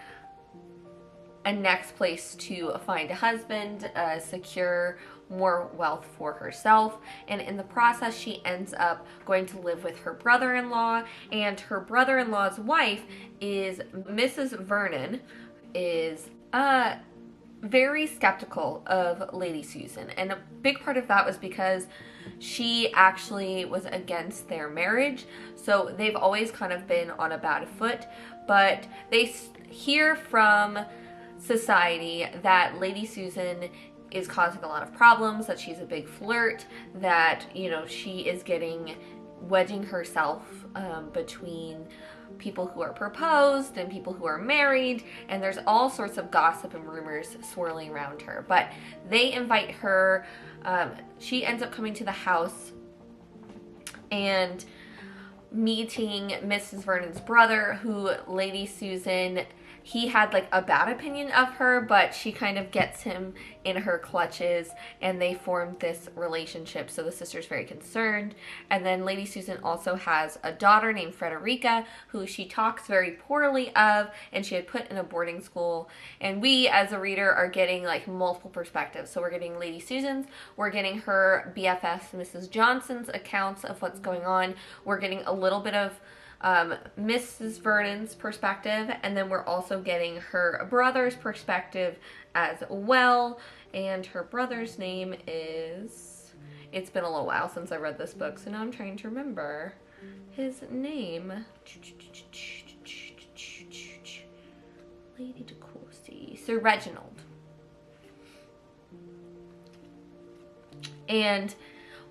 a next place to find a husband, secure more wealth for herself, and in the process she ends up going to live with her brother-in-law, and her brother-in-law's wife is Mrs. Vernon, is very skeptical of Lady Susan, and a big part of that was because she actually was against their marriage, so they've always kind of been on a bad foot, but they hear from society that Lady Susan is causing a lot of problems, that she's a big flirt, that, you know, she is wedging herself between people who are proposed and people who are married, and there's all sorts of gossip and rumors swirling around her. But they invite her, she ends up coming to the house and meeting Mrs. Vernon's brother, who Lady Susan he had like a bad opinion of her, but she kind of gets him in her clutches and they formed this relationship. So the sister's very concerned. And then Lady Susan also has a daughter named Frederica, who she talks very poorly of, and she had put in a boarding school. And we as a reader are getting like multiple perspectives. So we're getting Lady Susan's, we're getting her BFF Mrs. Johnson's accounts of what's going on. We're getting a little bit of Mrs. Vernon's perspective, and then we're also getting her brother's perspective as well. And her brother's name is, it's been a little while since I read this book, so now I'm trying to remember his name. Lady de Courcy, Sir Reginald. And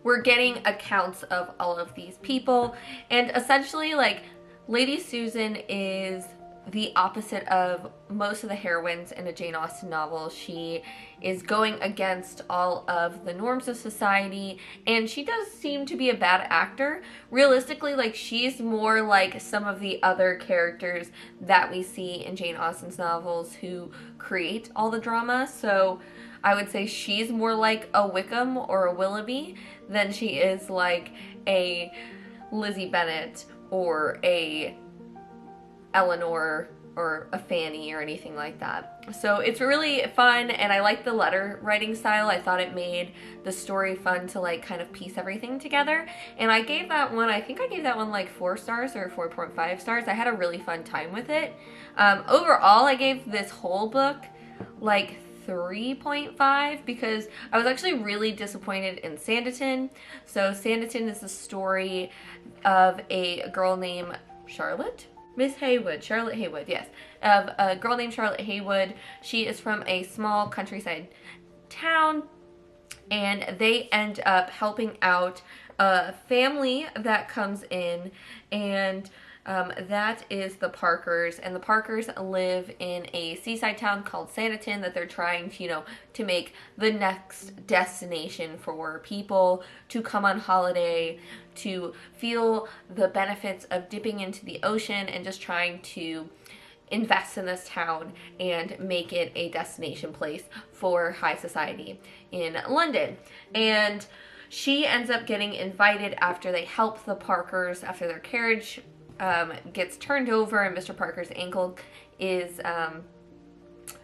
we're getting accounts of all of these people, and essentially like Lady Susan is the opposite of most of the heroines in a Jane Austen novel. She is going against all of the norms of society, and she does seem to be a bad actor. Realistically, like she's more like some of the other characters that we see in Jane Austen's novels who create all the drama. So I would say she's more like a Wickham or a Willoughby than she is like a Lizzie Bennet or a Eleanor or a Fanny or anything like that. So it's really fun, and I like the letter writing style. I thought it made the story fun to like kind of piece everything together. And I gave that one, I think I gave that one like 4 stars or 4.5 stars. I had a really fun time with it. Overall, I gave this whole book like 3.5 because I was actually really disappointed in Sanditon. So Sanditon is the story of a girl named Charlotte Haywood, yes. Of a girl named Charlotte Haywood. She is from a small countryside town, and they end up helping out a family that comes in, and that is the Parkers, and the Parkers live in a seaside town called Sanditon that they're trying to, to make the next destination for people to come on holiday, to feel the benefits of dipping into the ocean and just trying to invest in this town and make it a destination place for high society in London. And she ends up getting invited after they help the Parkers, after their carriage gets turned over and Mr. Parker's ankle is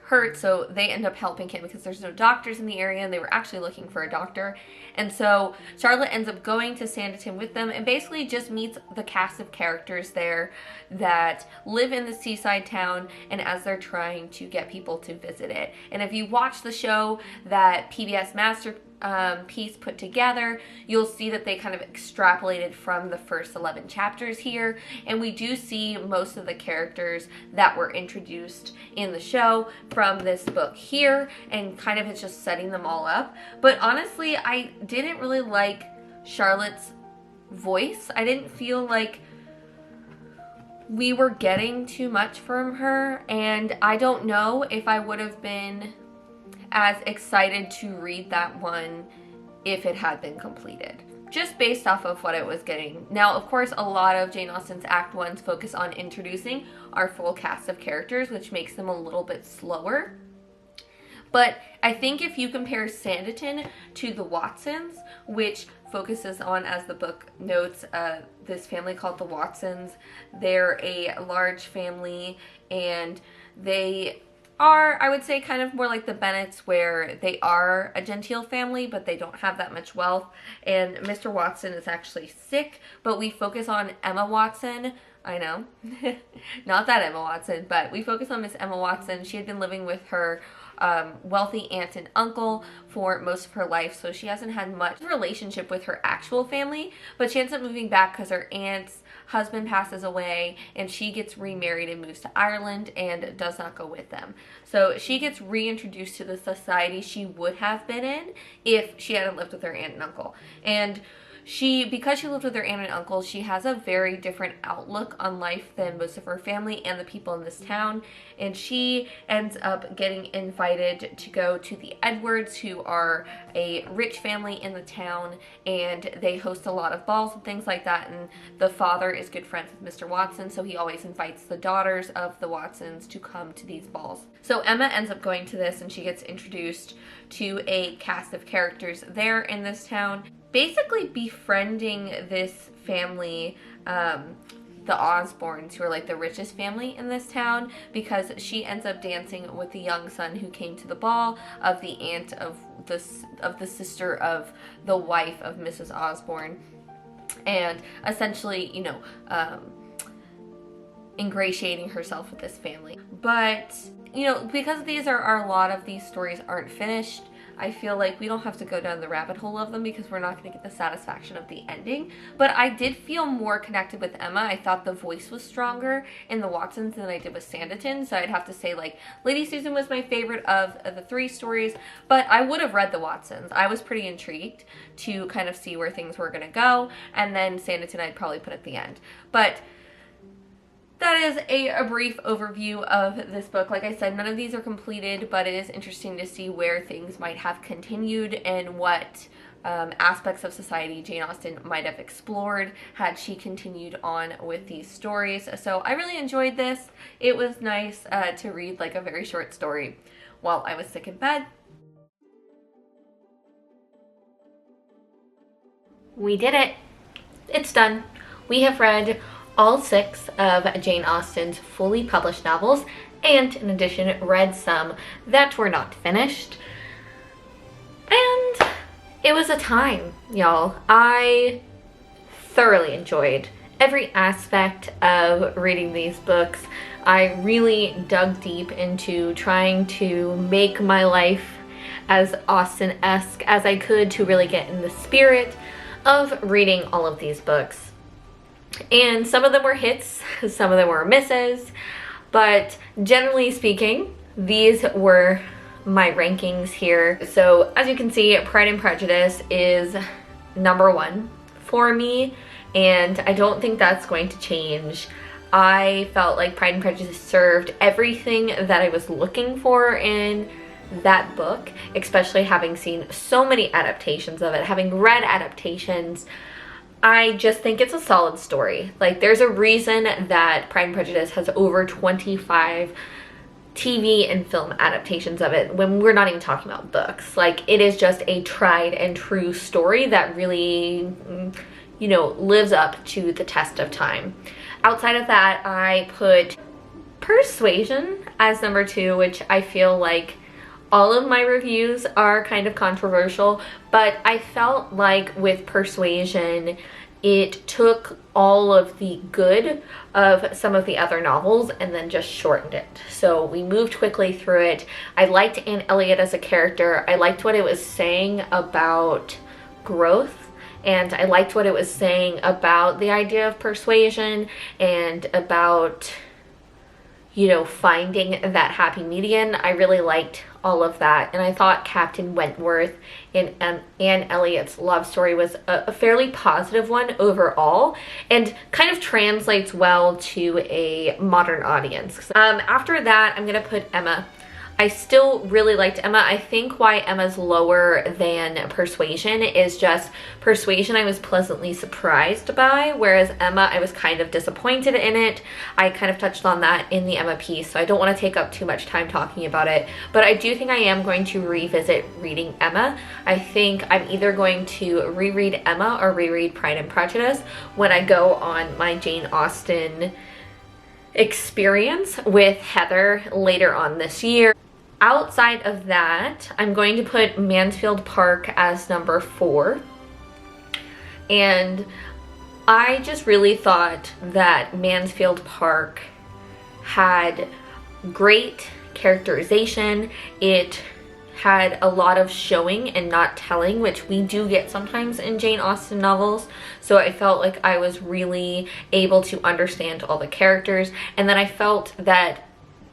hurt, so they end up helping him because there's no doctors in the area and they were actually looking for a doctor. And so Charlotte ends up going to Sanditon with them and basically just meets the cast of characters there that live in the seaside town, and as they're trying to get people to visit it. And if you watch the show that PBS Masterpiece put together, you'll see that they kind of extrapolated from the first 11 chapters here, and we do see most of the characters that were introduced in the show from this book here, and kind of it's just setting them all up. But honestly, I didn't really like Charlotte's voice. I didn't feel like we were getting too much from her, and I don't know if I would have been as excited to read that one if it had been completed, just based off of what I was getting. Now, of course, a lot of Jane Austen's Act 1s focus on introducing our full cast of characters, which makes them a little bit slower. But I think if you compare Sanditon to the Watsons, which focuses on, as the book notes, this family called the Watsons. They're a large family, and they are, I would say, kind of more like the Bennets, where they are a genteel family, but they don't have that much wealth. And Mr. Watson is actually sick, but we focus on Emma Watson. I know, not that Emma Watson, but we focus on Miss Emma Watson. She had been living with her wealthy aunt and uncle for most of her life, so she hasn't had much relationship with her actual family, but she ends up moving back because her aunt's husband passes away and she gets remarried and moves to Ireland and does not go with them. So she gets reintroduced to the society she would have been in if she hadn't lived with her aunt and uncle. And because she lived with her aunt and uncle, she has a very different outlook on life than most of her family and the people in this town. And she ends up getting invited to go to the Edwards, who are a rich family in the town, and they host a lot of balls and things like that. And the father is good friends with Mr. Watson, so he always invites the daughters of the Watsons to come to these balls. So Emma ends up going to this, and she gets introduced to a cast of characters there in this town, basically befriending this family, the Osbornes, who are like the richest family in this town, because she ends up dancing with the young son who came to the ball of the aunt of the sister of the wife of Mrs. Osborne, and essentially, you know, ingratiating herself with this family. But, you know, because these are a lot of these stories aren't finished, I feel like we don't have to go down the rabbit hole of them because we're not going to get the satisfaction of the ending. But I did feel more connected with Emma. I thought the voice was stronger in the Watsons than I did with Sanditon. So I'd have to say, like, Lady Susan was my favorite of the 3 stories. But I would have read the Watsons. I was pretty intrigued to kind of see where things were going to go. And then Sanditon I'd probably put at the end. But that is a brief overview of this book. Like I said, none of these are completed, but it is interesting to see where things might have continued and what aspects of society Jane Austen might have explored had she continued on with these stories. So I really enjoyed this. It was nice to read like a very short story while I was sick in bed. We did it. It's done. We have read all 6 of Jane Austen's fully published novels, and in addition read some that were not finished. And it was a time, y'all. I thoroughly enjoyed every aspect of reading these books. I really dug deep into trying to make my life as Austen-esque as I could to really get in the spirit of reading all of these books. And some of them were hits, some of them were misses, but generally speaking, these were my rankings here. So as you can see, Pride and Prejudice is number 1 for me, and I don't think that's going to change. I felt like Pride and Prejudice served everything that I was looking for in that book, especially having seen so many adaptations of it, having read adaptations. I just think it's a solid story. Like, there's a reason that Pride and Prejudice has over 25 TV and film adaptations of it when we're not even talking about books. Like, it is just a tried and true story that really, you know, lives up to the test of time. Outside of that, I put Persuasion as number 2, which I feel like all of my reviews are kind of controversial, but I felt like with Persuasion, it took all of the good of some of the other novels and then just shortened it. So we moved quickly through it. I liked Anne Elliot as a character. I liked what it was saying about growth, and I liked what it was saying about the idea of persuasion and about, you know, finding that happy median. I really liked all of that, and I thought Captain Wentworth in Anne Elliot's love story was a fairly positive one overall, and kind of translates well to a modern audience. After that, I'm gonna put Emma. I still really liked Emma. I think why Emma's lower than Persuasion is just Persuasion I was pleasantly surprised by, whereas Emma I was kind of disappointed in it. I kind of touched on that in the Emma piece, so I don't want to take up too much time talking about it, but I do think I am going to revisit reading Emma. I think I'm either going to reread Emma or reread Pride and Prejudice when I go on my Jane Austen experience with Heather later on this year. Outside of that, I'm going to put Mansfield Park as number 4. And I just really thought that Mansfield Park had great characterization. It had a lot of showing and not telling, which we do get sometimes in Jane Austen novels. So I felt like I was really able to understand all the characters. And then I felt that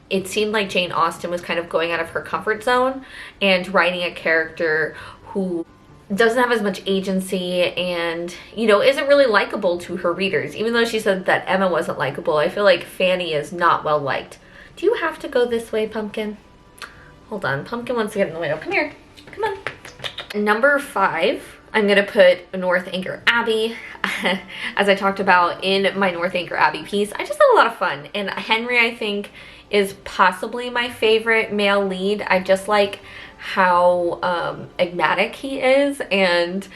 it seemed like Jane Austen was kind of going out of her comfort zone and writing a character who doesn't have as much agency and, you know, isn't really likable to her readers. Even though she said that Emma wasn't likable, I feel like Fanny is not well liked. Do you have to go this way, Pumpkin? Hold on, Pumpkin wants to get in the window. Come here, come on. Number 5, I'm gonna put Northanger Abbey. As I talked about in my Northanger Abbey piece, I just had a lot of fun. And Henry, I think, is possibly my favorite male lead. I just like how enigmatic he is and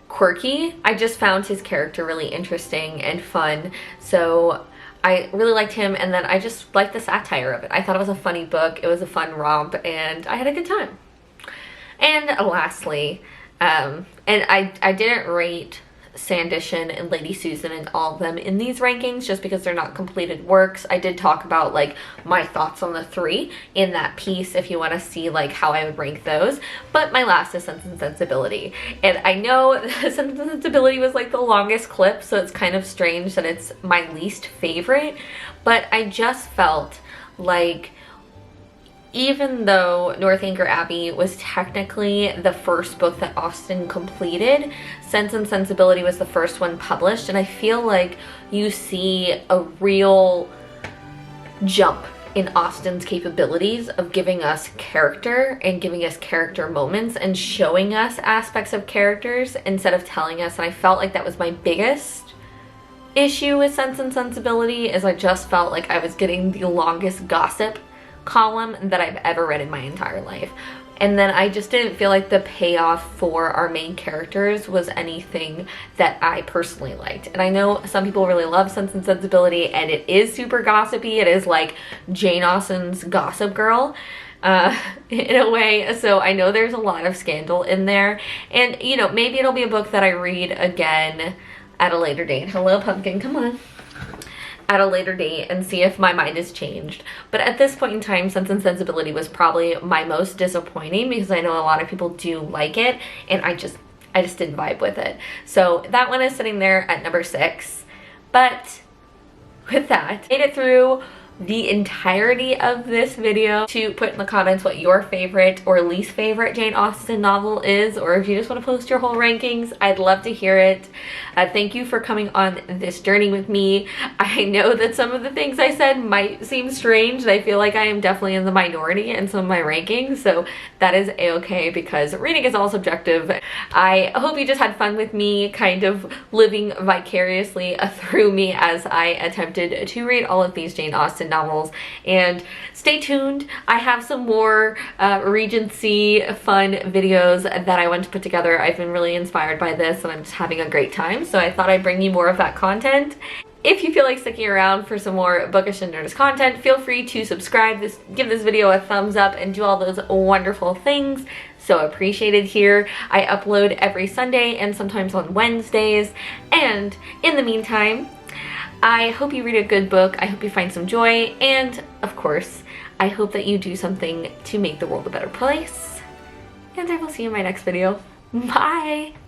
quirky. I just found his character really interesting and fun. So I really liked him, and then I just liked the satire of it. I thought it was a funny book. It was a fun romp, and I had a good time. And lastly, and I didn't rate Sanditon and Lady Susan and all of them in these rankings just because they're not completed works. I did talk about like my thoughts on the 3 in that piece if you want to see like how I would rank those. But my last is Sense and Sensibility. And I know Sense and Sensibility was like the longest clip, so it's kind of strange that it's my least favorite. But I just felt like even though Northanger Abbey was technically the first book that Austen completed, Sense and Sensibility was the first one published, and I feel like you see a real jump in Austen's capabilities of giving us character and giving us character moments and showing us aspects of characters instead of telling us, and I felt like that was my biggest issue with Sense and Sensibility, is I just felt like I was getting the longest gossip column that I've ever read in my entire life. And then I just didn't feel like the payoff for our main characters was anything that I personally liked. And I know some people really love Sense and Sensibility, and it is super gossipy. It is like Jane Austen's Gossip Girl in a way. So I know there's a lot of scandal in there. And, you know, maybe it'll be a book that I read again at a later date. Hello, Pumpkin, come on. At a later date and see if my mind has changed. But at this point in time, Sense and Sensibility was probably my most disappointing because I know a lot of people do like it and I just didn't vibe with it. So that one is sitting there at number 6. But with that, made it through the entirety of this video. To put in the comments what your favorite or least favorite Jane Austen novel is, or if you just want to post your whole rankings, I'd love to hear it. Thank you for coming on this journey with me. I know that some of the things I said might seem strange. I feel like I am definitely in the minority in some of my rankings, so that is a-okay because reading is all subjective. I hope you just had fun with me, kind of living vicariously through me as I attempted to read all of these Jane Austen novels. And stay tuned. I have some more Regency fun videos that I want to put together. I've been really inspired by this and I'm just having a great time, so I thought I'd bring you more of that content. If you feel like sticking around for some more bookish and nerdist content, feel free to subscribe, give this video a thumbs up, and do all those wonderful things. So appreciated here. I upload every Sunday and sometimes on Wednesdays. And in the meantime, I hope you read a good book. I hope you find some joy. And of course, I hope that you do something to make the world a better place. And I will see you in my next video. Bye!